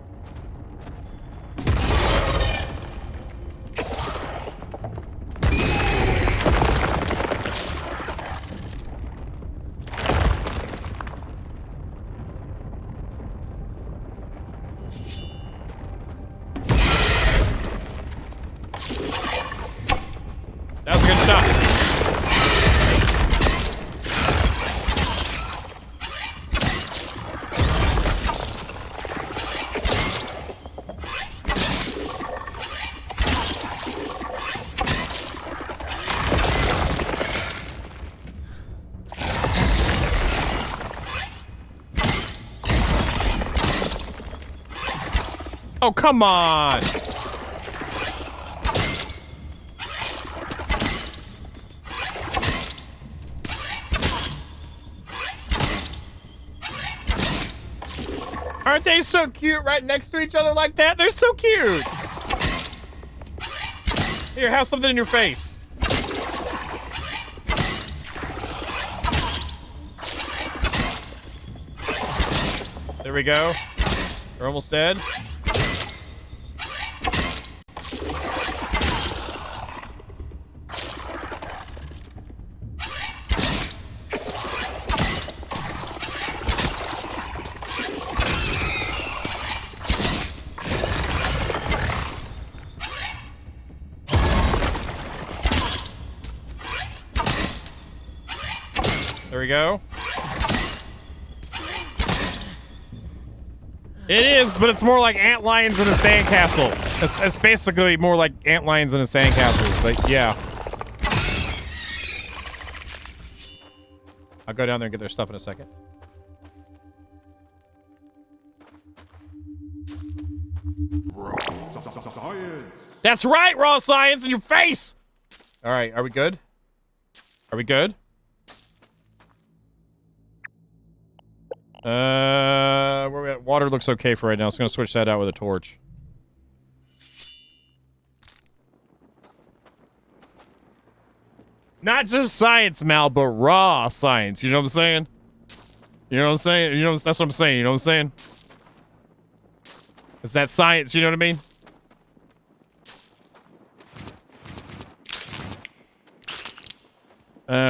That was a good shot. Oh, come on! Aren't they so cute right next to each other like that? They're so cute! Here, have something in your face. There we go. We're almost dead. There we go. It is, but it's more like ant lions in a sandcastle. It's basically more like ant lions in a sandcastle, but yeah. I'll go down there and get their stuff in a second. Science. That's right, raw science in your face! Alright, are we good? Are we good? Where we at? Water looks okay for right now, so I'm gonna switch that out with a torch. Not just science, Mal, but raw science. You know what I'm saying? You know what I'm saying? You know, that's what I'm saying. You know what I'm saying? It's that science, you know what I mean?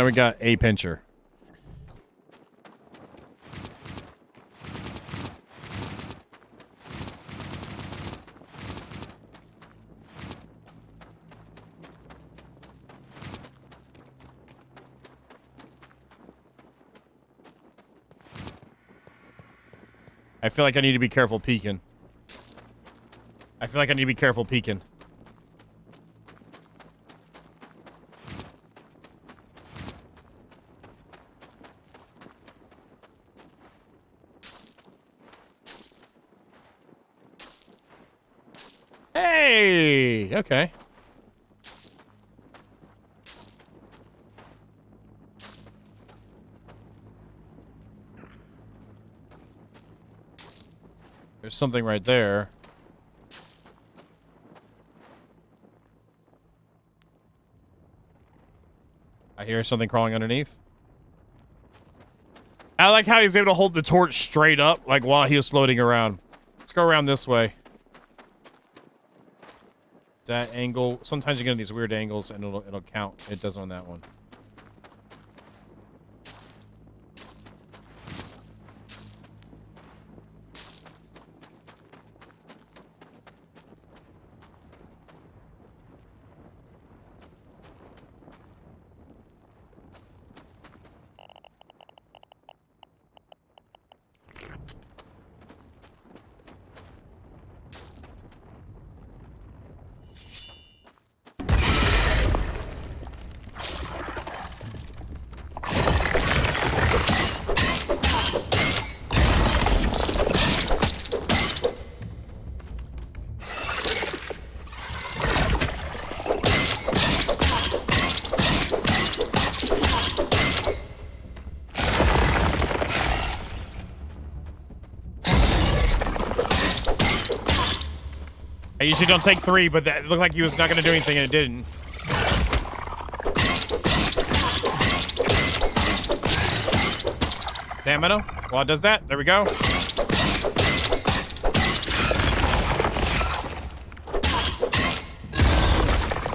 We got a pincher. I feel like I need to be careful peeking. I feel like I need to be careful peeking. Hey! Okay. There's something right there. I hear something crawling underneath. I like how he's able to hold the torch straight up, like while he was floating around. Let's go around this way. That angle. Sometimes you get these weird angles and it'll count. It doesn't on that one. I usually don't take 3, but that looked like he was not going to do anything, and it didn't. Stamina. While it does that, there we go.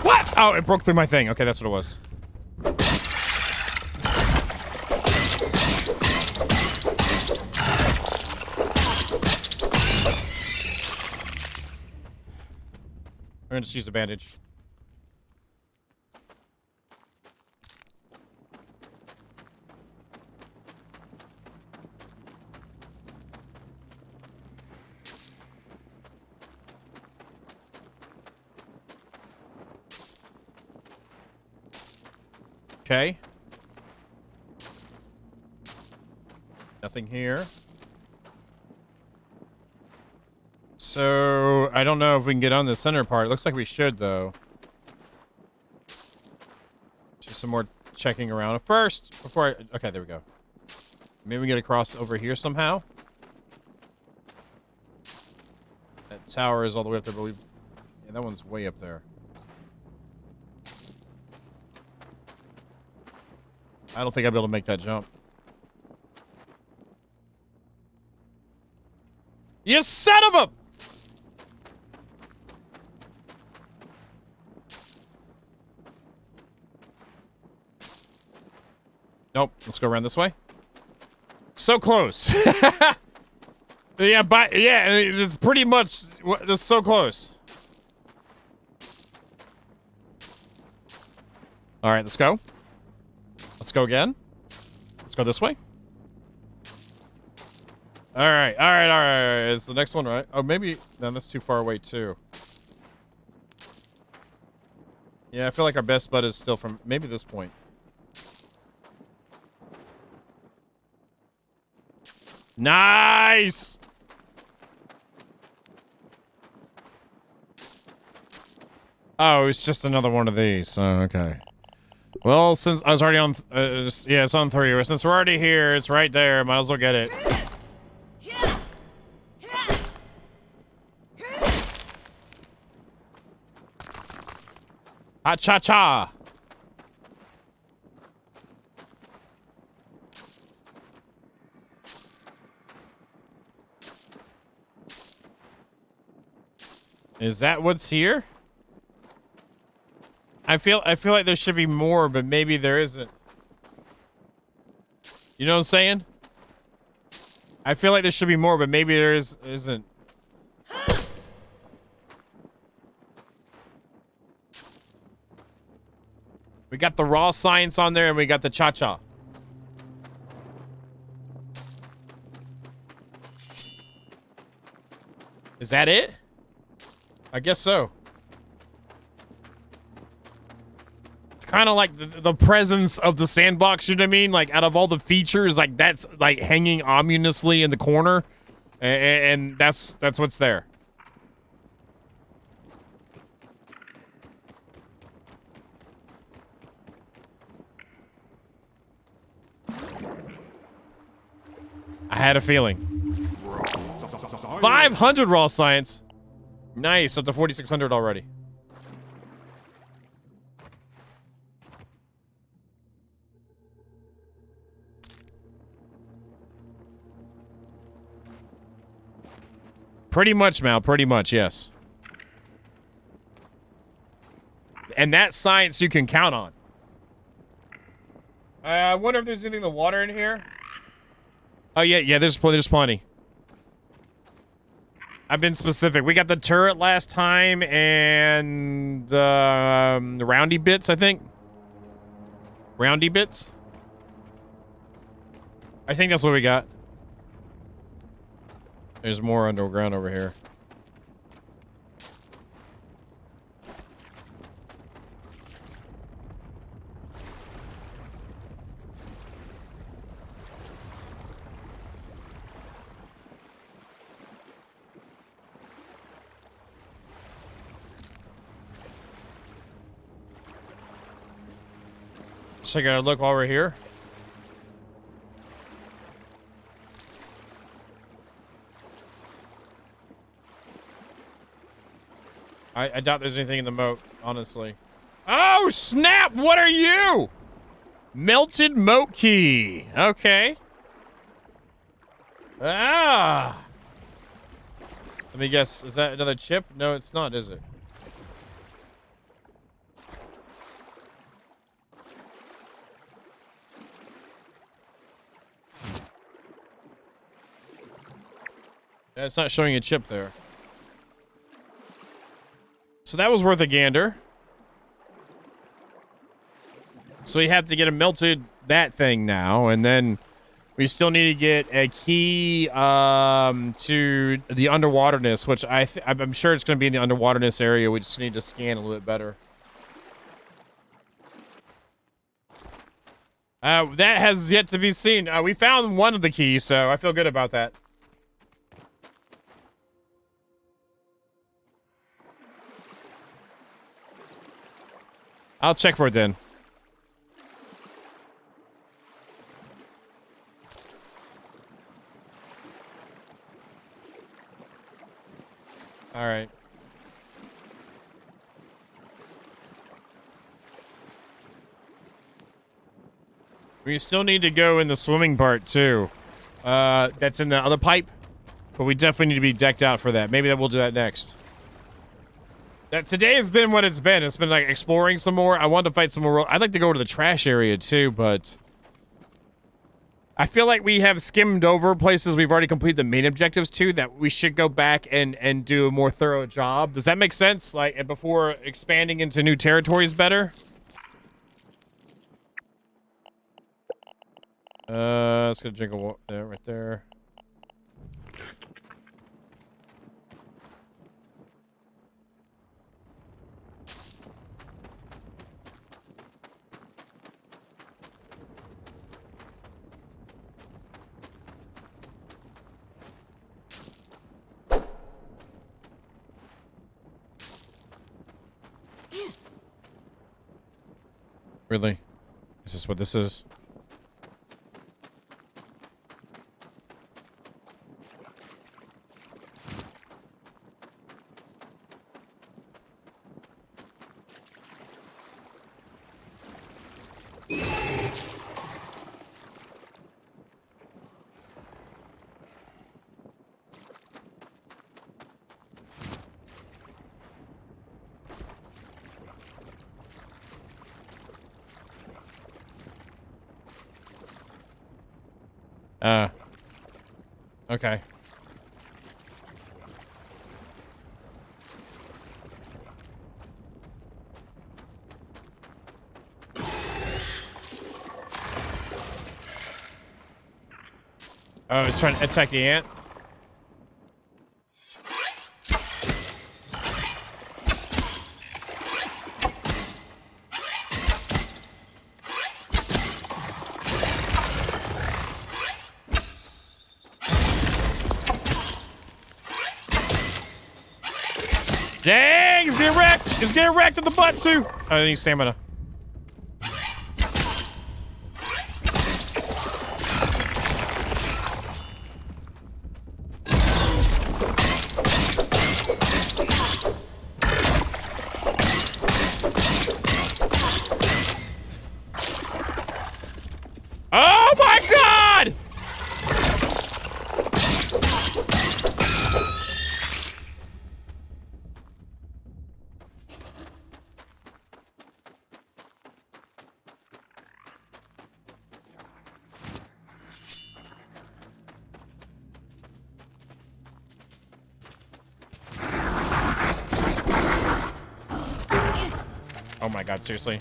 What? Oh, it broke through my thing. Okay, that's what it was. I'm gonna just use a bandage. Okay. Nothing here. So, I don't know if we can get on the center part. It looks like we should, though. Just some more checking around. First, before I... Okay, there we go. Maybe we get across over here somehow. That tower is all the way up there, but we've... Yeah, that one's way up there. I don't think I'll be able to make that jump. You son of a... Nope. Let's go around this way. So close. Yeah, but yeah, it's pretty much... It's so close. All right, let's go. Let's go again. Let's go this way. All right, all right, all right. Is the next one right? Oh, maybe... No, that's too far away, too. Yeah, I feel like our best bet is still from... Maybe this point. Nice! Oh, it's just another one of these. Oh, okay. Well, since I was already on... yeah, it's on 3. Since we're already here, it's right there. Might as well get it. Ha-cha-cha! Is that what's here? I feel like there should be more, but maybe there isn't. You know what I'm saying? I feel like there should be more, but maybe there isn't. We got the raw science on there, and we got the cha-cha. Is that it? I guess so. It's kind of like the presence of the sandbox, you know what I mean? Like, out of all the features, like, that's, like, hanging ominously in the corner. And that's what's there. I had a feeling. 500 raw science. Nice, up to 4,600 already. Pretty much, Mal. Pretty much, yes. And that science you can count on. I wonder if there's anything in the water in here. Oh, yeah, there's plenty. I've been specific. We got the turret last time and the roundy bits, I think. Roundy bits. I think that's what we got. There's more underground over here. So I gotta look while we're here. I doubt there's anything in the moat, honestly. Oh, snap! What are you? Melted moat key. Okay. Ah! Let me guess. Is that another chip? No, it's not, is it? Yeah, it's not showing a chip there. So that was worth a gander. So we have to get a melted that thing now, and then we still need to get a key to the underwaterness, which I'm sure it's going to be in the underwaterness area. We just need to scan a little bit better. That has yet to be seen. We found one of the keys, so I feel good about that. I'll check for it then. All right. We still need to go in the swimming part too. That's in the other pipe, but we definitely need to be decked out for that. Maybe we'll do that next. That today has been what it's been. It's been like exploring some more. I wanted to fight some more. I'd like to go to the trash area too, but I feel like we have skimmed over places we've already completed the main objectives to that we should go back and do a more thorough job. Does that make sense? Like before expanding into new territories better? Let's go drink a water there, right there. Really? Is this what this is? Okay. Oh, it's trying to attack the ant? Dang, he's getting wrecked! He's getting wrecked in the butt, too! I need stamina. Oh my god! Oh my god, seriously.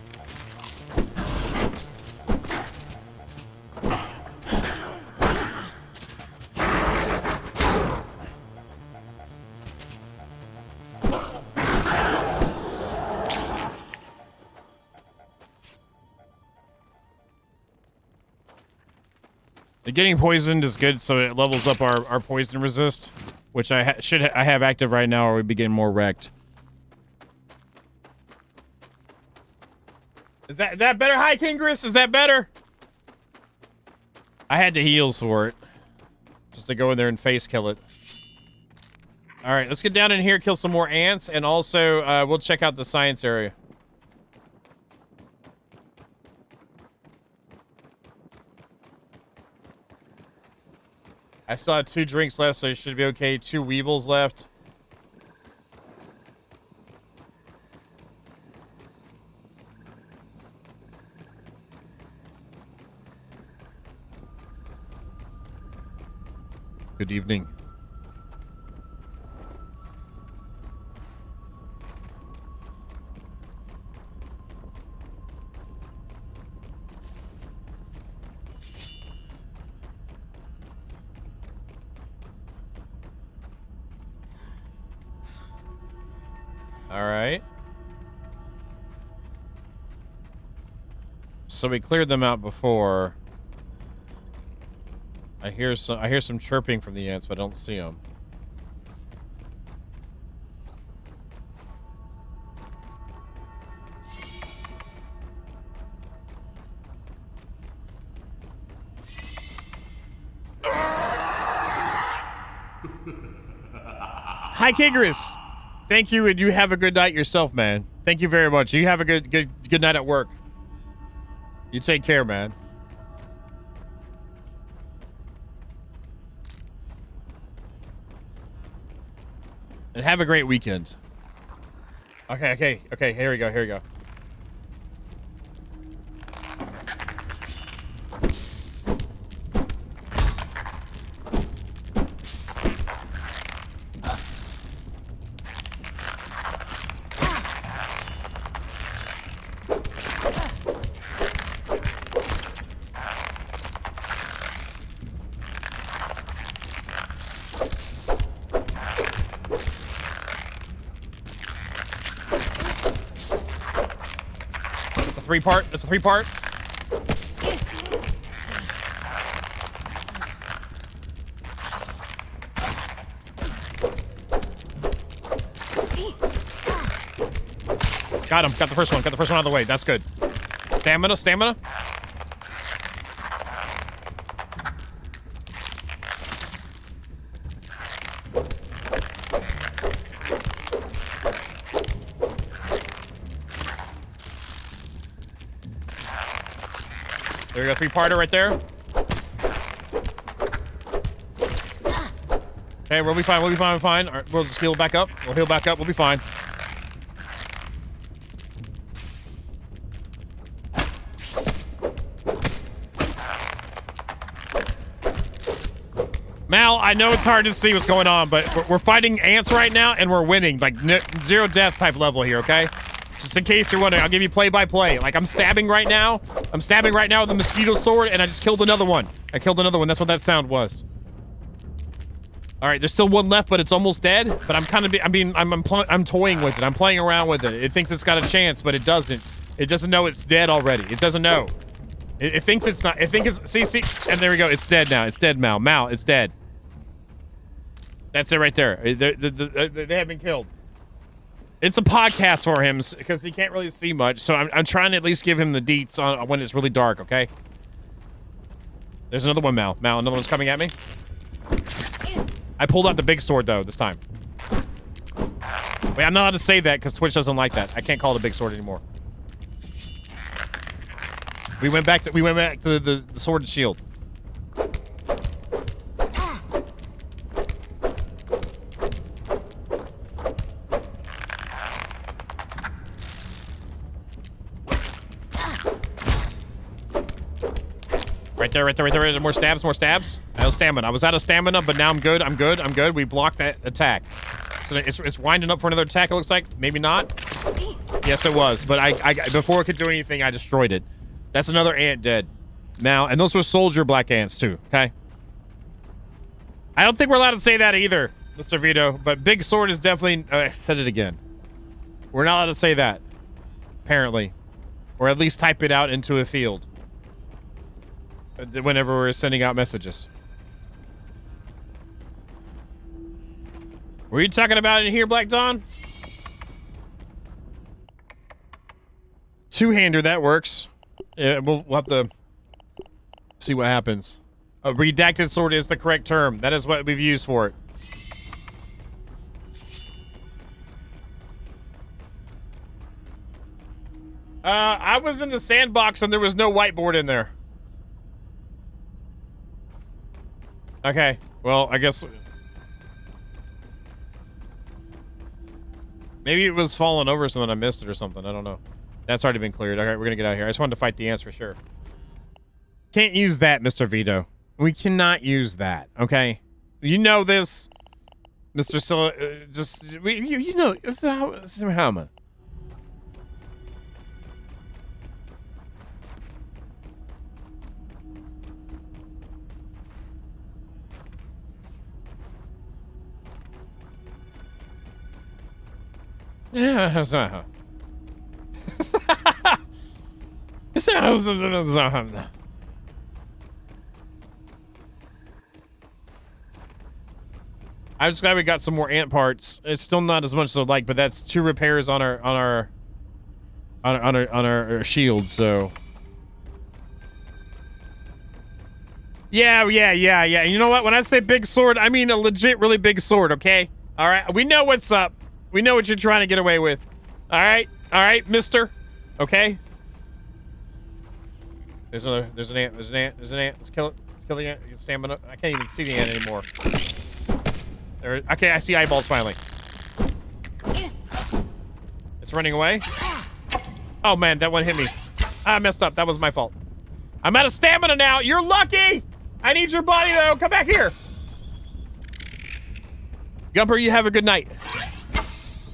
The getting poisoned is good, so it levels up our poison resist, which I have active right now, or we begin more wrecked. Is that better, High Kingris? Is that better? I had the heals for it, just to go in there and face kill it. All right, let's get down in here, kill some more ants, and also we'll check out the science area. I still have 2 drinks left, so it should be okay. 2 weevils left. Good evening. All right. So we cleared them out before. I hear some chirping from the ants, but I don't see them. Hi, Kigris. Thank you, and you have a good night yourself, man. Thank you very much. You have a good night at work. You take care, man. And have a great weekend. Okay. Here we go. That's a 3-part. Got him. Got the first one. Got the first one out of the way. That's good. Stamina. There we go, 3-parter right there. Okay, we'll be fine. All right, we'll just heal back up. We'll be fine. Mal, I know it's hard to see what's going on, but we're fighting ants right now, and we're winning. Like, 0 death type level here, okay? Just in case you're wondering, I'll give you play-by-play. Like, I'm stabbing right now with the mosquito sword, and I just killed another one. That's what that sound was. All right, there's still one left, but it's almost dead. But I'm toying with it. I'm playing around with it. It thinks it's got a chance, but it doesn't. It doesn't know it's dead already. It doesn't know. It thinks it's not. It thinks it's... See? And there we go. It's dead now. It's dead, Mal. Mal, it's dead. That's it right there. They have been killed. It's a podcast for him because he can't really see much, so I'm trying to at least give him the deets on when it's really dark, okay? There's another one, Mal. Another one's coming at me. I pulled out the big sword, though, this time. Wait, I'm not allowed to say that because Twitch doesn't like that. I can't call it a big sword anymore. We went back to the sword and shield. Right there. More stabs. I have stamina. I was out of stamina, but now I'm good. We blocked that attack. So it's winding up for another attack, it looks like. Maybe not. Yes, it was. But I before it could do anything, I destroyed it. That's another ant dead. Now, and those were soldier black ants, too. Okay? I don't think we're allowed to say that either, Mr. Vito. But big sword is definitely... I said it again. We're not allowed to say that. Apparently. Or at least type it out into a field. Whenever we're sending out messages. Were you talking about in here, Black Dawn? Two-hander, that works. Yeah, we'll have to see what happens. A redacted sword is the correct term. That is what we've used for it. I was in the sandbox and there was no whiteboard in there. Okay. Well, I guess maybe it was falling over something. I missed it or something. I don't know. That's already been cleared. All right, we're gonna get out of here. I just wanted to fight the ants for sure. Can't use that, Mr. Vito. We cannot use that. Okay. You know this, Mr. You know, Hammer. Yeah, I'm just glad we got some more ant parts. It's still not as much as I'd like, but that's 2 repairs on our shield. So yeah. You know what? When I say big sword, I mean a legit, really big sword. Okay. All right. We know what's up. We know what you're trying to get away with. All right, Mister. Okay. There's an ant. There's an ant. Let's kill it. Let's kill the ant. Get stamina. I can't even see the ant anymore. There. Okay, I see eyeballs finally. It's running away. Oh man, that one hit me. I messed up. That was my fault. I'm out of stamina now. You're lucky. I need your body though. Come back here. Gumper, you have a good night.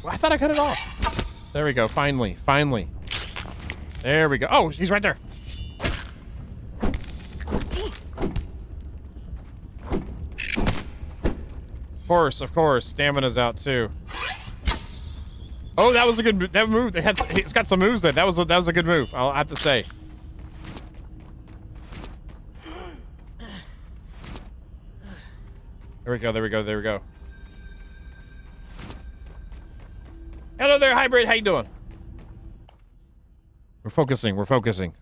I thought I cut it off. There we go. Finally. There we go. Oh, he's right there. Of course. Stamina's out too. Oh, that was a good move. It's got some moves there. That was a good move. I'll have to say. There we go. Hello there, Hybrid. How you doing? We're focusing.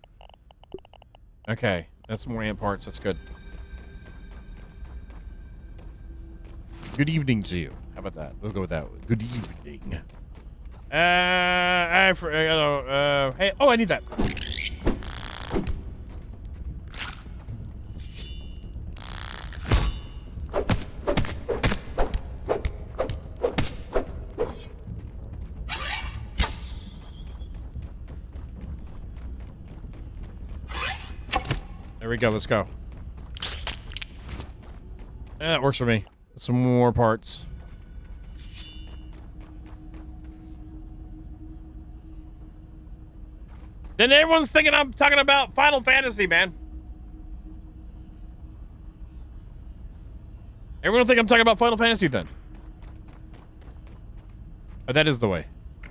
Okay, that's more ant parts. That's good. Good evening to you. How about that? We'll go with that. Good evening. Hey, oh, I need that. There we go. Let's go. Yeah, that works for me. Some more parts. Then everyone's thinking I'm talking about Final Fantasy, man. Everyone think I'm talking about Final Fantasy then. Oh, that is the way.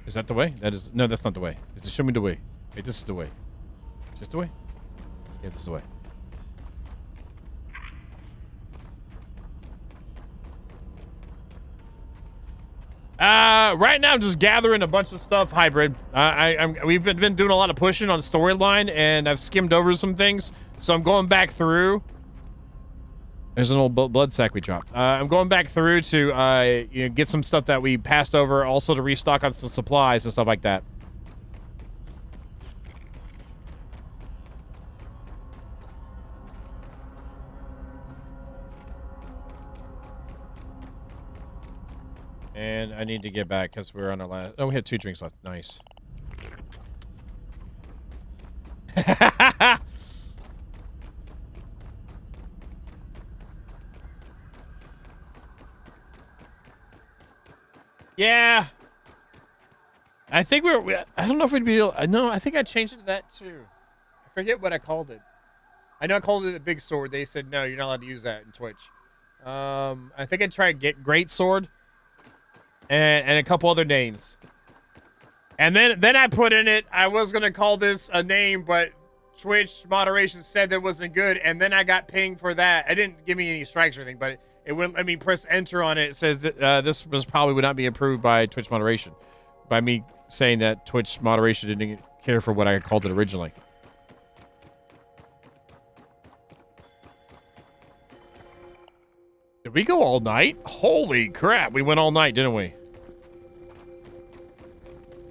Is that the way? No, that's not the way. Show me the way. Wait, this is the way. Is this the way? Yeah, this is the way. Right now I'm just gathering a bunch of stuff, Hybrid. We've been doing a lot of pushing on storyline, and I've skimmed over some things, so I'm going back through. There's an old blood sack we dropped. I'm going back through to get some stuff that we passed over, also to restock on some supplies and stuff like that. And I need to get back because we're on our last... Oh, we had 2 drinks left. Nice. Yeah. I think I don't know if we'd be able... No, I think I changed it to that too. I forget what I called it. I know I called it the big sword. They said, no, you're not allowed to use that in Twitch. I think I tried get great sword. And a couple other names. And then I put in it, I was going to call this a name, but Twitch moderation said that wasn't good, and then I got pinged for that. It didn't give me any strikes or anything, but it wouldn't let me press enter on it. It says that this would not be approved by Twitch moderation. By me saying that Twitch moderation didn't care for what I called it originally. Did we go all night? Holy crap, we went all night, didn't we?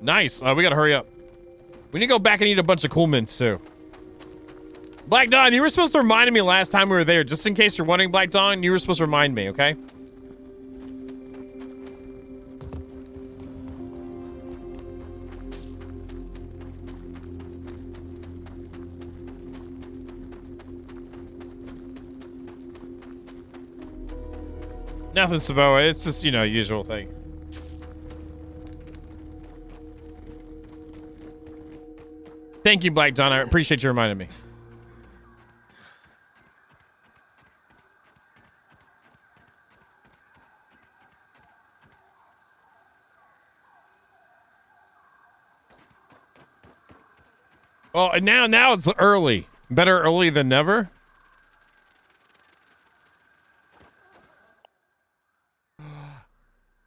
Nice. We gotta hurry up. We need to go back and eat a bunch of cool mints too. Black Dawn, you were supposed to remind me last time we were there. Just in case you're wondering, Black Dawn, you were supposed to remind me, okay? Nothing, Saboa. It's just, you know, usual thing. Thank you, Black Dawn. I appreciate you reminding me. Well, and now it's early. Better early than never.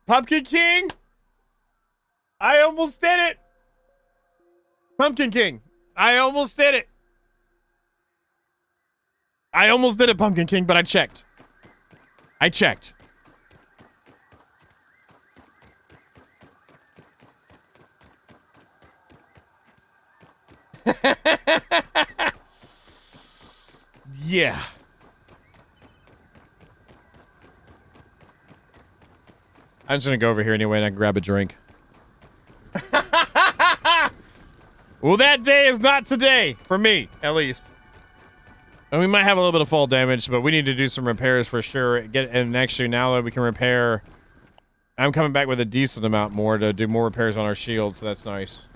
Pumpkin King? I almost did it. Pumpkin King. I almost did it. I almost did it, Pumpkin King, but I checked. I checked. Yeah. I'm just gonna go over here anyway and I can grab a drink. Well, that day is not today. For me, at least. And we might have a little bit of fall damage, but we need to do some repairs for sure. And actually, now that we can repair... I'm coming back with a decent amount more to do more repairs on our shield, so that's nice.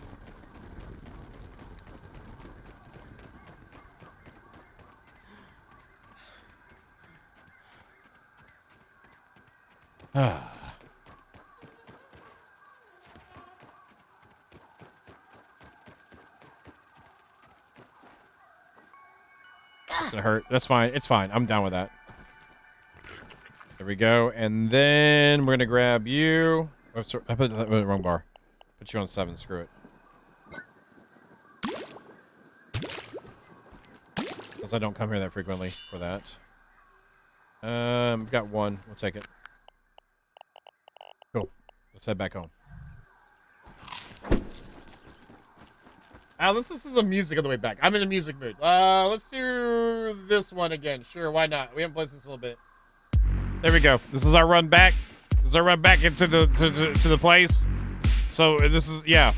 It's gonna hurt. That's fine. It's fine. I'm down with that. There we go. And then we're gonna grab you. Oh, sorry, I put the wrong bar. Put you on 7. Screw it. Because I don't come here that frequently for that. Got 1. We'll take it. Cool. Let's head back home. Let's listen to some music on the way back. I'm in the music mood. Let's do this one again. Sure, why not? We haven't played this in a little bit. There we go. This is our run back. This is our run back into the to the place. So this is, yeah.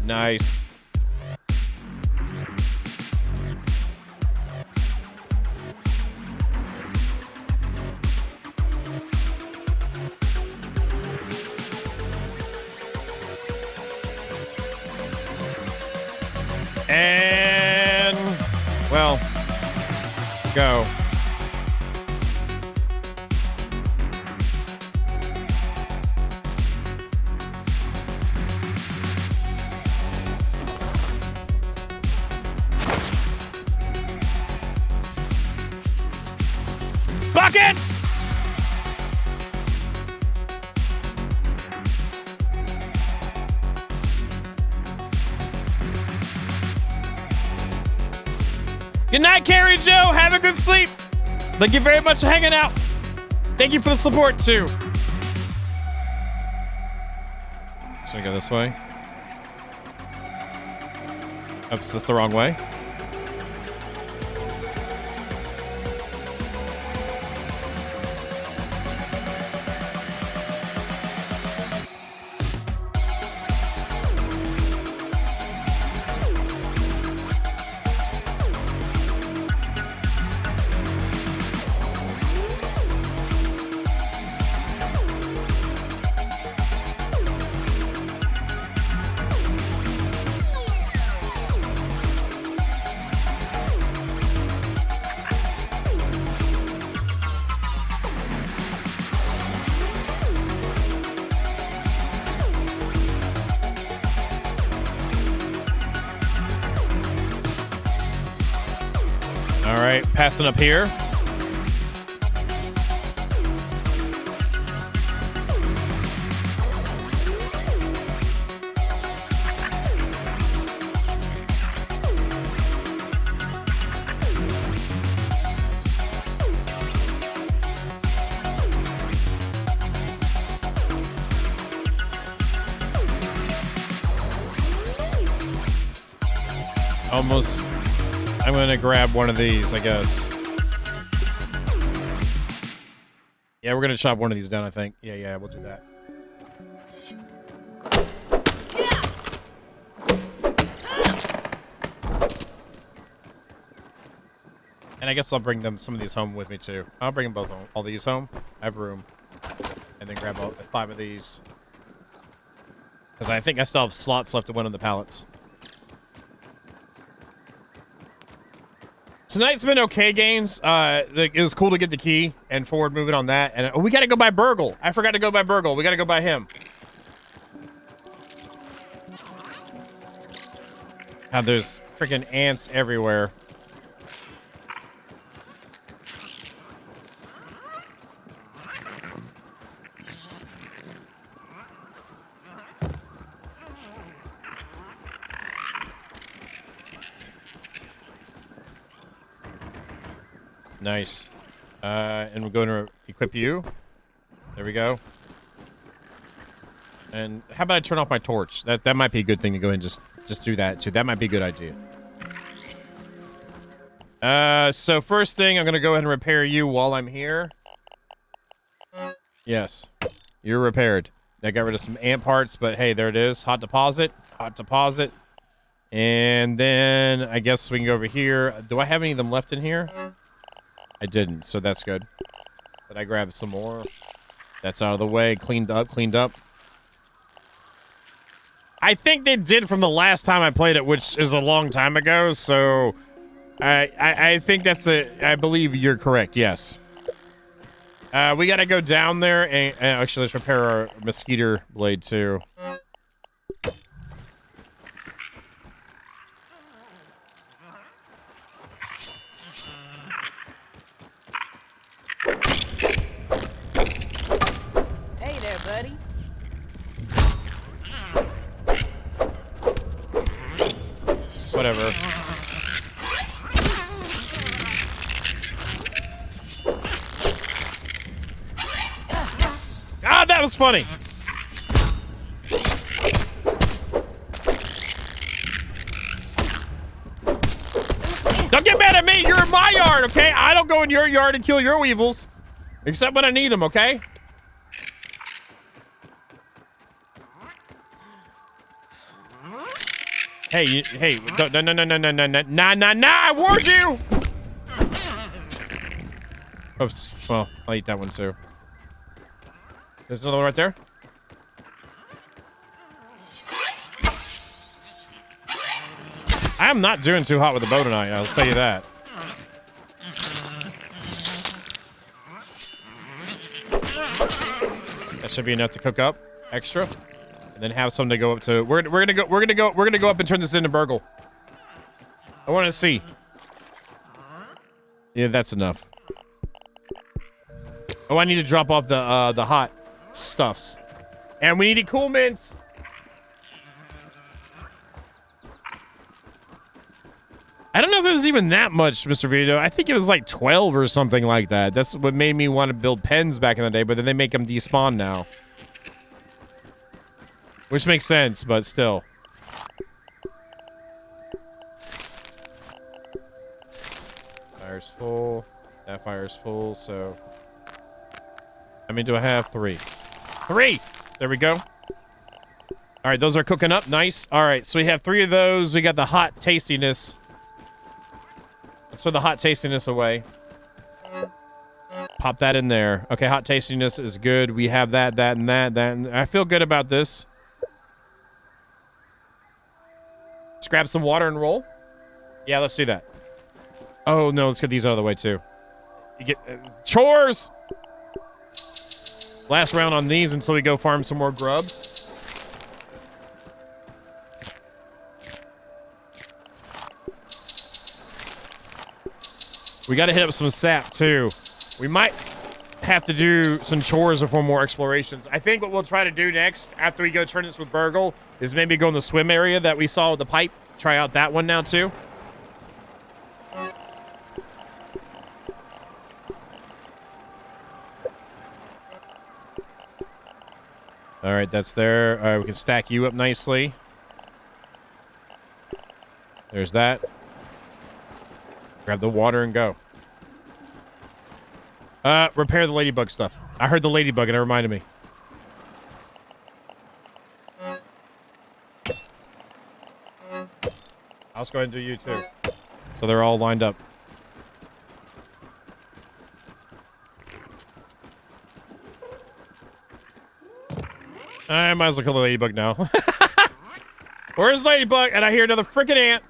Nice. And, well, go. Buckets! Good night, Carrie Joe. Have a good sleep. Thank you very much for hanging out. Thank you for the support, too. So we go this way. Oops, that's the wrong way. All right, passing up here. almost... I'm going to grab one of these, I guess. Yeah, we're going to chop one of these down, I think. Yeah, we'll do that. And I guess I'll bring some of these home with me, too. I'll bring them both home. All these home. I have room. And then grab 5 of these. Because I think I still have slots left to win on the pallets. Tonight's been okay, games. It was cool to get the key and forward moving on that. And we got to go by Burgle. I forgot to go by Burgle. We got to go by him. God, there's freaking ants everywhere. Nice. And we're going to equip you. There we go. And how about I turn off my torch? That might be a good thing to go ahead and just do that too. That might be a good idea. So first thing, I'm gonna go ahead and repair you while I'm here. Yes, you're repaired. I got rid of some ant parts, but hey, there it is. Hot deposit. Hot deposit. And then I guess we can go over here. Do I have any of them left in here? I didn't, so that's good. But I grabbed some more. That's out of the way. Cleaned up. I think they did from the last time I played it, which is a long time ago, so I think I believe you're correct, yes. We gotta go down there and actually let's repair our mosquito blade too. Hey there, buddy. Whatever. Ah, that was funny. Don't get mad at me. You're in my yard, okay? I don't go in your yard and kill your weevils. Except when I need them, okay? Hey, no, I warned you! Oops, well, I'll eat that one too. There's another one right there. I am not doing too hot with the bow tonight, I'll tell you that. That should be enough to cook up extra. And then have some to go up to. We're gonna go up and turn this into Burgle. I want to see. Yeah, that's enough. Oh, I need to drop off the hot stuffs, and we need cool mints. I don't know if it was even that much, Mr. Vito. I think it was like 12 or something like that. That's what made me want to build pens back in the day, but then they make them despawn now. Which makes sense, but still. Fire's full. That fire's full, so... How many do I have? 3. 3! There we go. Alright, those are cooking up. Nice. Alright, so we have 3 of those. We got the hot tastiness. Let's throw the hot tastiness away. Pop that in there. Okay, hot tastiness is good. We have that, and that. And I feel good about this. Let's grab some water and roll. Yeah, let's do that. Oh, no, let's get these out of the way, too. You get chores! Last round on these until we go farm some more grubs. We got to hit up some sap, too. We might have to do some chores before more explorations. I think what we'll try to do next, after we go turn this with Burgle, is maybe go in the swim area that we saw with the pipe. Try out that one now, too. All right, that's there. All right, we can stack you up nicely. There's that. Grab the water and go. Repair the ladybug stuff. I heard the ladybug and it reminded me. I'll just go ahead and do you too. So they're all lined up. I might as well kill the ladybug now. Where's ladybug? And I hear another freaking ant.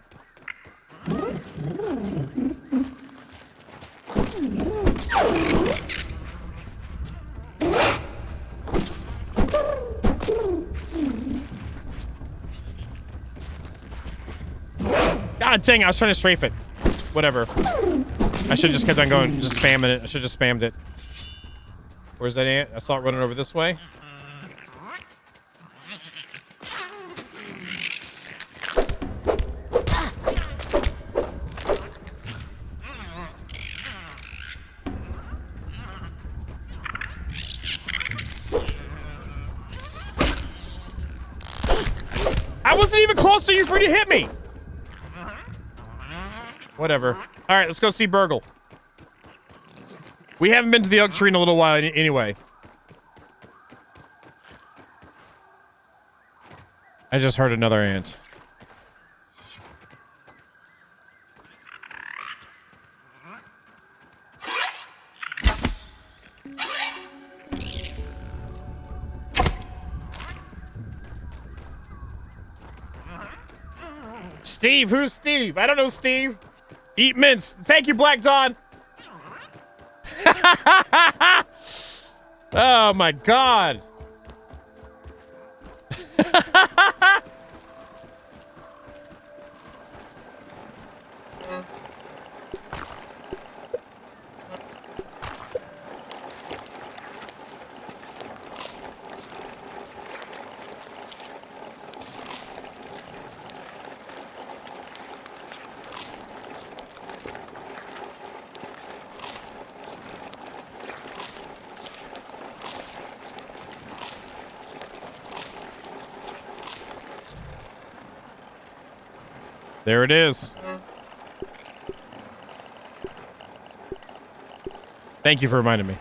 God dang, I was trying to strafe it. Whatever. I should have just kept on going, just spamming it. I should have just spammed it. Where's that ant? I saw it running over this way. I wasn't even close to you for you to hit me. Whatever. All right, let's go see Burgle. We haven't been to the oak tree in a little while anyway. I just heard another ant. Steve, who's Steve? I don't know Steve. Eat mints. Thank you, Black Dawn. Oh my God. There it is. Thank you for reminding me.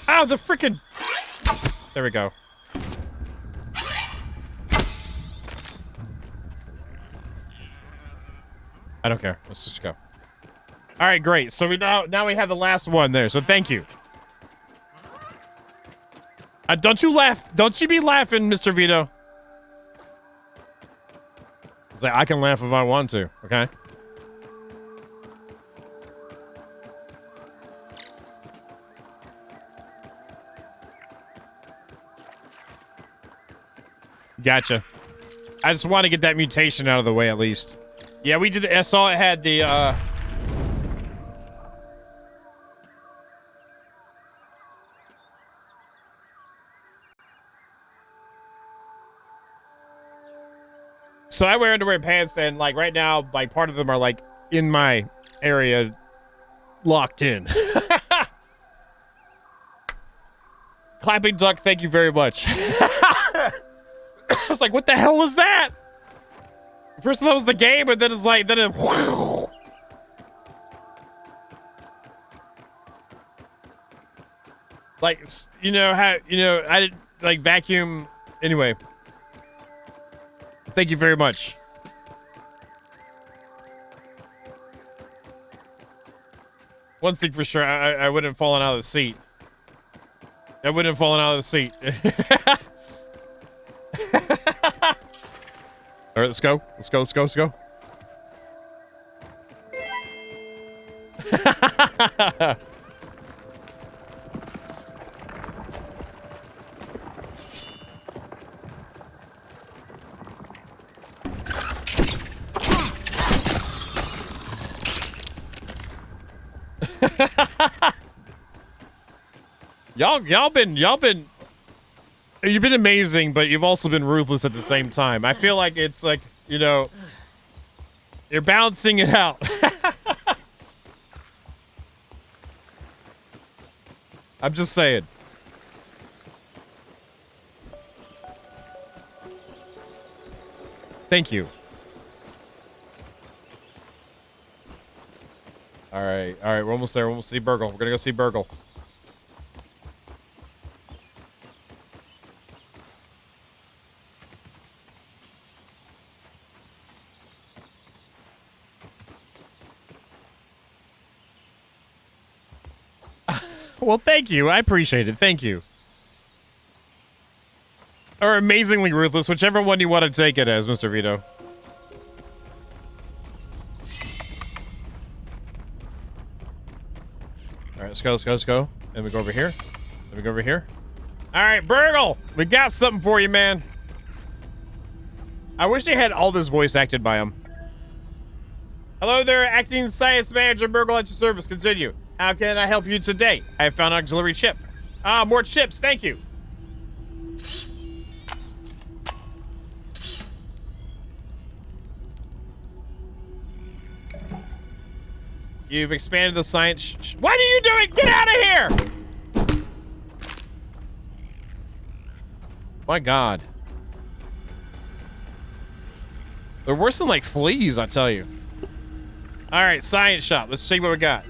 Ow, the frickin'... There we go. I don't care. Let's just go. All right, great. So we now we have the last one there. So thank you. Don't you laugh. Don't you be laughing, Mr. Vito. It's like I can laugh if I want to. Okay. Gotcha. I just want to get that mutation out of the way at least. Yeah, we did. I saw it had the. So I wear underwear and pants, and like right now, like part of them are like in my area, locked in. Clapping duck, thank you very much. I was like, what the hell was that? First that was the game, and then it's like, then it. Like, you know how, I did like vacuum. Anyway. Thank you very much. One thing for sure, I wouldn't have fallen out of the seat. I wouldn't have fallen out of the seat. All right, let's go. Let's go. Let's go. Let's go. You've been amazing, but you've also been ruthless at the same time. I feel like it's like, you're balancing it out. I'm just saying. Thank you. All right, we're almost there. We're almost see Burgle. We're gonna go see Burgle. Well, thank you. I appreciate it. Thank you. Or amazingly ruthless, whichever one you want to take it as, Mr. Vito. All right, let's go, let's go, let's go. Then we go over here. Then we go over here. All right, Burgle, we got something for you, man. I wish they had all this voice acted by him. Hello there, acting science manager Burgle at your service. Continue. How can I help you today? I have found an auxiliary chip. Ah, more chips, thank you. You've expanded the science. What are you doing? Get out of here! My God. They're worse than like fleas, I tell you. All right, science shop. Let's see what we got.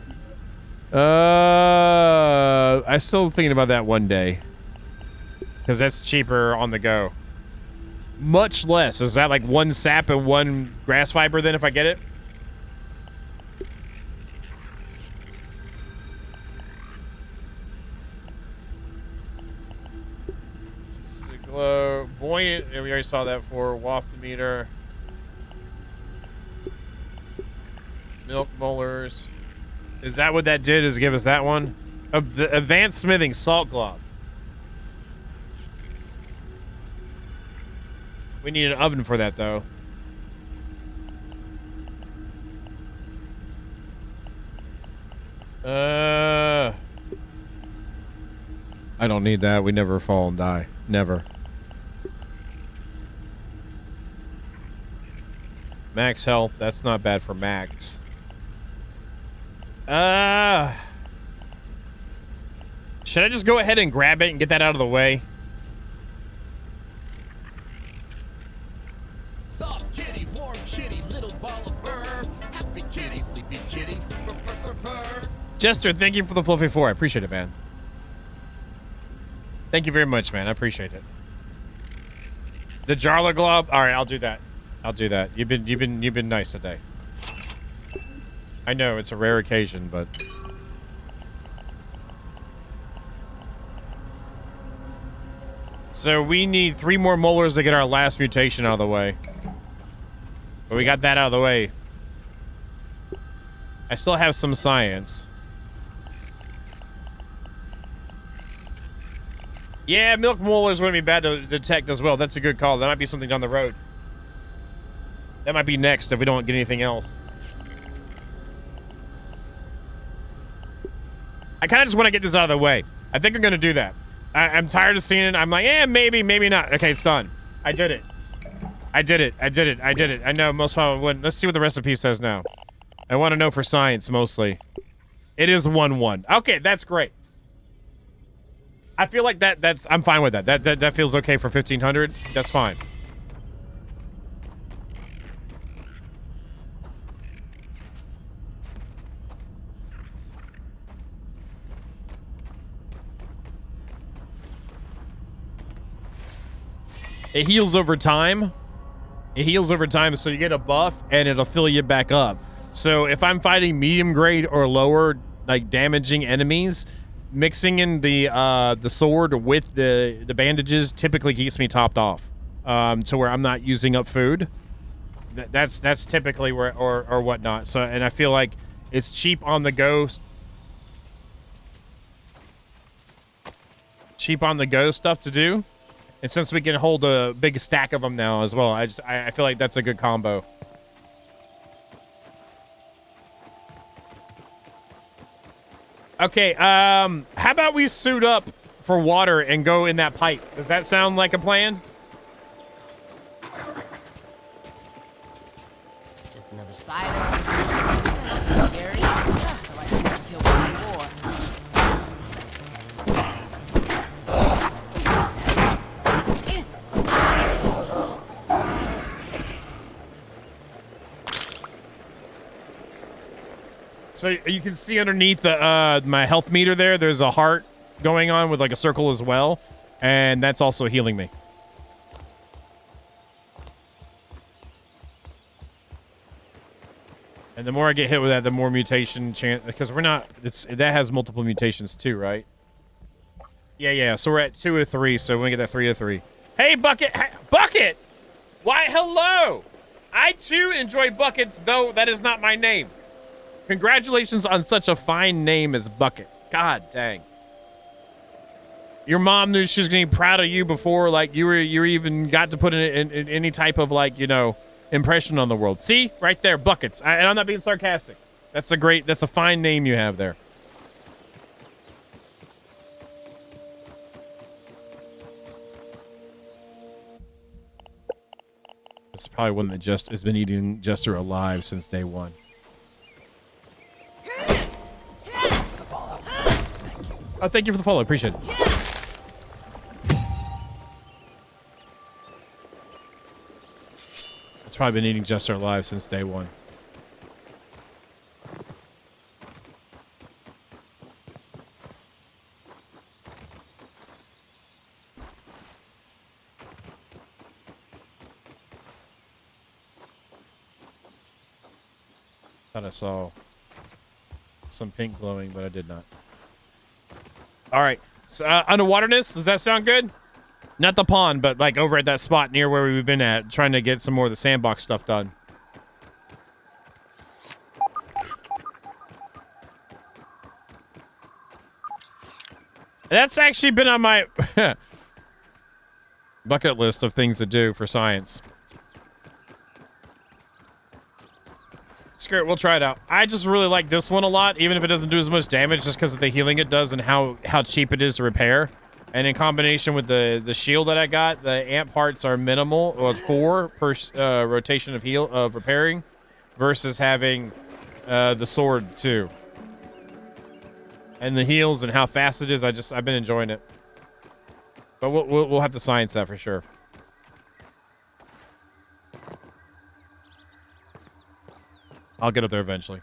I'm still thinking about that one day. Because that's cheaper on the go. Much less. Is that like one sap and one grass fiber then if I get it? Buoyant, we already saw that for waftometer. Milk molars. Is that what that did? Is give us that one? The advanced smithing salt glove. We need an oven for that though. I don't need that. We never fall and die. Never. Max health. That's not bad for max. Should I just go ahead and grab it and get that out of the way? Soft kitty, warm kitty, little ball of fur. Happy kitty, sleepy kitty. Purr, purr, purr, purr. Jester, thank you for the fluffy 4. I appreciate it, man. Thank you very much, man. I appreciate it. The Jarla glove. All right, I'll do that. I'll do that. You've been nice today. I know it's a rare occasion, but so we need 3 more molars to get our last mutation out of the way. But we got that out of the way. I still have some science. Yeah, milk molars wouldn't be bad to detect as well. That's a good call. That might be something down the road. That might be next if we don't get anything else. I kind of just want to get this out of the way. I think I'm going to do that. I'm tired of seeing it. I'm like, maybe, maybe not. Okay, it's done. I did it. I did it. I did it. I did it. I know most probably wouldn't. Let's see what the recipe says now. I want to know for science, mostly. It is 1-1. Okay, that's great. I feel like I'm fine with that. That feels okay for 1500. That's fine. It heals over time. It heals over time, so you get a buff, and it'll fill you back up. So if I'm fighting medium grade or lower, like damaging enemies, mixing in the sword with the bandages typically keeps me topped off, to where I'm not using up food. That's typically where or whatnot. So, and I feel like it's cheap on the go. Cheap on the go stuff to do. And since we can hold a big stack of them now as well, I feel like that's a good combo. Okay, how about we suit up for water and go in that pipe? Does that sound like a plan? Just another spider. Scary. I like to kill one more. So you can see underneath the my health meter there, there's a heart going on with like a circle as well. And that's also healing me. And the more I get hit with that, the more mutation chance, because we're not, that has multiple mutations too, right? Yeah. So we're at 2 or 3, so we're gonna get that 3 or 3. Hey, Bucket! Bucket! Why, hello! I too enjoy buckets, though that is not my name. Congratulations on such a fine name as Bucket. God dang. Your mom knew she was getting proud of you before, like, you even got to put in any type of, like, you know, impression on the world. See? Right there, Buckets. And I'm not being sarcastic. That's a fine name you have there. This is probably one that just has been eating Jester alive since day 1. Oh, thank you for the follow. Appreciate it. It's probably been eating Jester alive since day 1. Thought I saw some pink glowing, but I did not. All right. So, underwaterness, does that sound good? Not the pond, but like over at that spot near where we've been at, trying to get some more of the sandbox stuff done. That's actually been on my bucket list of things to do for science. Screw it, we'll try it out. I just really like this one a lot, even if it doesn't do as much damage, just because of the healing it does and how cheap it is to repair. And in combination with the shield that I got, the amp parts are minimal, well, 4 per rotation of repairing, versus having the sword 2. And the heals and how fast it is, I've been enjoying it. But we'll have to science that for sure. I'll get up there eventually.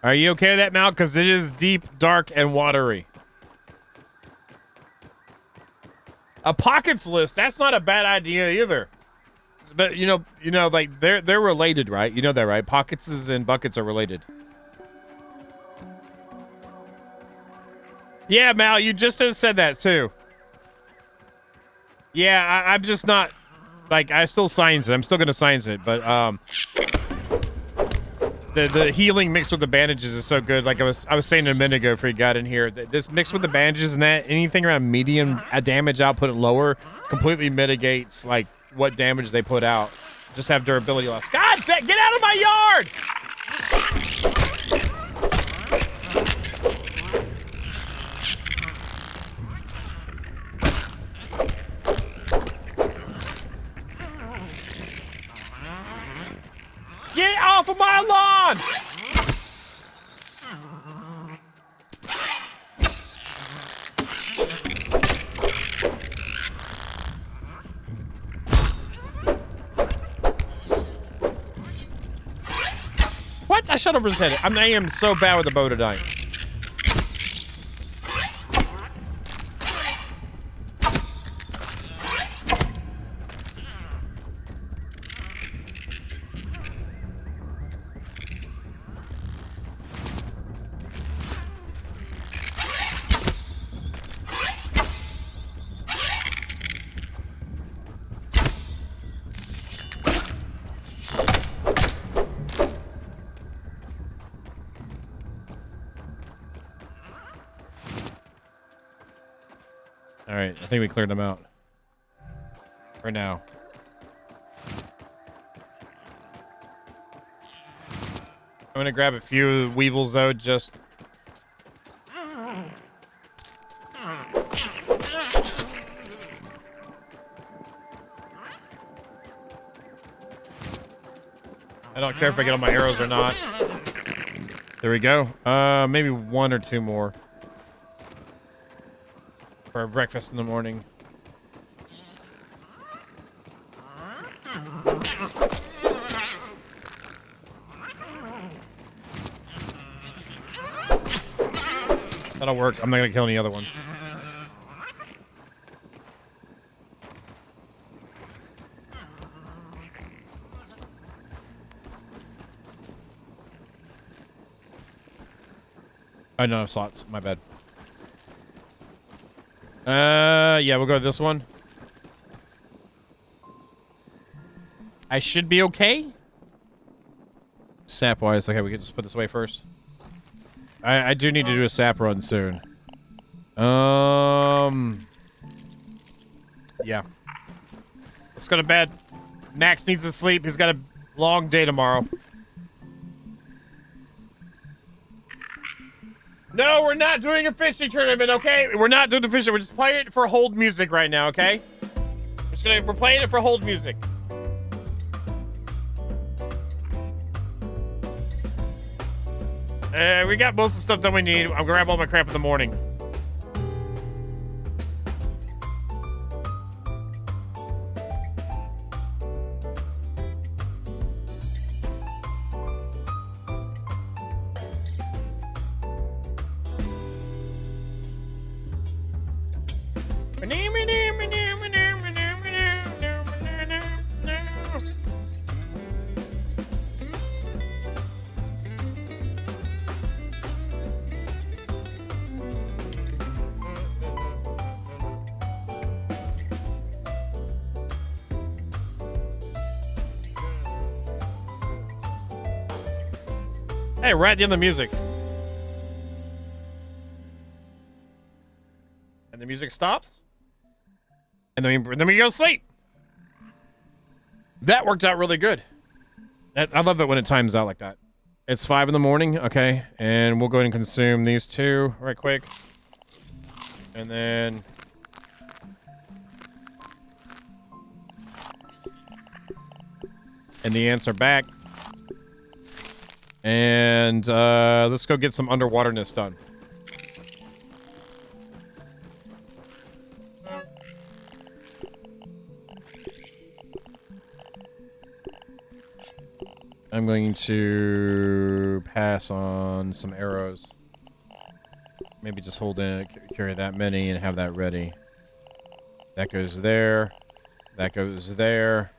Are you okay with that, Mal? Because it is deep, dark, and watery. A pockets list. That's not a bad idea either. But you know, like they're related, right? You know that, right? Pockets and buckets are related. Yeah, Mal, you just said that too. Yeah, I'm just not. Like, I still science it. I'm still gonna science it, but the healing mixed with the bandages is so good. Like I was saying a minute ago before you got in here, this mixed with the bandages and that anything around medium damage output and lower completely mitigates like what damage they put out. Just have durability loss. God, get out of my yard! Get off of my lawn! What? I shot over his head. I am so bad with the bow tonight. All right, I think we cleared them out. For now. I'm gonna grab a few weevils though, just... I don't care if I get all my arrows or not. There we go. Maybe 1 or 2 more. For our breakfast in the morning. That'll work. I'm not gonna kill any other ones. I don't have slots. My bad. Yeah, we'll go with this one. I should be okay. Sap wise, okay, we can just put this away first. I do need to do a sap run soon. Yeah. Let's go to bed. Max needs to sleep. He's got a long day tomorrow. No, we're not doing a fishing tournament, okay? We're not doing the fishing. We're just playing it for hold music right now, okay? We're playing it for hold music. We got most of the stuff that we need. I'll grab all my crap in the morning. Hey, we're at the end of the music. And the music stops. And then we go to sleep. That worked out really good. I love it when it times out like that. It's 5 in the morning, okay? And we'll go ahead and consume these two right quick. And then... and the ants are back. And let's go get some underwaterness done. I'm going to pass on some arrows. Maybe just hold in, carry that many and have that ready. That goes there. That goes there.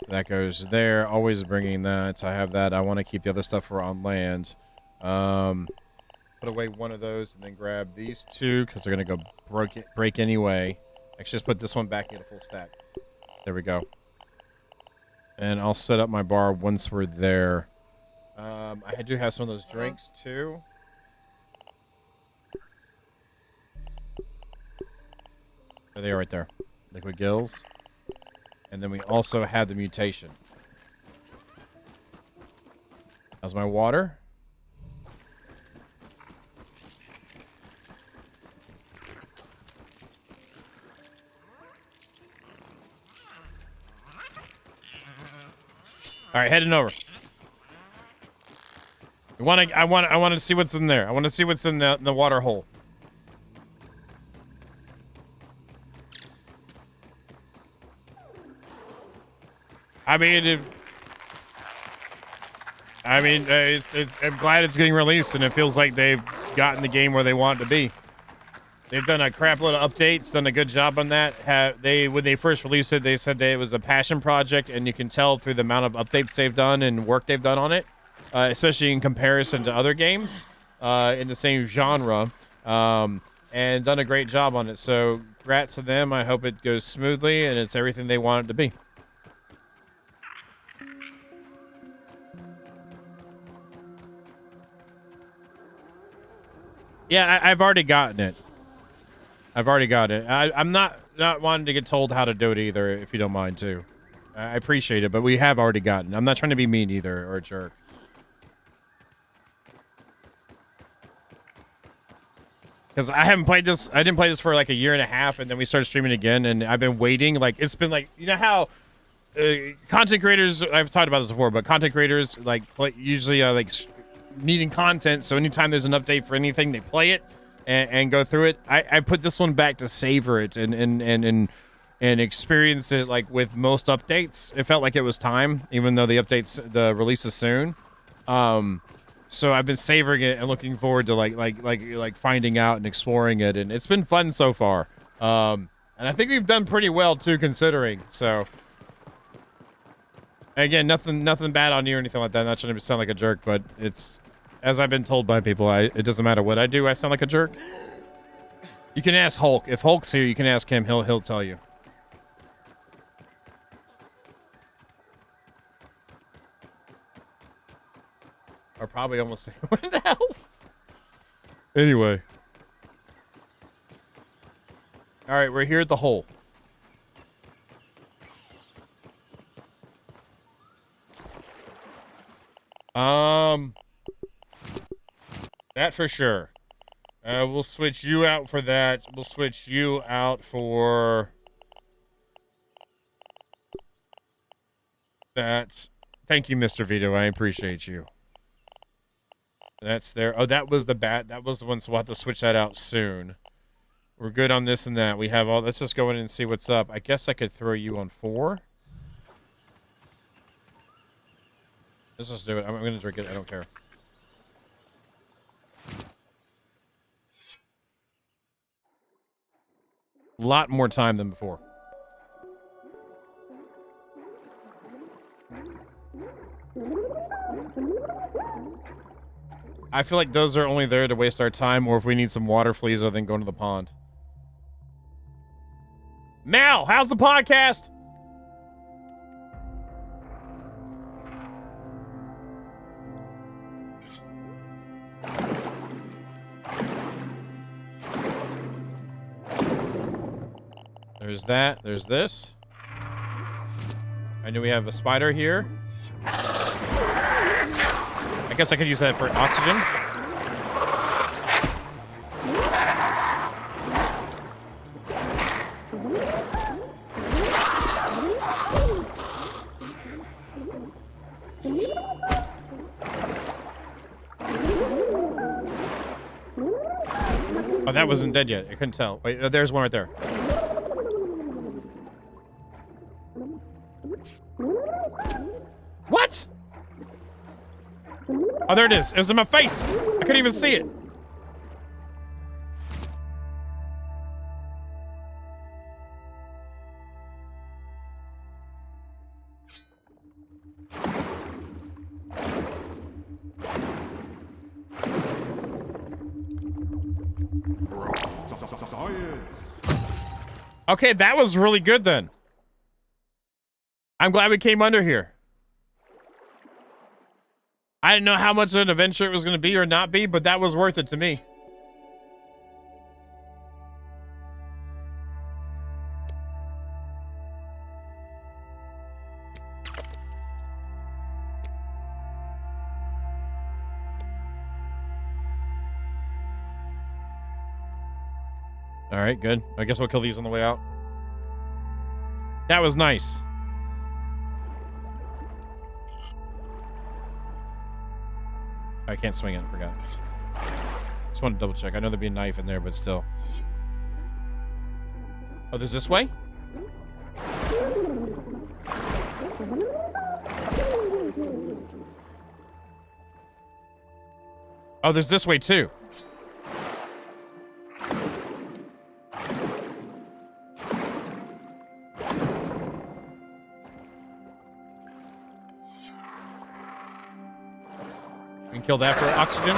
That goes there. Always bringing that. I have that. I want to keep the other stuff for on land. Put away one of those and then grab these two because they're going to go break anyway. Actually, just put this one back in a full stack. There we go. And I'll set up my bar once we're there. I do have some of those drinks too. There they are right there. Liquid gills. And then we also have the mutation. How's my water? All right, heading over. I want to see what's in there. I want to see what's in the water hole. I mean, I'm glad it's getting released, and it feels like they've gotten the game where they want it to be. They've done a crap load of updates, done a good job on that. When they first released it, they said that it was a passion project, and you can tell through the amount of updates they've done and work they've done on it, especially in comparison to other games in the same genre, and done a great job on it. So, congrats to them. I hope it goes smoothly, and it's everything they want it to be. Yeah, I've already gotten it. I've already got it. I'm not wanting to get told how to do it either, if you don't mind, too. I appreciate it, but we have already gotten it. I'm not trying to be mean either, or a jerk. Because I haven't played this. I didn't play this for like a year and a half, and then we started streaming again, and I've been waiting. Like, it's been like, you know how content creators, I've talked about this before, but content creators, like usually like needing content, so anytime there's an update for anything, they play it and go through it. I put this one back to savor it and experience it. Like with most updates, it felt like it was time, even though the release is soon. So I've been savoring it and looking forward to like finding out and exploring it, and it's been fun so far. And I think we've done pretty well too, considering. So again, nothing bad on you or anything like that. Not trying to sound like a jerk, but it's, as I've been told by people, it doesn't matter what I do, I sound like a jerk. You can ask Hulk. If Hulk's here, you can ask him. He'll tell you. Or probably almost anyone else. Anyway. All right, we're here at the hole. That for sure. We'll switch you out for that. We'll switch you out for that. Thank you, Mr. Vito. I appreciate you. That's there. Oh, that was the bat. That was the one, so we'll have to switch that out soon. We're good on this and that. We have all. Let's just go in and see what's up. I guess I could throw you on 4. Let's just do it. I'm going to drink it. I don't care. A lot more time than before. I feel like those are only there to waste our time, or if we need some water fleas, or then going to the pond. Mal, how's the podcast? There's that. There's this. I know we have a spider here. I guess I could use that for oxygen. Oh, that wasn't dead yet. I couldn't tell. Wait, there's one right there. What? Oh, there it is. It was in my face. I couldn't even see it. Okay, that was really good then. I'm glad we came under here. I didn't know how much of an adventure it was going to be or not be, but that was worth it to me. All right, good. I guess we'll kill these on the way out. That was nice. I can't swing it, I forgot. Just want to double check. I know there'd be a knife in there, but still. Oh, there's this way? Oh, there's this way too. We can kill that for oxygen.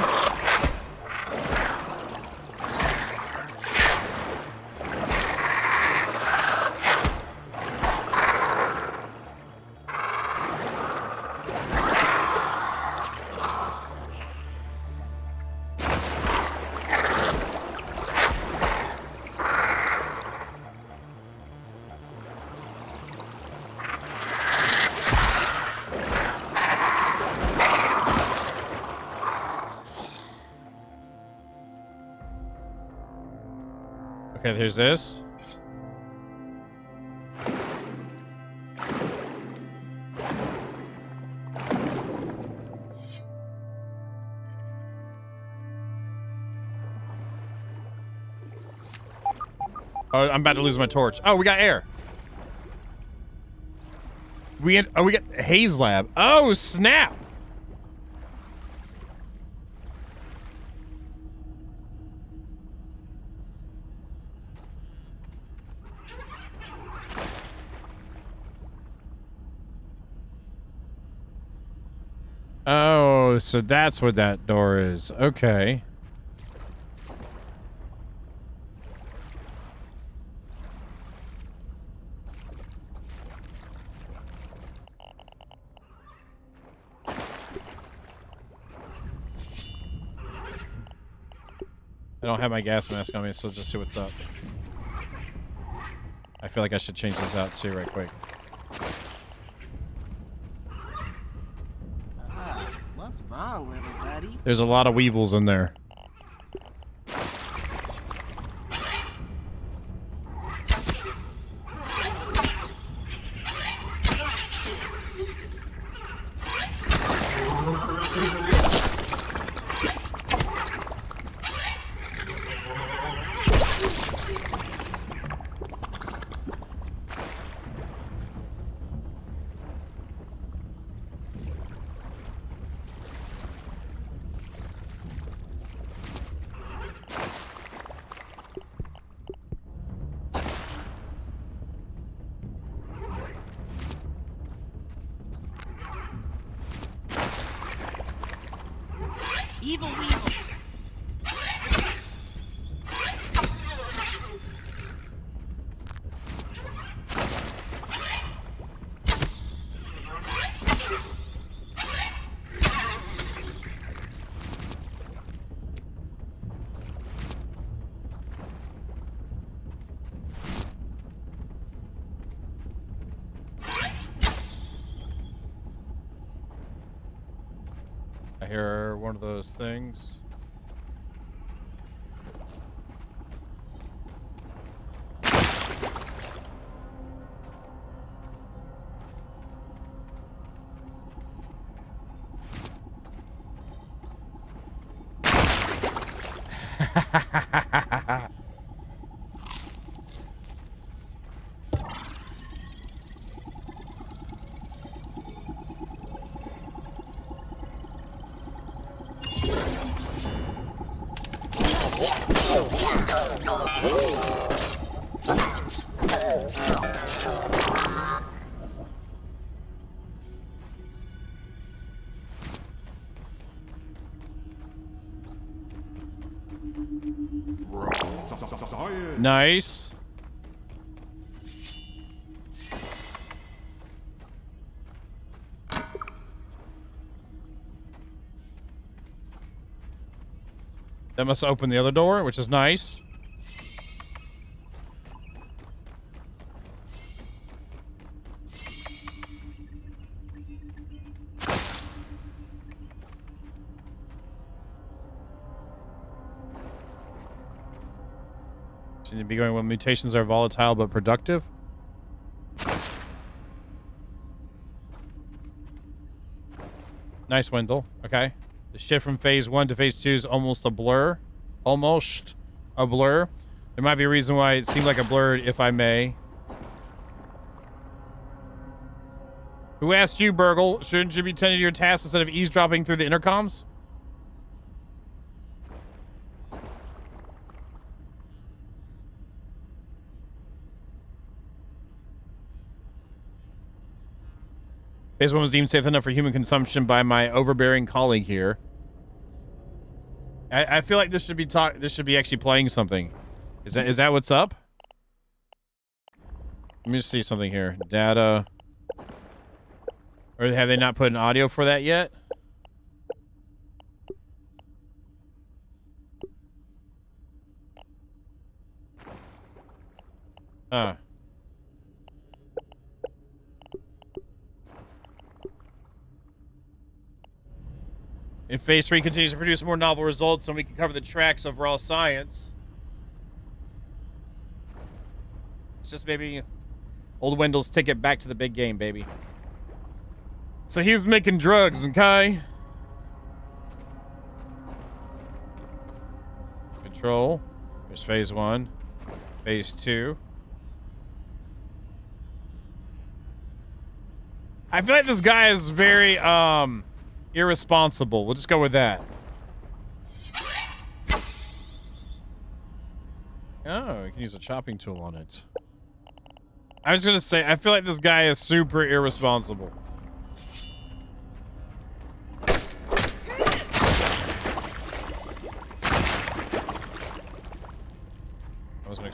Okay, there's this. Oh, I'm about to lose my torch. Oh, we got air. We got Haze Lab. Oh, snap. Oh, so that's what that door is. Okay. I don't have my gas mask on me, so just see what's up. I feel like I should change this out too right quick. What's wrong, little buddy? There's a lot of weevils in there. Evil weevil. I hear one of those things. Science. Nice. That must open the other door, which is nice. Seem to be going when mutations are volatile but productive. Nice, Wendell. Okay. The shift from phase 1 to phase 2 is almost a blur. Almost a blur. There might be a reason why it seemed like a blur, if I may. Who asked you, Burgle? Shouldn't you be tending to your tasks instead of eavesdropping through the intercoms? Phase 1 was deemed safe enough for human consumption by my overbearing colleague here. I feel like this should be this should be actually playing something. Is that what's up? Let me just see something here. Data. Or have they not put an audio for that yet? Huh. If phase 3 continues to produce more novel results, then we can cover the tracks of raw science. It's just maybe old Wendell's ticket back to the big game, baby. So he's making drugs, okay? Control. There's phase 1. Phase 2. I feel like this guy is very, irresponsible. We'll just go with that. Oh, you can use a chopping tool on it. I was gonna say, I feel like this guy is super irresponsible.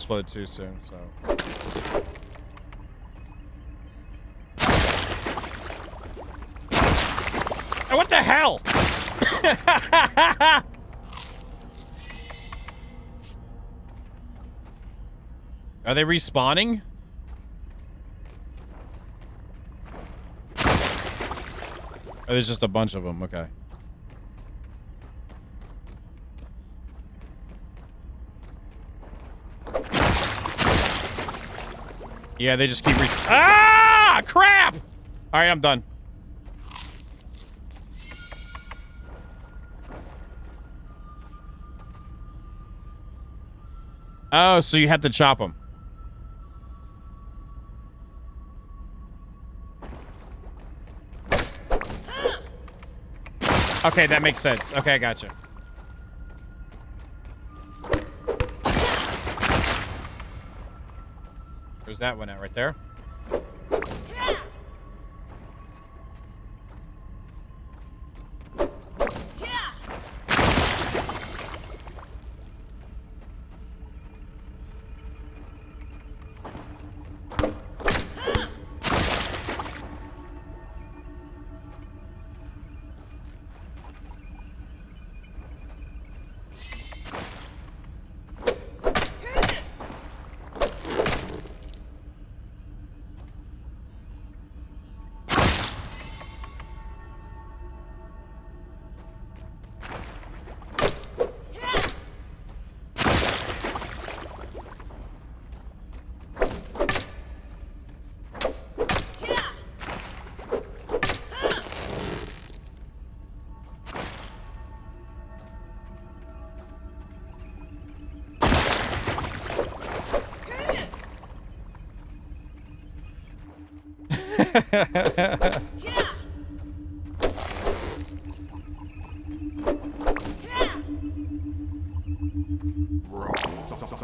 explode too soon, so. Hey, what the hell? Are they respawning? Oh, there's just a bunch of them. Okay. Yeah, they just keep Ah! Crap! All right, I'm done. Oh, so you have to chop them. Okay, that makes sense. Okay, I gotcha. Where's that one at? Right there?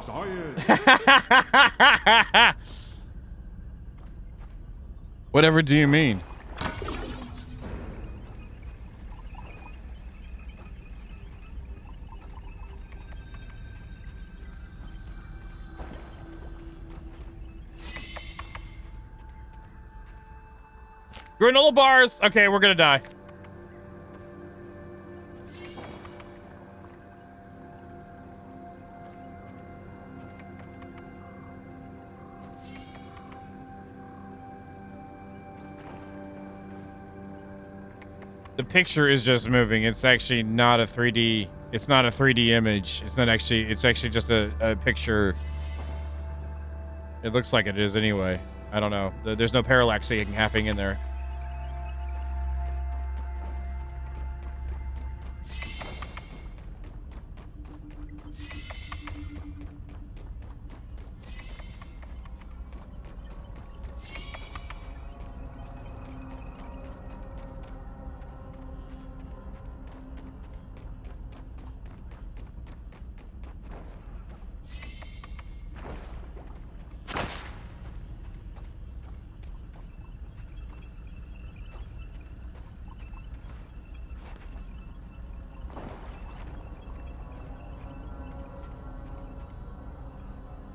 Science. Whatever do you mean? Granola bars! Okay, we're gonna die. The picture is just moving. It's actually not a 3D. It's not a 3D image. It's not actually. It's actually just a picture. It looks like it is anyway. I don't know. There's no parallaxing happening in there.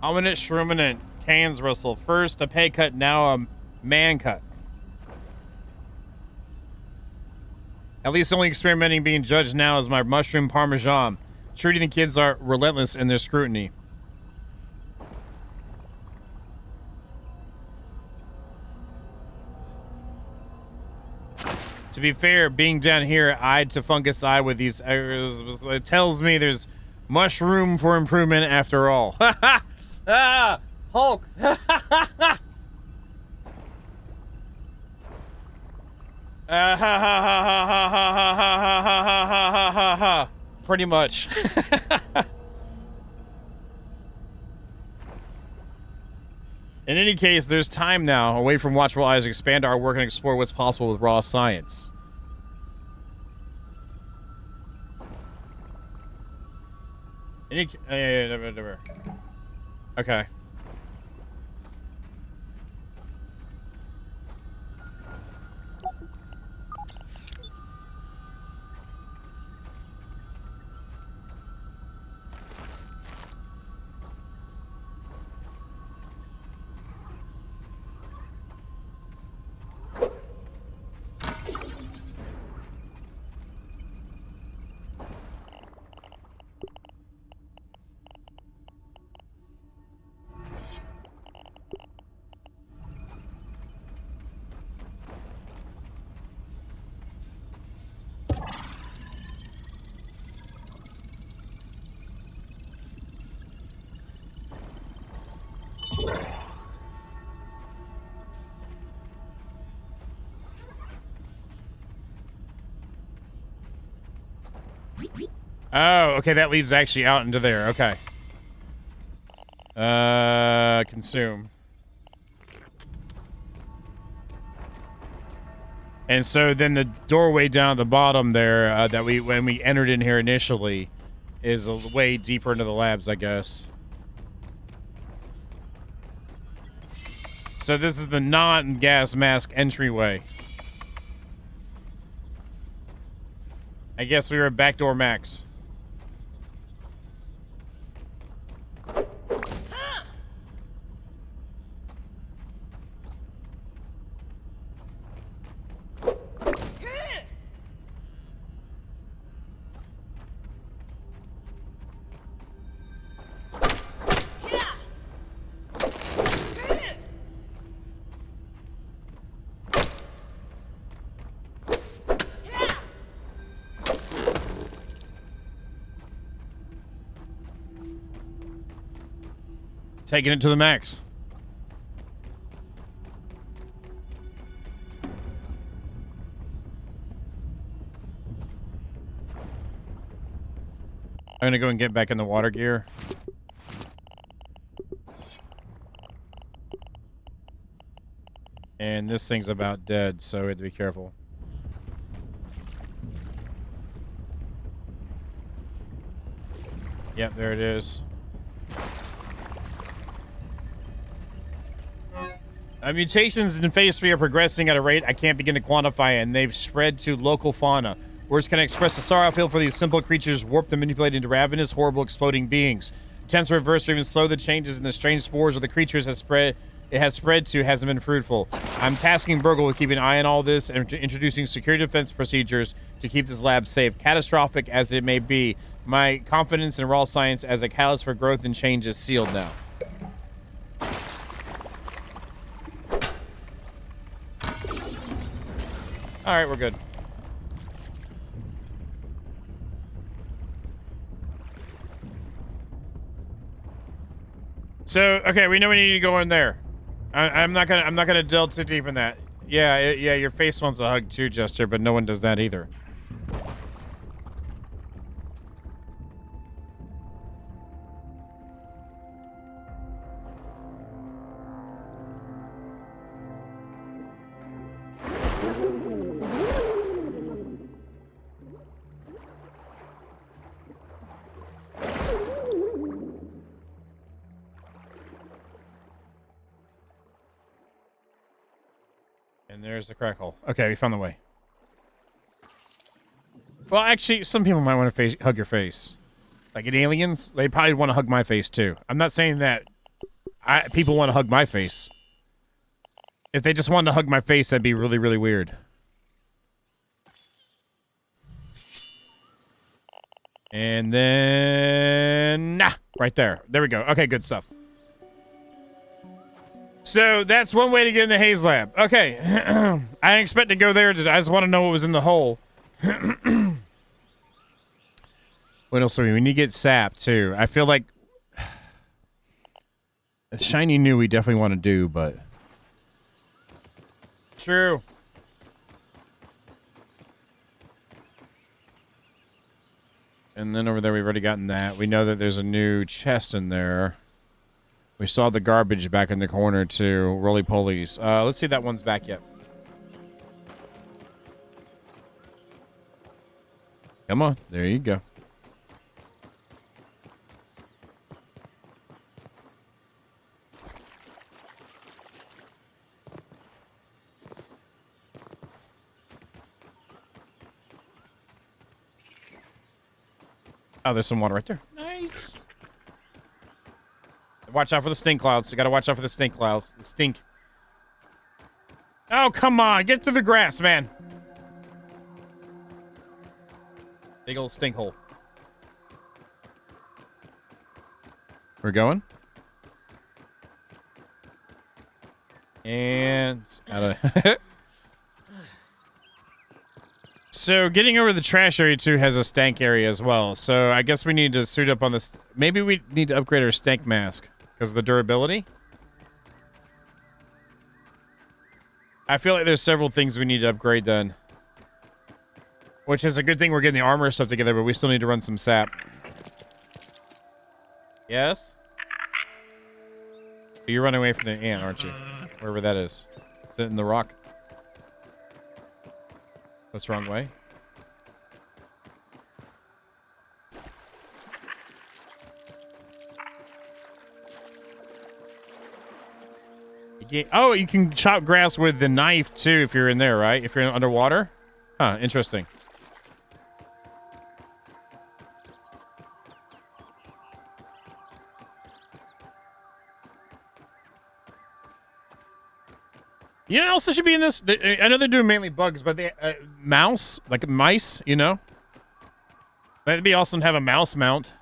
Ominous ruminant cans rustle. First a pay cut, now a man cut. At least only experimenting being judged now is my mushroom parmesan. Treating the kids are relentless in their scrutiny. To be fair, being down here eye to fungus eye with these, it tells me there's much room for improvement after all. Ah, Hulk. Pretty much. In any case, there's time now away from watchful eyes to expand our work and explore what's possible with raw science. Never. Okay. Oh, okay, that leads actually out into there. Okay. Consume. And so then the doorway down at the bottom there that when we entered in here initially is a way deeper into the labs, I guess. So this is the non-gas mask entryway. I guess we were at backdoor max. Taking it to the max. I'm gonna go and get back in the water gear. And this thing's about dead, so we have to be careful. Yep, there it is. Mutations in Phase 3 are progressing at a rate I can't begin to quantify, and they've spread to local fauna. Words can express the sorrow I feel for these simple creatures, warped and manipulated into ravenous, horrible, exploding beings. Attempts to reverse or even slow the changes in the strange spores of the creatures hasn't been fruitful. I'm tasking Burgle with keeping an eye on all this and introducing security defense procedures to keep this lab safe. Catastrophic as it may be, my confidence in raw science as a catalyst for growth and change is sealed now. All right, we're good. So, okay, we know we need to go in there. I'm not gonna delve too deep in that. Yeah, yeah, your face wants a hug too, Jester, but no one does that either. And there's the crackle. Okay, we found the way. Well, actually, some people might want to hug your face. Like in Aliens, they probably want to hug my face too. I'm not saying that people want to hug my face. If they just wanted to hug my face, that'd be really, really weird. And then... right there. There we go. Okay, good stuff. So that's one way to get in the Haze Lab. Okay. I didn't expect to go there. I just want to know what was in the hole. What else do we need to get sap, too. I feel like... Shiny New we definitely want to do, but... True. And then over there, we've already gotten that. We know that there's a new chest in there. We saw the garbage back in the corner, too. Roly polies. Let's see if that one's back yet. Come on. There you go. Oh, there's some water right there. Nice. Watch out for the stink clouds. You gotta watch out for the stink clouds. The stink. Oh, come on. Get through the grass, man. Big old stink hole. We're going. And out of So getting over the trash area too has a stank area as well. So I guess we need to suit up on this. Maybe we need to upgrade our stank mask because of the durability. I feel like there's several things we need to upgrade then. Which is a good thing we're getting the armor stuff together, but we still need to run some sap. Yes? You're running away from the ant, aren't you? Wherever that is. Is it in the rock? That's the wrong way. Oh, you can chop grass with the knife, too, if you're in there, right? If you're underwater? Huh, interesting. You know what else should be in this? I know they're doing mainly bugs, but they mouse, like mice, you know? That'd be awesome to have a mouse mount.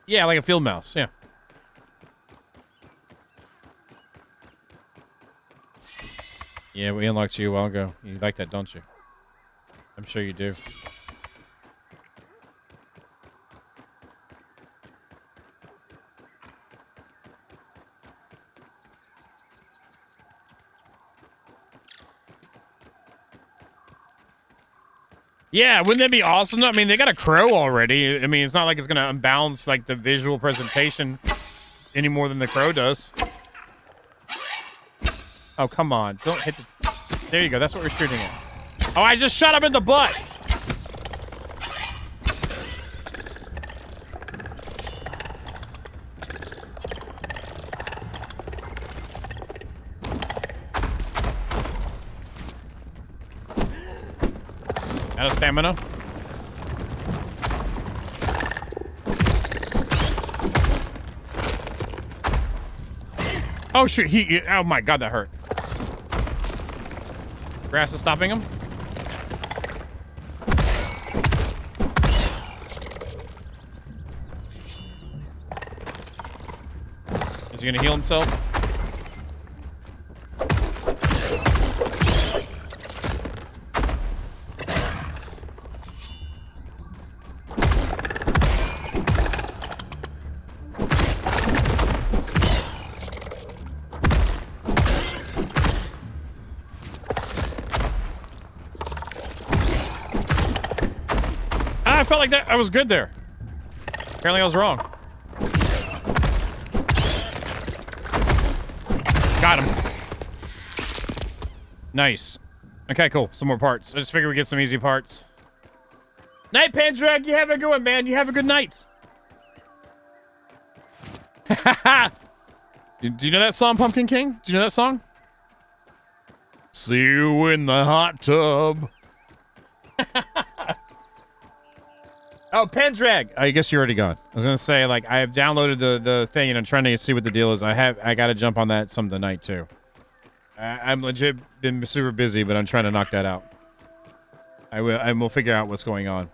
Yeah, like a field mouse, yeah. Yeah, we unlocked you a while ago. You like that, don't you? I'm sure you do. Yeah, wouldn't that be awesome? I mean, they got a crow already. I mean, it's not like it's going to unbalance like the visual presentation any more than the crow does. Oh, come on. Don't hit the... There you go. That's what we're shooting at. Oh, I just shot him in the butt. Out of stamina. Oh, shoot. Oh, my God, that hurt. Grass is stopping him. Is he going to heal himself? I felt like that. I was good there. Apparently I was wrong. Got him. Nice. Okay, cool. Some more parts. I just figured we'd get some easy parts. Night, Pandrag. You have a good one, man. You have a good night. Do you know that song, Pumpkin King? Do you know that song? See you in the hot tub. Oh, Pandrag! I guess you're already gone. I was gonna say, like, I have downloaded the thing and I'm trying to see what the deal is. I gotta jump on that some tonight too. I'm legit been super busy, but I'm trying to knock that out. I will figure out what's going on.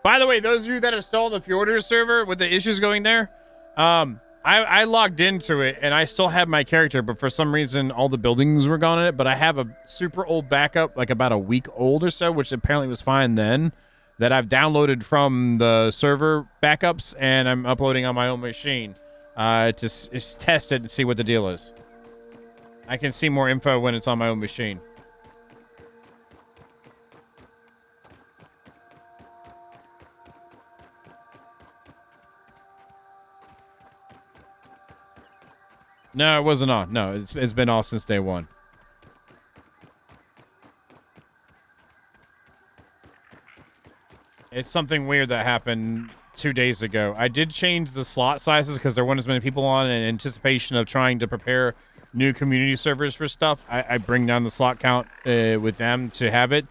By the way, those of you that are still on the Fjordur server with the issues going there, I logged into it and I still have my character, but for some reason all the buildings were gone in it. But I have a super old backup, like about a week old or so, which apparently was fine then, that I've downloaded from the server backups and I'm uploading on my own machine to test it and see what the deal is. I can see more info when it's on my own machine. No, it wasn't on. No, it's been off since day one. It's something weird that happened 2 days ago. I did change the slot sizes because there weren't as many people on in anticipation of trying to prepare new community servers for stuff. I bring down the slot count with them to have it.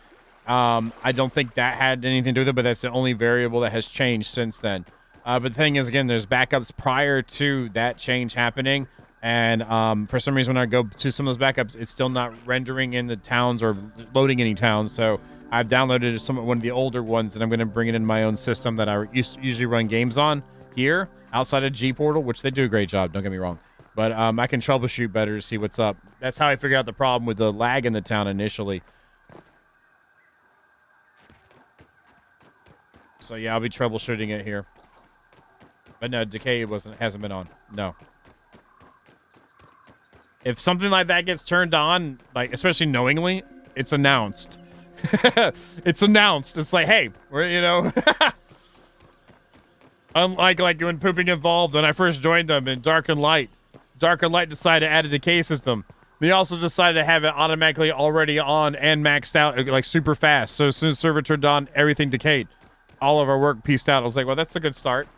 I don't think that had anything to do with it, but that's the only variable that has changed since then. But the thing is, again, there's backups prior to that change happening. And for some reason, when I go to some of those backups, it's still not rendering in the towns or loading any towns. So I've downloaded one of the older ones, and I'm going to bring it in my own system that I usually run games on here outside of G Portal, which they do a great job. Don't get me wrong. But I can troubleshoot better to see what's up. That's how I figured out the problem with the lag in the town initially. So yeah, I'll be troubleshooting it here. But no, Decay hasn't been on. No. If something like that gets turned on, like especially knowingly, it's announced. It's announced. It's like, hey, we're, you know, unlike like when pooping involved when I first joined them in Dark and Light. Dark and Light decided to add a decay system. They also decided to have it automatically already on and maxed out like super fast. So as soon as server turned on, everything decayed. All of our work pieced out. I was like, well, that's a good start.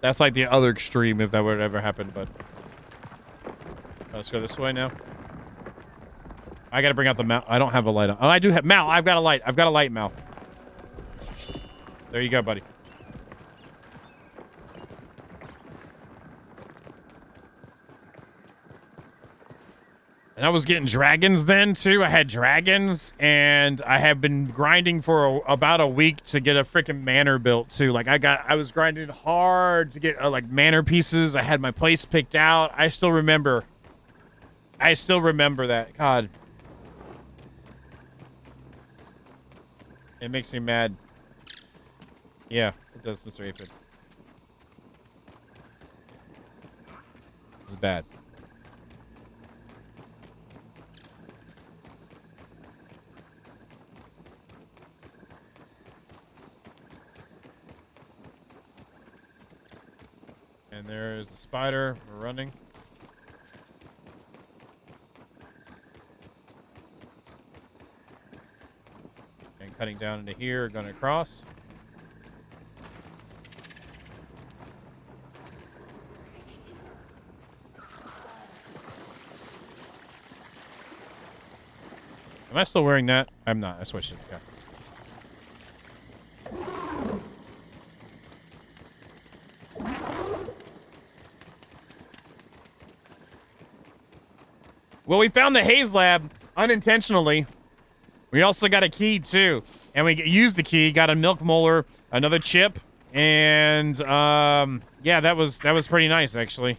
That's like the other extreme if that would ever happen, but let's go this way now. I gotta bring out the mount. I don't have a light on. Oh, I do have Mal. I've got a light. I've got a light, Mal. There you go, buddy. And I was getting dragons then too. I had dragons, and I have been grinding for about a week to get a freaking manor built too. Like I was grinding hard to get like manor pieces. I had my place picked out. I still remember that. God, it makes me mad. Yeah, it does, Mr. Aphid. This is bad. And there's the spider. We're running. And cutting down into here, going across. Am I still wearing that? I'm not. I switched it. Okay. Well, we found the Haze Lab unintentionally. We also got a key too, and we used the key. Got a milk molar, another chip, and yeah, that was pretty nice actually.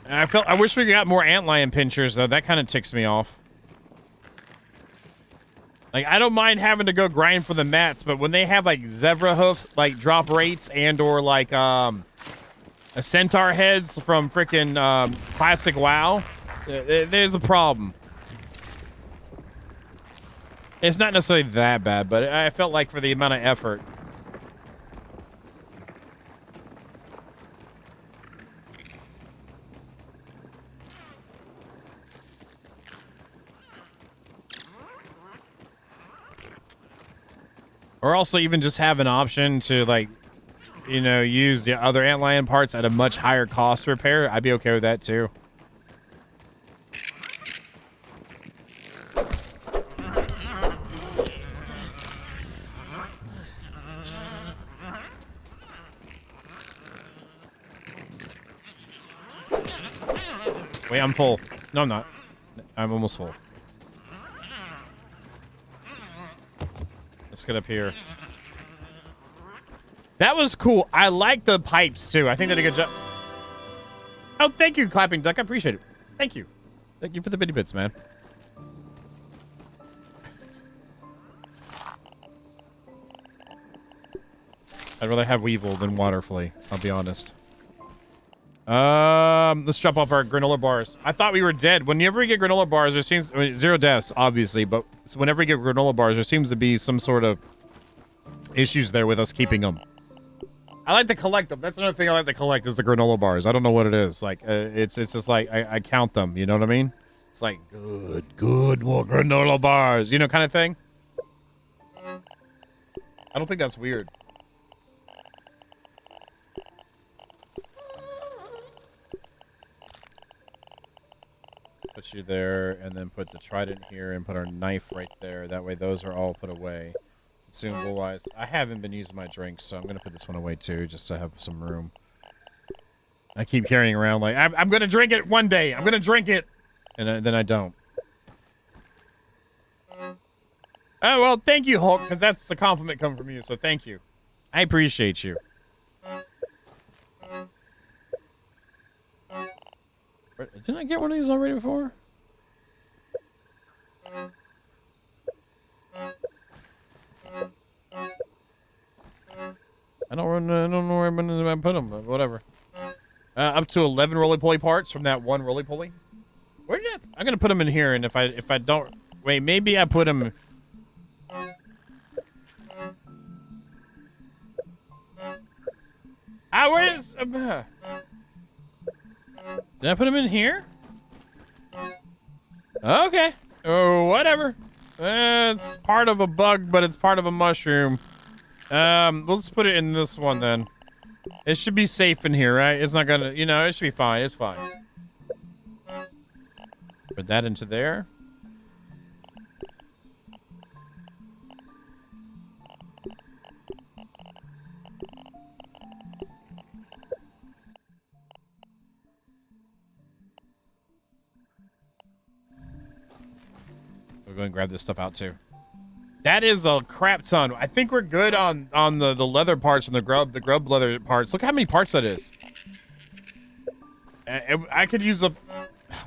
And I wish we got more antlion pinchers though. That kind of ticks me off. Like I don't mind having to go grind for the mats, but when they have like zebra hoof like drop rates and or like a centaur heads from frickin' classic WoW, there's a problem. It's not necessarily that bad, but I felt like for the amount of effort. Or also even just have an option to like, you know, use the other antlion parts at a much higher cost to repair. I'd be okay with that too. Wait, I'm full. No, I'm not. I'm almost full. Let's get up here. That was cool. I like the pipes, too. I think they did a good job. Oh, thank you, Clapping Duck. I appreciate it. Thank you. Thank you for the bitty bits, man. I'd rather have Weevil than Waterflea, I'll be honest. Let's drop off our granola bars. I thought we were dead. Whenever we get granola bars, there seems... I mean, 0 deaths, obviously, but whenever we get granola bars, there seems to be some sort of issues there with us keeping them. I like to collect them. That's another thing I like to collect is the granola bars. I don't know what it is. Like, it's just like, I count them, you know what I mean? It's like, good, more granola bars, you know, kind of thing. I don't think that's weird. Put you there, and then put the trident here, and put our knife right there. That way those are all put away. Consumable-wise, I haven't been using my drinks, so I'm going to put this one away, too, just to have some room. I keep carrying around like, I'm going to drink it one day. I'm going to drink it. And then I don't. Oh, well, thank you, Hulk, because that's the compliment coming from you, so thank you. I appreciate you. Didn't I get one of these already before? I don't know where I'm gonna put them, but whatever. Up to 11 roly-poly parts from that one roly-poly. Where did I'm gonna put them in here, and if I don't wait, maybe I put them. Where is? Did I put them in here? Okay. Oh, whatever. It's part of a bug, but it's part of a mushroom. Let's put it in this one then. It should be safe in here, right? It's not gonna, it should be fine. It's fine. Put that into there. We'll go and grab this stuff out too. That is a crap ton. I think we're good on the leather parts and the grub leather parts. Look how many parts that is. I could use a.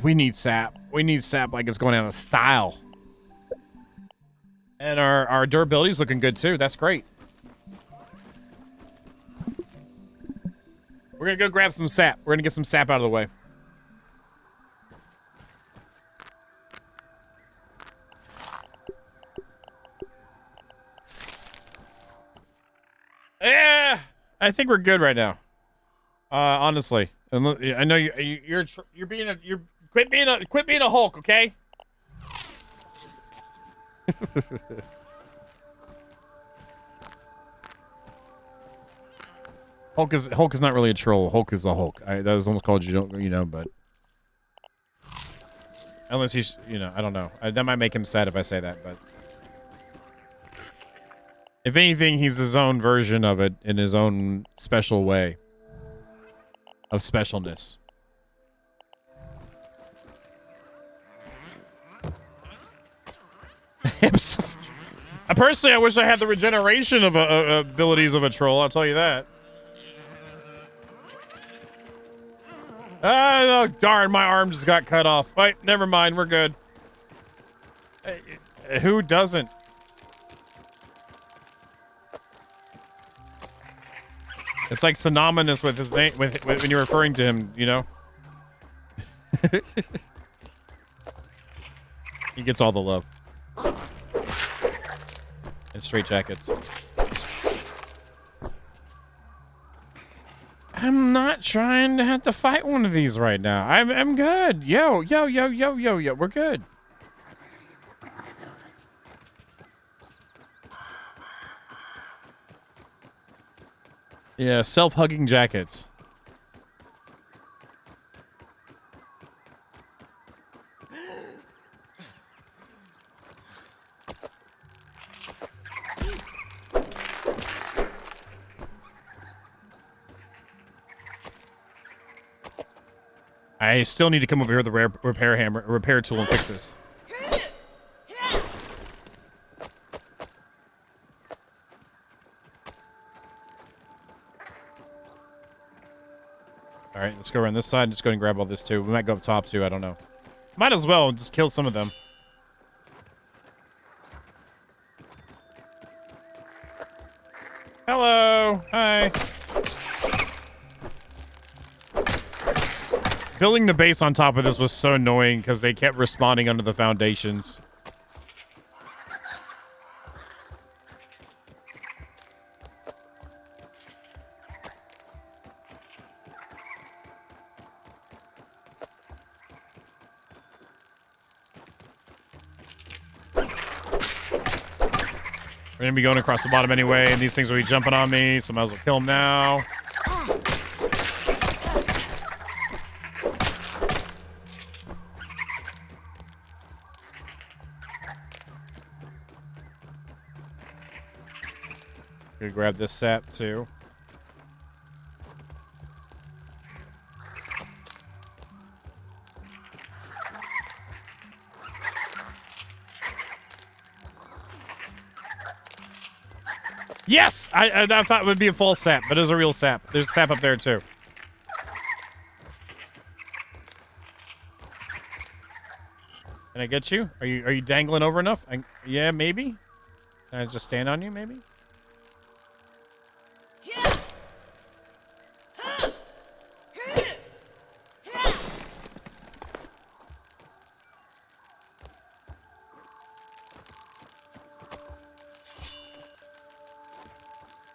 We need sap. We need sap like it's going out of style. And our durability is looking good too. That's great. We're gonna go grab some sap. We're gonna get some sap out of the way. Yeah, I think we're good right now. Honestly, I know you're quit being a Hulk, okay? Hulk is not really a troll. Hulk is a Hulk. That was almost called but unless he's I don't know. That might make him sad if I say that, but. If anything, he's his own version of it in his own special way of specialness. Personally, I wish I had the regeneration of abilities of a troll. I'll tell you that. Oh, darn, my arm just got cut off. Wait, never mind. We're good. Who doesn't? It's like synonymous with his name, with when you're referring to him, He gets all the love. And straight jackets. I'm not trying to have to fight one of these right now. I'm good. Yo. We're good. Yeah, self-hugging jackets. I still need to come over here with the repair tool and fix this. All right, let's go around this side and just go and grab all this too. We might go up top too. I don't know. Might as well just kill some of them. Hello. Hi. Building the base on top of this was so annoying because they kept respawning under the foundations. We're gonna be going across the bottom anyway, and these things will be jumping on me, so might as well kill them now. Gonna grab this sap too. Yes! I thought it would be a false sap, but it is a real sap. There's sap up there too. Can I get you? Are you dangling over enough? Yeah, maybe. Can I just stand on you, maybe?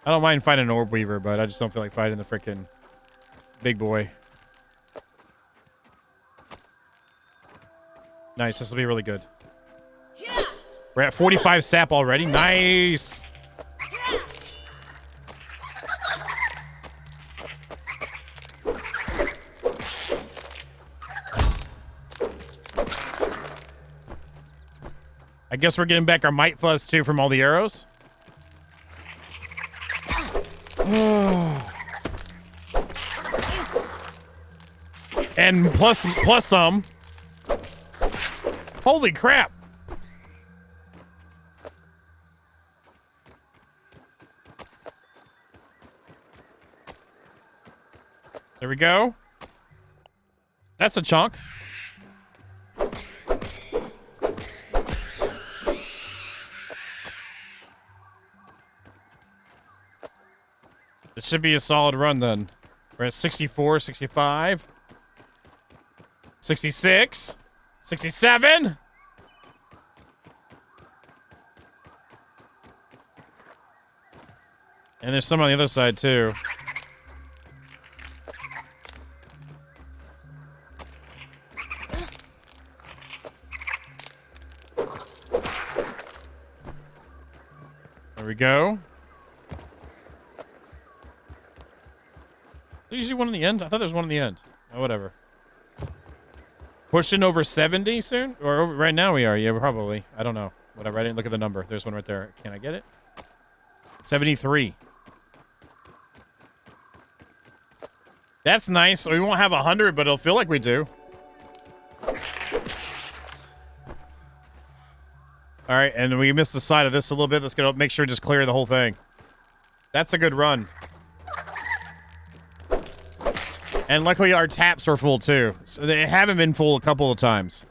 I don't mind fighting an orb weaver, but I just don't feel like fighting the frickin' big boy. Nice. This will be really good. We're at 45 sap already. Nice. I guess we're getting back our might fuzz too from all the arrows. And plus some. Holy crap. There we go. That's a chunk. It should be a solid run then. We're at 64, 65, 66, 67. And there's some on the other side too. There we go. There's usually one on the end. I thought there was one on the end. Oh, whatever. Pushing over 70 soon? Or over, right now we are. Yeah, probably. I don't know. Whatever. I didn't look at the number. There's one right there. Can I get it? 73. That's nice. We won't have 100, but it'll feel like we do. All right, and we missed the side of this a little bit. Let's make sure to just clear the whole thing. That's a good run. And luckily our taps are full too. So they haven't been full a couple of times.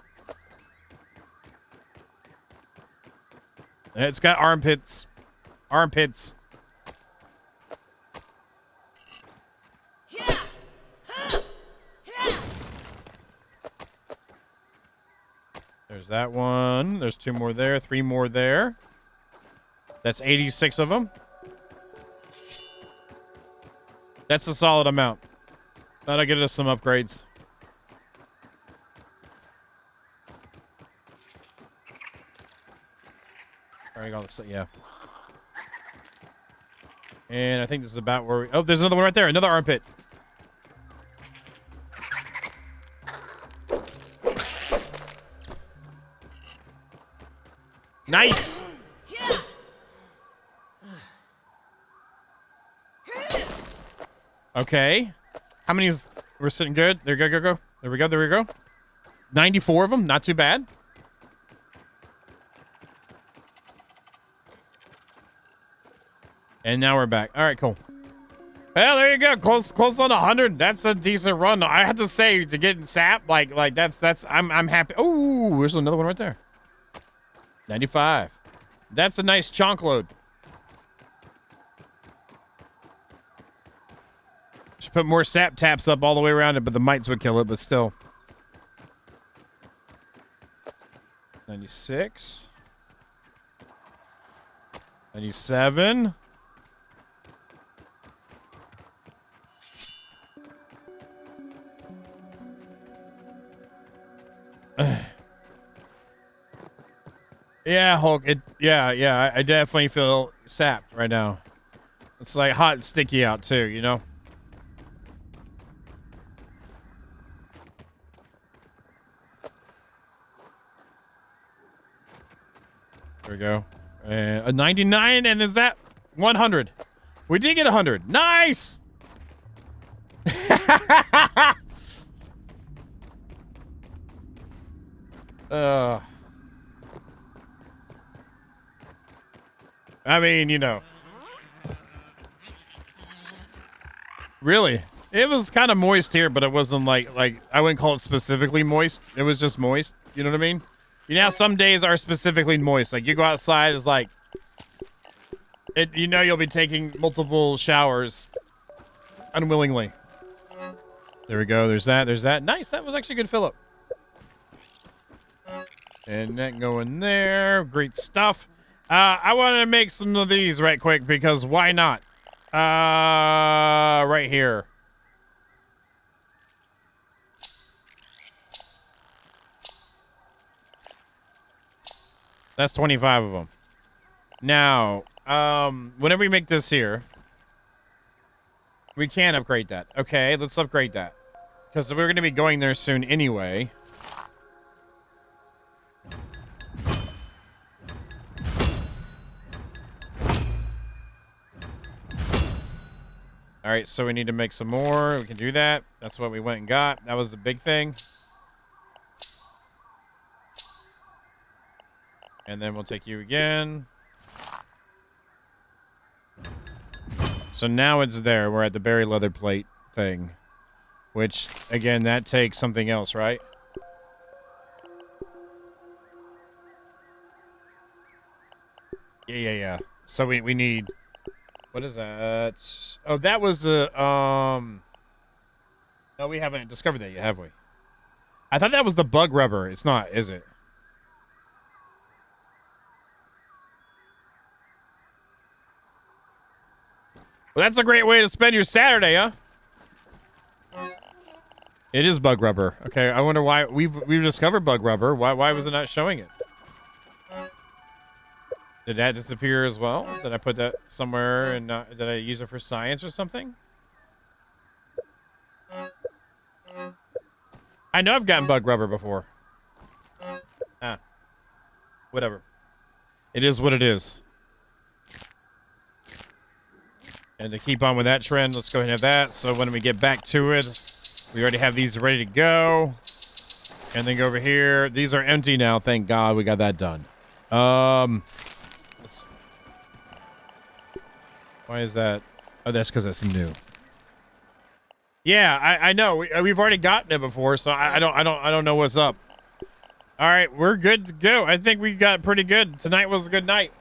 It's got armpits. Armpits. There's that one. There's 2 more there. 3 more there. That's 86 of them. That's a solid amount. That'll get us some upgrades. All right, yeah. And I think this is about where we... Oh, there's another one right there. Another armpit. Nice! Okay. How many is... We're sitting good. There we go. There we go. There we go. 94 of them. Not too bad. And now we're back. All right, cool. Well, there you go. Close on 100. That's a decent run. I have to say, to get in sap, like that's I'm happy. Oh, there's another one right there. 95. That's a nice chunk load. Should put more sap taps up all the way around it, but the mites would kill it, but still. 96. 97. Yeah, Hulk. Yeah. I definitely feel sapped right now. It's like hot and sticky out too, you know? There we go. A 99, and is that 100? We did get 100. Nice! I mean, you know. Really? It was kind of moist here, but it wasn't like I wouldn't call it specifically moist. It was just moist. You know what I mean? You know how some days are specifically moist. Like you go outside, it's like you know you'll be taking multiple showers unwillingly. There we go. There's that. There's that. Nice. That was actually a good fill up. And that going there. Great stuff. I want to make some of these right quick because why not? Right here. That's 25 of them. Now, whenever we make this here, we can upgrade that. Okay, let's upgrade that. Because we're going to be going there soon anyway. All right, so we need to make some more. We can do that. That's what we went and got. That was the big thing. And then we'll take you again. So now it's there. We're at the berry leather plate thing. Which, again, that takes something else, right? Yeah. So we need... What is that? Oh, that was the... No, we haven't discovered that yet, have we? I thought that was the bug rubber. It's not, is it? Well, that's a great way to spend your Saturday, huh? It is bug rubber. Okay, I wonder why we've discovered bug rubber. Why was it not showing it? Did that disappear as well? Did I put that somewhere and not, did I use it for science or something? I know I've gotten bug rubber before. Ah. Whatever. It is what it is. And to keep on with that trend, let's go ahead and have that. So when we get back to it, we already have these ready to go. And then go over here. These are empty now. Thank God we got that done. Let's, why is that? Oh, that's because that's new. Yeah, I know. We've already gotten it before, so I don't know what's up. All right, we're good to go. I think we got pretty good. Tonight was a good night.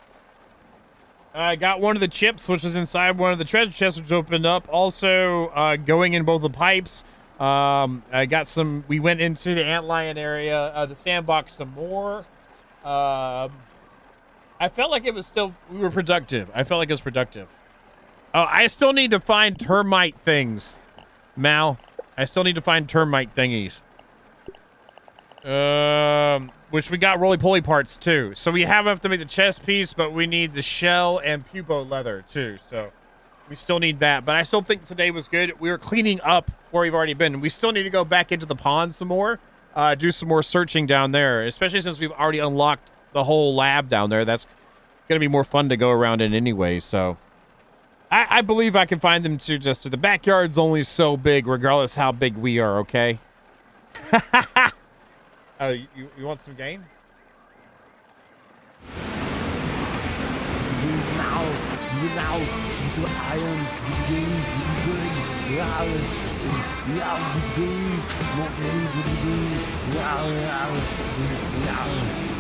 I got one of the chips, which is inside one of the treasure chests, which opened up. Also, going in both the pipes. I got some. We went into the antlion area, the sandbox, some more. I felt like it was still. We were productive. I felt like it was productive. Oh, I still need to find termite things, Mal. I still need to find termite thingies. Which we got roly-poly parts too. So we have to make the chest piece, but we need the shell and pupo leather too. So we still need that. But I still think today was good. We were cleaning up where we've already been. We still need to go back into the pond some more. Do some more searching down there, especially since we've already unlocked the whole lab down there. That's going to be more fun to go around in anyway. So I believe I can find them too. Just to the backyard's only so big, regardless how big we are. Okay. You want some games? Games now, get the irons, get the games, what you doing? Yeah, get the games, more games, what you doing? Yeah.